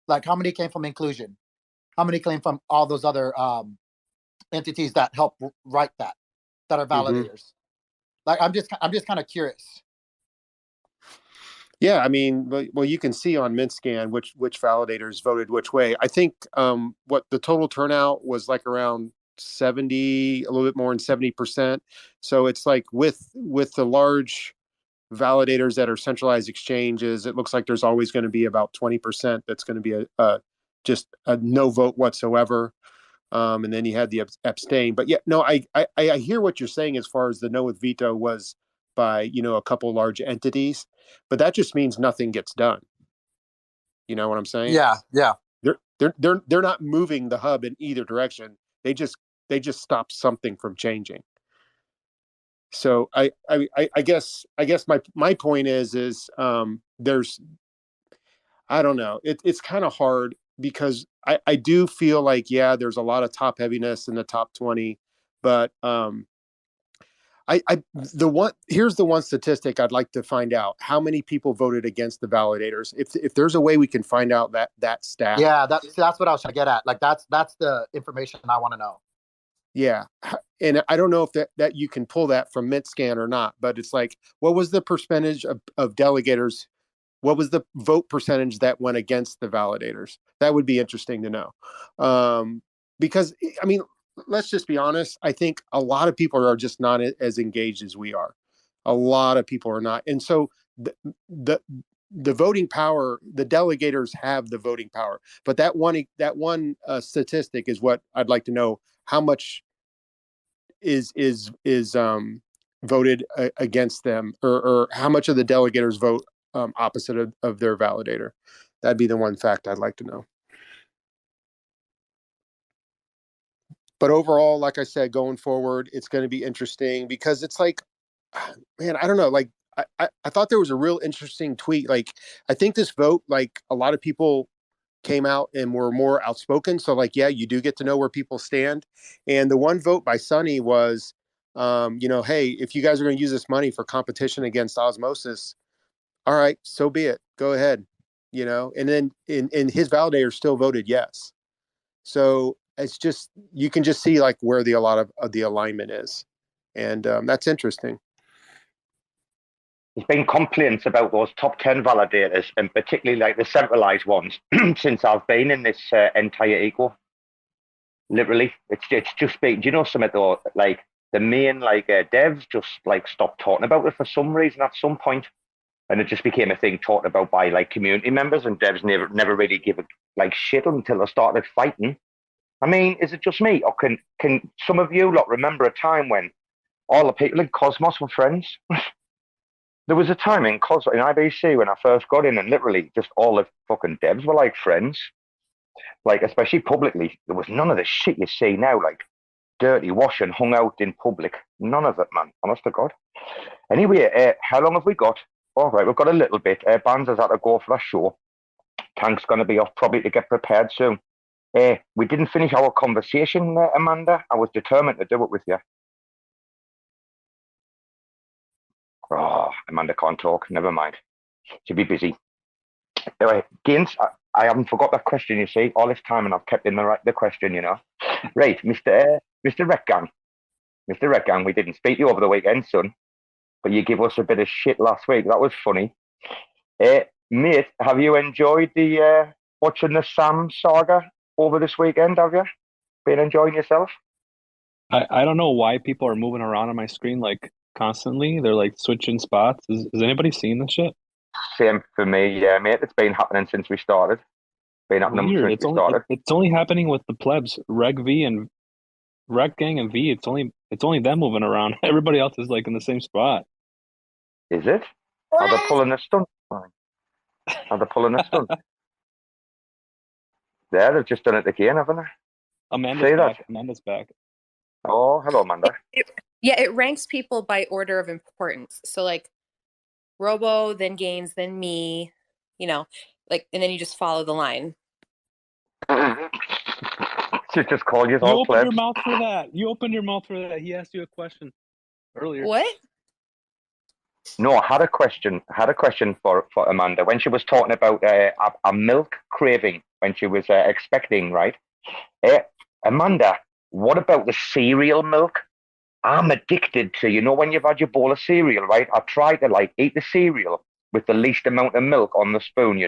Speaker 5: Like, how many came from inclusion? How many came from all those other entities that help write that are validators? Like, I'm just kind of curious.
Speaker 4: Yeah, I mean, well, you can see on MintScan which validators voted which way. I think what the total turnout was like around 70, a little bit more than 70%. So it's like with the large validators that are centralized exchanges, it looks like there's always going to be about 20% that's going to be just a no vote whatsoever. And then you had the abstain. But yeah, no, I hear what you're saying as far as the no with veto was by, a couple large entities, but that just means nothing gets done. You know what I'm saying?
Speaker 5: Yeah.
Speaker 4: They're not moving the hub in either direction. They just stop something from changing. So I guess my point is there's, I don't know. It's kind of hard because I do feel like, yeah, there's a lot of top heaviness in the top 20, but here's the one statistic I'd like to find out: how many people voted against the validators. If there's a way we can find out that stat.
Speaker 5: Yeah, that's what I was trying to get at. Like, that's the information I want to know.
Speaker 4: Yeah, and I don't know if that you can pull that from MintScan or not, but it's like, what was the percentage of delegators? What was the vote percentage that went against the validators? That would be interesting to know. Because, I mean, let's just be honest. I think a lot of people are just not as engaged as we are. A lot of people are not. And so the voting power, the delegators have the voting power. But that one statistic is what I'd like to know. How much is voted against them, or how much of the delegators vote opposite of their validator? That'd be the one fact I'd like to know. But overall, like I said, going forward, it's going to be interesting because it's like, man, I don't know. Like, I thought there was a real interesting tweet. Like, I think this vote, like, a lot of people came out and were more outspoken. So, like, yeah, you do get to know where people stand. And the one vote by Sonny was, hey, if you guys are going to use this money for competition against osmosis, all right, so be it. Go ahead. And then in his validator still voted yes. So it's just, you can just see like where a lot of the alignment is. And that's interesting.
Speaker 3: There's been complaints about those top 10 validators, and particularly like the centralized ones, since I've been in this entire eco. Literally, it's just been, do you know something though? Like the main devs just like stopped talking about it for some reason at some point, and it just became a thing talked about by like community members, and devs never really give a like shit until they started fighting. I mean, is it just me, or can some of you lot remember a time when all the people in Cosmos were friends? There was a time in IBC when I first got in, and literally just all the fucking devs were like friends. Like, especially publicly, there was none of the shit you see now, like dirty washing hung out in public. None of it, man. Honest to God. Anyway, how long have we got? All right, we've got a little bit. Bbandz has had to go for a show. Tank's going to be off probably to get prepared soon. We didn't finish our conversation, Amanda. I was determined to do it with you. Oh, Amanda can't talk. Never mind. She'll be busy. Anyway, Gaines, I haven't forgot that question, you see, all this time, and I've kept in the question, Right, Mr. Rekt Gang. Mr. Rekt Gang, we didn't speak to you over the weekend, son, but you gave us a bit of shit last week. That was funny. Mate, have you enjoyed the watching the Sam saga over this weekend, have you? Been enjoying yourself?
Speaker 6: I don't know why people are moving around on my screen like constantly. They're like switching spots. Is anybody seeing this shit?
Speaker 3: Same for me, yeah, mate. It's been happening since we started. Weird.
Speaker 6: It's only happening with the plebs, Rekt Gang and V. It's only them moving around. Everybody else is like in the same spot.
Speaker 3: Is it? Are they pulling a stunt? Are they pulling a stunt? Yeah, they've just done it again, haven't they?
Speaker 6: Amanda's back.
Speaker 3: Oh, hello, Amanda.
Speaker 11: It ranks people by order of importance. So like Robo, then Gainzz, then me, and then you just follow the line.
Speaker 3: She just called you all
Speaker 6: You opened your mouth for that. You opened your mouth for that. He asked you a question earlier.
Speaker 11: What?
Speaker 3: No, I had a question. For Amanda when she was talking about a milk craving when she was expecting, right? Amanda, what about the cereal milk? I'm addicted to, when you've had your bowl of cereal, right? I try to like eat the cereal with the least amount of milk on the spoon,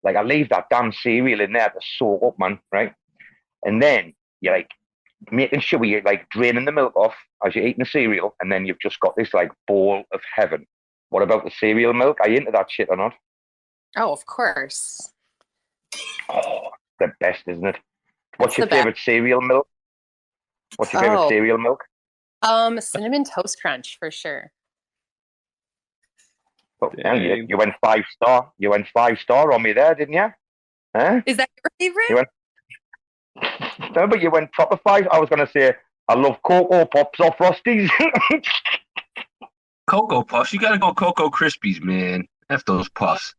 Speaker 3: Like I leave that damn cereal in there to soak up, man, right? And then you're like making sure you're like draining the milk off as you're eating the cereal, and then you've just got this like bowl of heaven. What about the cereal milk? Are you into that shit or not?
Speaker 11: Oh, of course.
Speaker 3: Oh, the best, isn't it? What's your favorite cereal milk? What's your favorite cereal milk?
Speaker 11: Cinnamon Toast Crunch for sure.
Speaker 3: Oh, yeah, you went 5-star. You went 5-star on me there, didn't you? Huh?
Speaker 11: Is that your favorite?
Speaker 3: No, but you went proper 5. I was going to say I love Cocoa Pops or Frosties.
Speaker 9: Cocoa Puffs? You gotta go Cocoa Krispies, man. F those puffs.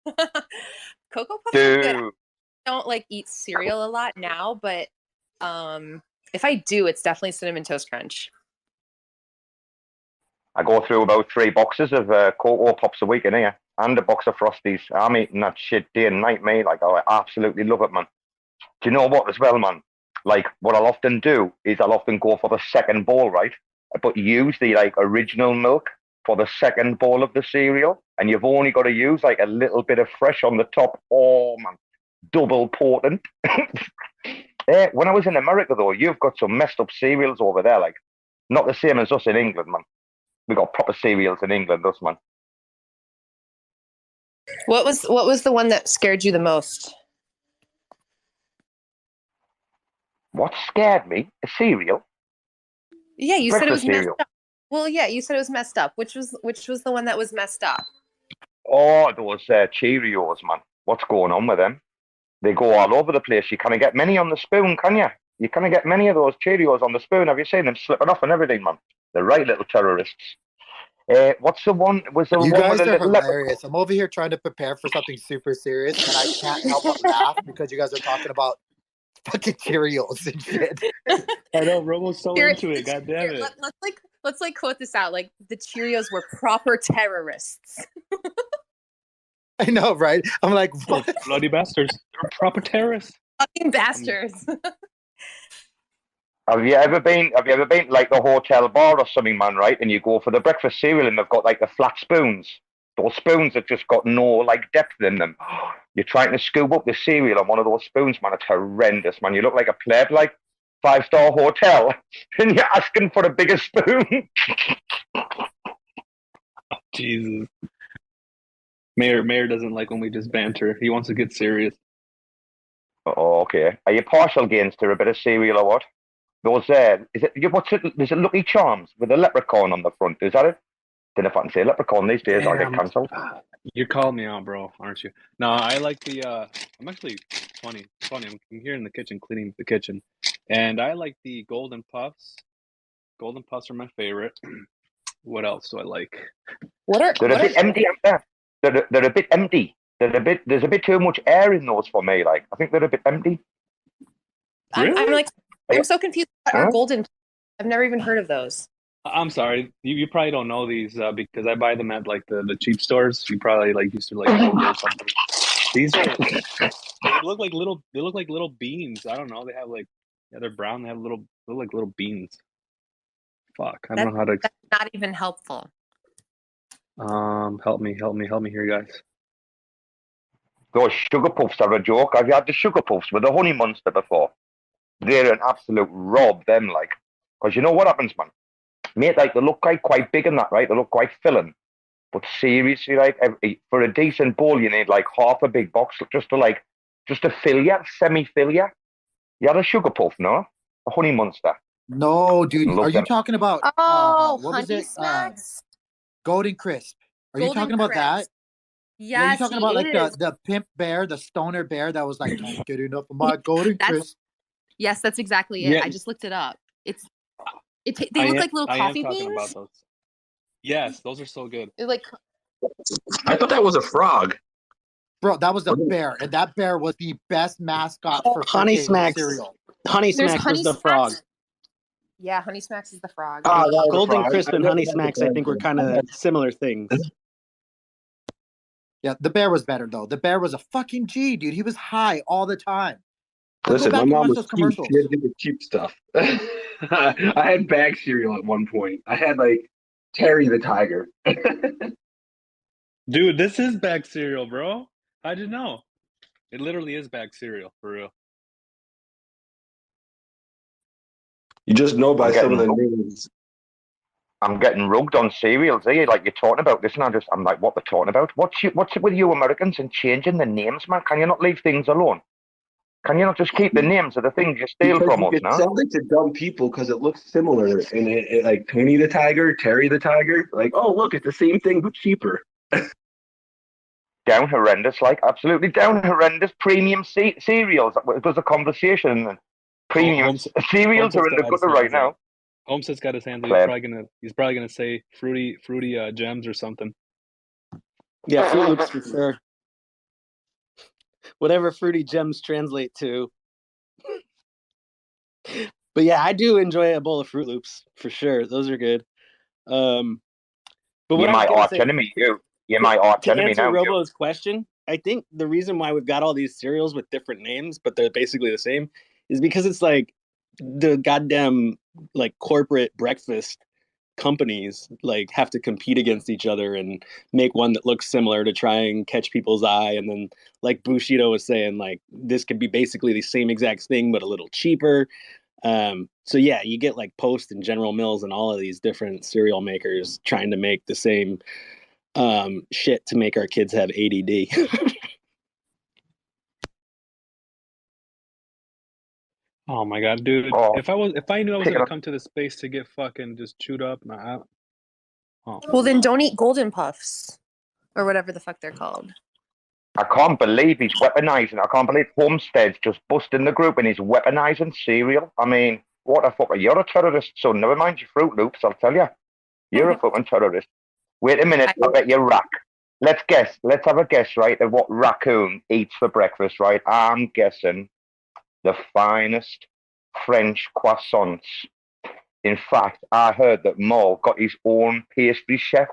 Speaker 11: Cocoa Puffs are good. I don't like eat cereal a lot now, but if I do, it's definitely Cinnamon Toast Crunch.
Speaker 3: I go through about 3 boxes of Cocoa Pops a week in here, and a box of Frosties. I'm eating that shit day and night, mate. Like, I absolutely love it, man. Do you know what as well, man? Like, what I'll often do is I'll often go for the second bowl, right? But use the like original milk for the second bowl of the cereal, and you've only got to use like a little bit of fresh on the top. Oh man, double potent. When I was in America though, you've got some messed up cereals over there, like not the same as us in England, man. We got proper cereals in England, us man.
Speaker 11: What was the one that scared you the most?
Speaker 3: What scared me? A cereal?
Speaker 11: Yeah, you said it was
Speaker 3: cereal.
Speaker 11: messed up. Well, yeah, you said it was messed up. Which was the one that was messed up?
Speaker 3: Oh, those Cheerios, man. What's going on with them? They go all over the place. You can't get many on the spoon, can you? You can't get many of those Cheerios on the spoon. Have you seen them slipping off and everything, man? They're right little terrorists. What's the one? Was the
Speaker 5: You
Speaker 3: one
Speaker 5: guys
Speaker 3: with the
Speaker 5: are
Speaker 3: little
Speaker 5: hilarious. I'm over here trying to prepare for something super serious, and I can't help but laugh because you guys are talking about fucking Cheerios and shit.
Speaker 6: I know Robo's so into it. God damn it.
Speaker 11: Let's quote this out. Like the Cheerios were proper terrorists.
Speaker 5: I know, right? I'm like, what?
Speaker 6: Bloody bastards. They're proper terrorists.
Speaker 11: Fucking bastards.
Speaker 3: Have you ever been like the hotel bar or something, man, right? And you go for the breakfast cereal and they've got like the flat spoons. Those spoons have just got no like depth in them. You're trying to scoop up the cereal on one of those spoons, man. It's horrendous, man. You look like a pleb, like 5-star hotel, and you're asking for a bigger spoon.
Speaker 6: Jesus. Mayor doesn't like when we just banter. He wants to get serious.
Speaker 3: Oh, okay. Are you partial gains to a bit of cereal or what? Those is it Lucky Charms with a leprechaun on the front? Is that it? Don't know if I can say leprechaun these days. I'll get cancelled.
Speaker 6: You're calling me out, bro, aren't you? No, I like the. I'm actually funny. I'm here in the kitchen cleaning the kitchen, and I like the Golden Puffs. Golden Puffs are my favorite. What else do I like?
Speaker 3: They're a bit empty up there. They're a bit empty. There's a bit too much air in those for me. Like I think they're a bit empty.
Speaker 6: Really?
Speaker 11: I'm so confused about our golden. I've never even heard of those.
Speaker 6: I'm sorry, you probably don't know these because I buy them at like the cheap stores. You probably like used to like Kroger or something. These they look like little beans. I don't know. They have like they're brown. They have look like little beans. Fuck, I don't know how to.
Speaker 11: That's not even helpful.
Speaker 6: Help me here, guys.
Speaker 3: Those sugar puffs are a joke. Have you had the sugar puffs with the honey monster before? They're an absolute rob, them, like. Because you know what happens, man? Mate, like, they look quite big in that, right? They look quite filling. But seriously, like, for a decent bowl, you need, like, half a big box just to fill you, semi-fill you. You had a sugar puff, no? A honey monster.
Speaker 5: No, dude. Are you talking about, what was
Speaker 11: Honey
Speaker 5: it?
Speaker 11: Smacks?
Speaker 5: Golden Crisp. Are you talking about that?
Speaker 11: Yes,
Speaker 5: yeah, you talking about like the pimp bear, the stoner bear that was like, can't get enough of my Golden Crisp.
Speaker 11: Yes, that's exactly it.
Speaker 6: Yeah.
Speaker 11: I just looked it up. They look like little coffee beans.
Speaker 6: About those. Yes, those are so good.
Speaker 11: They're like.
Speaker 9: I thought that was a frog.
Speaker 5: Bro, that was a bear, and that bear was the best mascot for
Speaker 15: Honey Smacks
Speaker 5: cereal.
Speaker 15: Honey Smacks was the frog.
Speaker 11: Yeah, Honey Smacks is the frog.
Speaker 16: Golden Crisp and Honey Smacks, I think, were kind of similar things.
Speaker 5: Yeah, the bear was better though. The bear was a fucking G, dude. He was high all the time.
Speaker 9: Listen, my mom was cheap.
Speaker 5: Commercials.
Speaker 9: She had to get the cheap stuff. I had bag cereal at one point. I had like Terry the Tiger.
Speaker 6: Dude, this is bag cereal, bro. I didn't know. It literally is bag cereal, for real.
Speaker 9: You just know by some of the names.
Speaker 3: I'm getting rugged on cereals here, like you're talking about this, and I'm like, what they're talking about? What's it with you Americans and changing the names, man? Can you not leave things alone? Can you not just keep the names of the things you steal from us now?
Speaker 9: It sounds like to dumb people because it looks similar, and it like Tony the Tiger, Terry the Tiger. Like, oh look, it's the same thing but cheaper.
Speaker 3: Down horrendous, like absolutely down horrendous. Premium cereals. It was a conversation. Premium cereals are in the gutter right now.
Speaker 6: Holmes got his hands. He's probably gonna say fruity gems or something.
Speaker 16: Yeah, Fruit Loops for sure. Whatever fruity gems translate to. But yeah, I do enjoy a bowl of Fruit Loops for sure. Those are good. But
Speaker 3: you're my arch enemy, you. You're my arch enemy now.
Speaker 16: To answer Robo's question, I think the reason why we've got all these cereals with different names, but they're basically the same, is because it's like the goddamn like corporate breakfast companies like have to compete against each other and make one that looks similar to try and catch people's eye. And then like Bushido was saying, like this could be basically the same exact thing but a little cheaper. So yeah, you get like Post and General Mills and all of these different cereal makers trying to make the same shit to make our kids have ADD.
Speaker 6: Oh my god, dude! If I knew I was gonna come to this space to get fucking just chewed up,
Speaker 14: Well, then don't eat Golden Puffs or whatever the fuck they're called.
Speaker 3: I can't believe he's weaponizing. I can't believe Homestead's just busting the group and he's weaponizing cereal. I mean, what the fuck? You're a terrorist, so never mind your Fruit Loops. I'll tell you, you're a fucking terrorist. Wait a minute, I bet you're RAC. Let's guess. Let's have a guess, right, of what raccoon eats for breakfast, right? I'm guessing the finest French croissants. In fact, I heard that Mo got his own pastry chef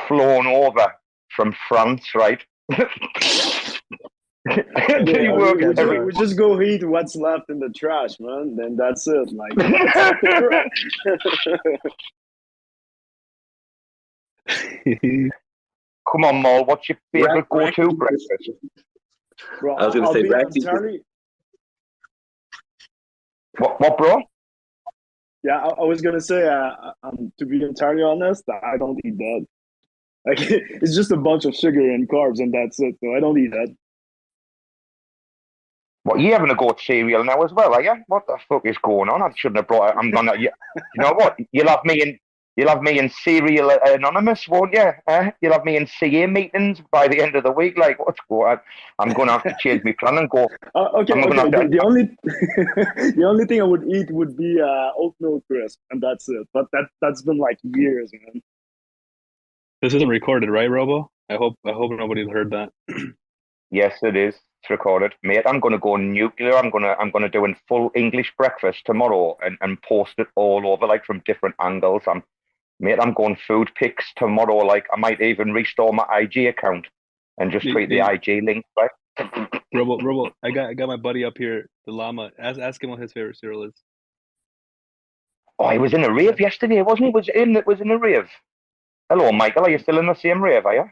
Speaker 3: flown over from France, right?
Speaker 8: We just go eat what's left in the trash, man. Then that's it. Like,
Speaker 3: come on, Mo. What's your favorite go-to breakfast?
Speaker 8: Bro,
Speaker 9: I was going to say
Speaker 8: entirely...
Speaker 3: What, bro?
Speaker 8: Yeah, I was gonna say, to be entirely honest, I don't eat that. Like, it's just a bunch of sugar and carbs, and that's it. So I don't eat that.
Speaker 3: What, you having a go at cereal now as well, are you? What the fuck is going on? I shouldn't have brought it. I'm gonna. You know what? You'll have me in Cereal Anonymous, won't you? You'll have me in CA meetings by the end of the week. Like, what's going on? I'm going to have to change my plan and go.
Speaker 8: Okay. The only thing I would eat would be oatmeal crisp, and that's it. But that's been like years, man.
Speaker 6: This isn't recorded, right, Robo? I hope nobody's heard that.
Speaker 3: Yes, it is. It's recorded, mate. I'm going to go nuclear. I'm gonna do a full English breakfast tomorrow and post it all over, like from different angles. Mate, I'm going food pics tomorrow. Like, I might even restore my IG account and just tweet the IG link, right?
Speaker 6: Robo, I got my buddy up here, the llama. Ask him what his favorite cereal is.
Speaker 3: Oh, he was in a rave yesterday, wasn't he? Was in a rave. Hello, Michael. Are you still in the same rave, are you?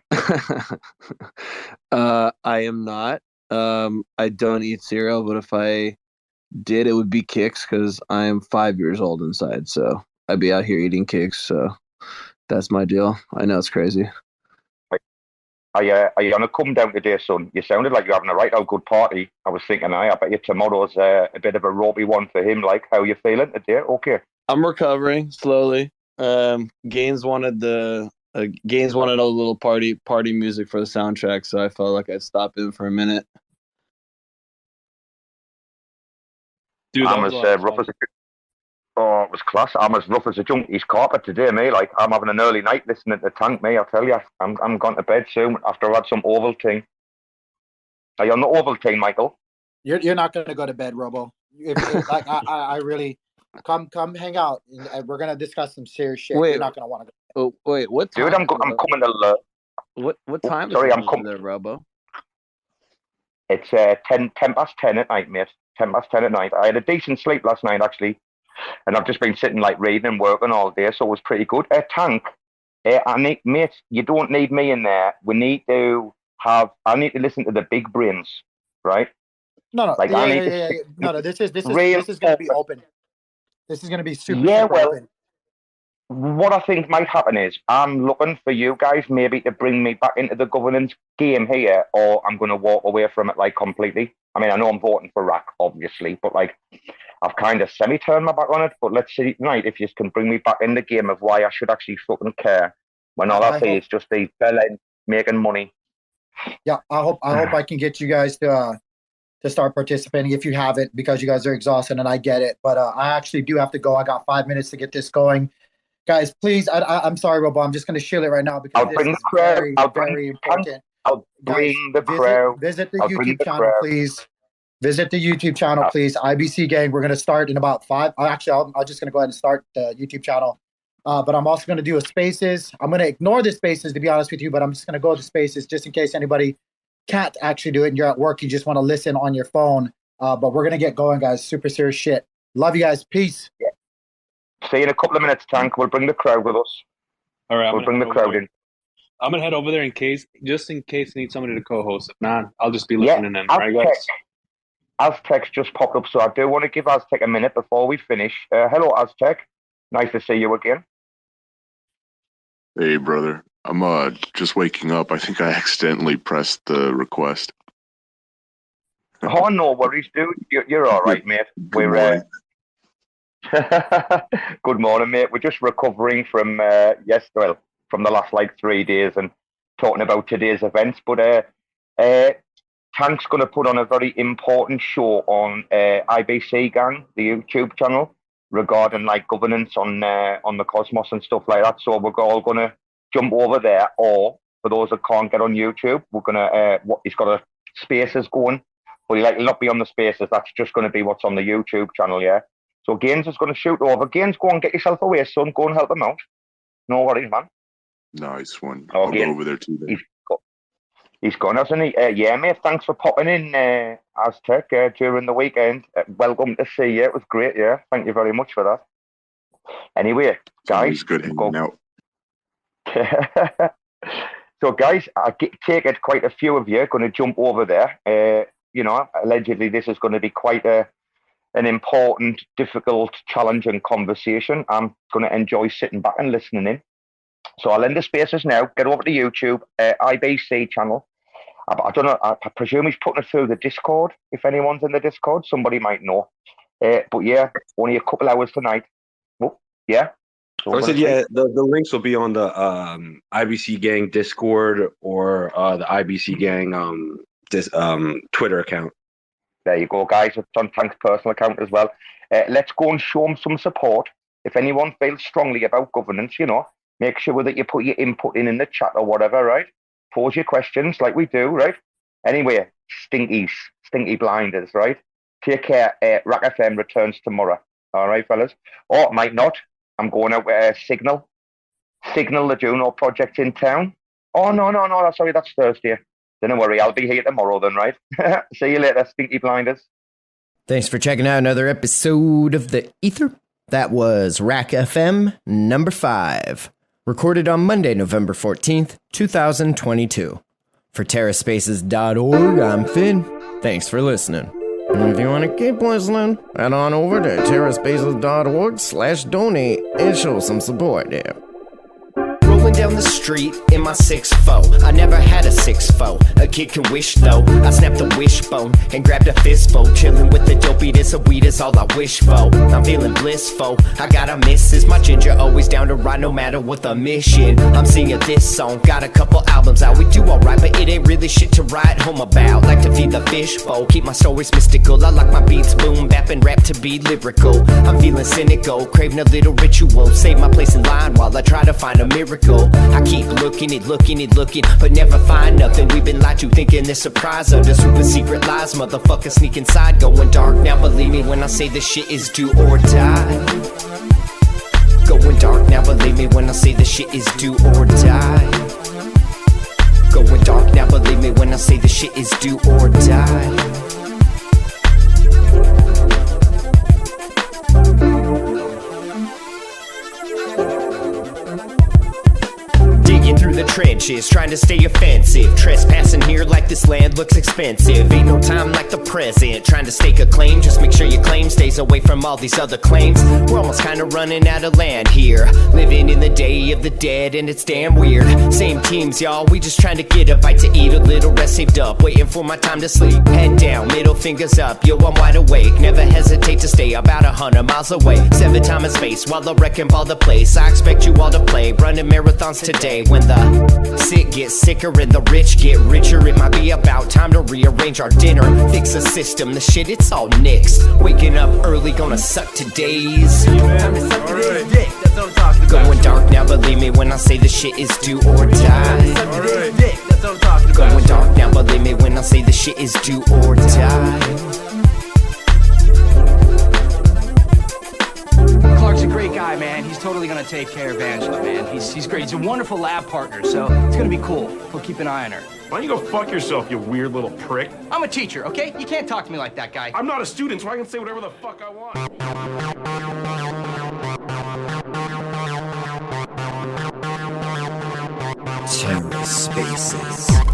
Speaker 17: I am not. I don't eat cereal, but if I did, it would be Kix because I am 5 years old inside, so I'd be out here eating Kix. So that's my deal. I know it's crazy.
Speaker 3: Are you gonna come down today, son? You sounded like you're having a right out good party. I was thinking, I bet you tomorrow's a bit of a ropey one for him. Like, how you feeling today? Okay.
Speaker 17: I'm recovering slowly. Gaines wanted a little party music for the soundtrack, so I felt like I'd stop in for a minute.
Speaker 6: Dude,
Speaker 3: I'm as rough as it was class. I'm as rough as a junkie's carpet today, mate. Like, I'm having an early night listening to Tank, mate. I tell you, I'm going to bed soon after I've had some Ovaltine. Are you on the Ovaltine, Michael?
Speaker 5: You're not going to go to bed, Robo. Like I really, come hang out, and we're gonna discuss some serious shit.
Speaker 17: Wait.
Speaker 5: You're not gonna want to go.
Speaker 17: Oh, wait, what time?
Speaker 3: Dude, I'm coming to.
Speaker 17: What time
Speaker 3: Sorry,
Speaker 17: is
Speaker 3: I'm coming
Speaker 17: there, Robo?
Speaker 3: It's 10 past 10 at night, mate. 10 past 10 at night. I had a decent sleep last night, actually. And I've just been sitting, like, reading and working all day, so it was pretty good. Tank, mate, you don't need me in there. I need to listen to the big brains, right?
Speaker 5: No.
Speaker 3: Like,
Speaker 5: yeah. No. This is gonna be open. This is gonna be super open.
Speaker 3: What I think might happen is I'm looking for you guys maybe to bring me back into the governance game here, or I'm going to walk away from it, like, completely. I mean, I know I'm voting for RAC, obviously, but, like, I've kind of semi-turned my back on it. But let's see tonight if you can bring me back in the game of why I should actually fucking care when all I see is just these villains making money.
Speaker 5: Yeah, I hope I can get you guys to start participating if you haven't, because you guys are exhausted and I get it. But I actually do have to go. I got 5 minutes to get this going. Guys, please, I'm sorry, Robo. I'm just going to shill it right now because this is very important.
Speaker 3: I'll bring the crowd.
Speaker 5: Visit the YouTube channel, please. Visit the YouTube channel, please. IBC Gang. We're going to start in about 5. Actually, I'm just going to go ahead and start the YouTube channel. But I'm also going to do a Spaces. I'm going to ignore the Spaces, to be honest with you, but I'm just going to go to Spaces just in case anybody can't actually do it and you're at work. You just want to listen on your phone. But we're going to get going, guys. Super serious shit. Love you guys. Peace.
Speaker 3: Yeah. See you in a couple of minutes, Tank. We'll bring the crowd with us.
Speaker 6: All right.
Speaker 3: We'll bring the crowd in.
Speaker 6: I'm going to head over there just in case I need somebody to co-host. If not, I'll just be listening in. Right, guys?
Speaker 3: Aztec's just popped up, so I do want to give Aztec a minute before we finish. Hello, Aztec. Nice to see you again.
Speaker 18: Hey, brother. I'm just waking up. I think I accidentally pressed the request.
Speaker 3: Oh, no worries, dude. You're all right, mate. Good morning, mate. We're just recovering from from the last 3 days and talking about today's events. But Tank's going to put on a very important show on IBC Gang, the YouTube channel, regarding governance on the Cosmos and stuff like that. So we're all going to jump over there. Or for those that can't get on YouTube, we're going to he's got a Spaces going, but he'll not be on the Spaces. That's just going to be what's on the YouTube channel, yeah. So Gaines is going to shoot over. Gaines, go and get yourself away, son. Go and help him out. No worries, man.
Speaker 18: Nice one. I'll go over there too.
Speaker 3: He's gone, hasn't he? Yeah, mate. Thanks for popping in, Aztec, during the weekend. Welcome to see you. It was great, yeah. Thank you very much for that. Anyway, guys.
Speaker 18: It's good hanging out.
Speaker 3: So, guys, I take it quite a few of you are going to jump over there. Allegedly this is going to be quite an important, difficult, challenging conversation. I'm going to enjoy sitting back and listening in. So I'll end the Spaces now. Get over to YouTube, IBC channel. I don't know. I presume he's putting it through the Discord. If anyone's in the Discord, somebody might know. But yeah, only a couple hours tonight. Oh, yeah.
Speaker 19: So I said, yeah, the links will be on the IBC Gang Discord or the IBC Gang Twitter account.
Speaker 3: There you go, guys. It's on Tank's personal account as well. Let's go and show him some support. If anyone feels strongly about governance, make sure that you put your input in the chat or whatever, right? Pose your questions like we do, right? Anyway, stinky blinders, right? Take care. RAC FM returns tomorrow. All right, fellas? Or it might not. I'm going out with Signal, the Juno project in town. Oh, no. Sorry, that's Thursday. Don't worry, I'll be here tomorrow then, right? See you later, stinky blinders.
Speaker 1: Thanks for checking out another episode of The Ether. That was RAC FM number 5. Recorded on Monday, November 14th, 2022. For TerraSpaces.org, I'm Finn. Thanks for listening. And if you want to keep listening, head on over to TerraSpaces.org/donate and show some support there. Rolling down the street in my 6'4". I never had a 6'4". A kid can wish though. I snapped the wishbone and grabbed a fistful. Chilling with the dopey, this a weed is all I wish for. I'm feeling blissful. I got a missus. My ginger always down to ride no matter what the mission. I'm singing this song. Got a couple albums out. We do alright, but it ain't really shit to write home about. Like to feed the fishbowl. Keep my stories mystical. I like my beats boom bap and rap to be lyrical. I'm feeling cynical. Craving a little ritual. Save my place in line while I try to find a miracle. people. I keep looking, but never find nothing. We've been lied to, thinking this surprise us with secret lies. Motherfuckers sneak inside, going dark. Now believe me when I say this shit is do or die. Going dark, now believe me when I say this shit is do or die. Going dark, now believe me when I say this shit is do or die. Through the trenches, trying to stay offensive. Trespassing here like this land looks expensive. Ain't no time like the present. Trying to stake a claim, just make sure your claim stays away from all these other claims. We're almost kinda running out of land here. Living in the day of the dead and it's damn weird. Same teams, y'all, we just trying to get a bite to eat. A little rest saved up, waiting for my time to sleep. Head down, middle fingers up, yo, I'm wide awake. Never hesitate to stay about 100 miles away. 7 time and space, while the wrecking ball the place. I expect you all to play, running marathons today. When the sick get sicker and the rich get richer, it might be about time to rearrange our dinner. Fix the system, the shit, it's all nixed. Waking up early, gonna suck today's. Time to suck today's dick, that's what I'm talking about. Going dark now, believe me when I say this shit is do or die. Suck today's dick, that's what I'm talking about. Going dark now, believe me when I say this shit is do or die.
Speaker 20: Clark's a great guy, man. He's totally gonna take care of Angela, man. He's great. He's a wonderful lab partner, so it's gonna be cool. We'll keep an eye on her.
Speaker 21: Why don't you go fuck yourself, you weird little prick?
Speaker 20: I'm a teacher, okay? You can't talk to me like that, guy.
Speaker 21: I'm not a student, so I can say whatever the fuck I want.
Speaker 1: TerraSpaces.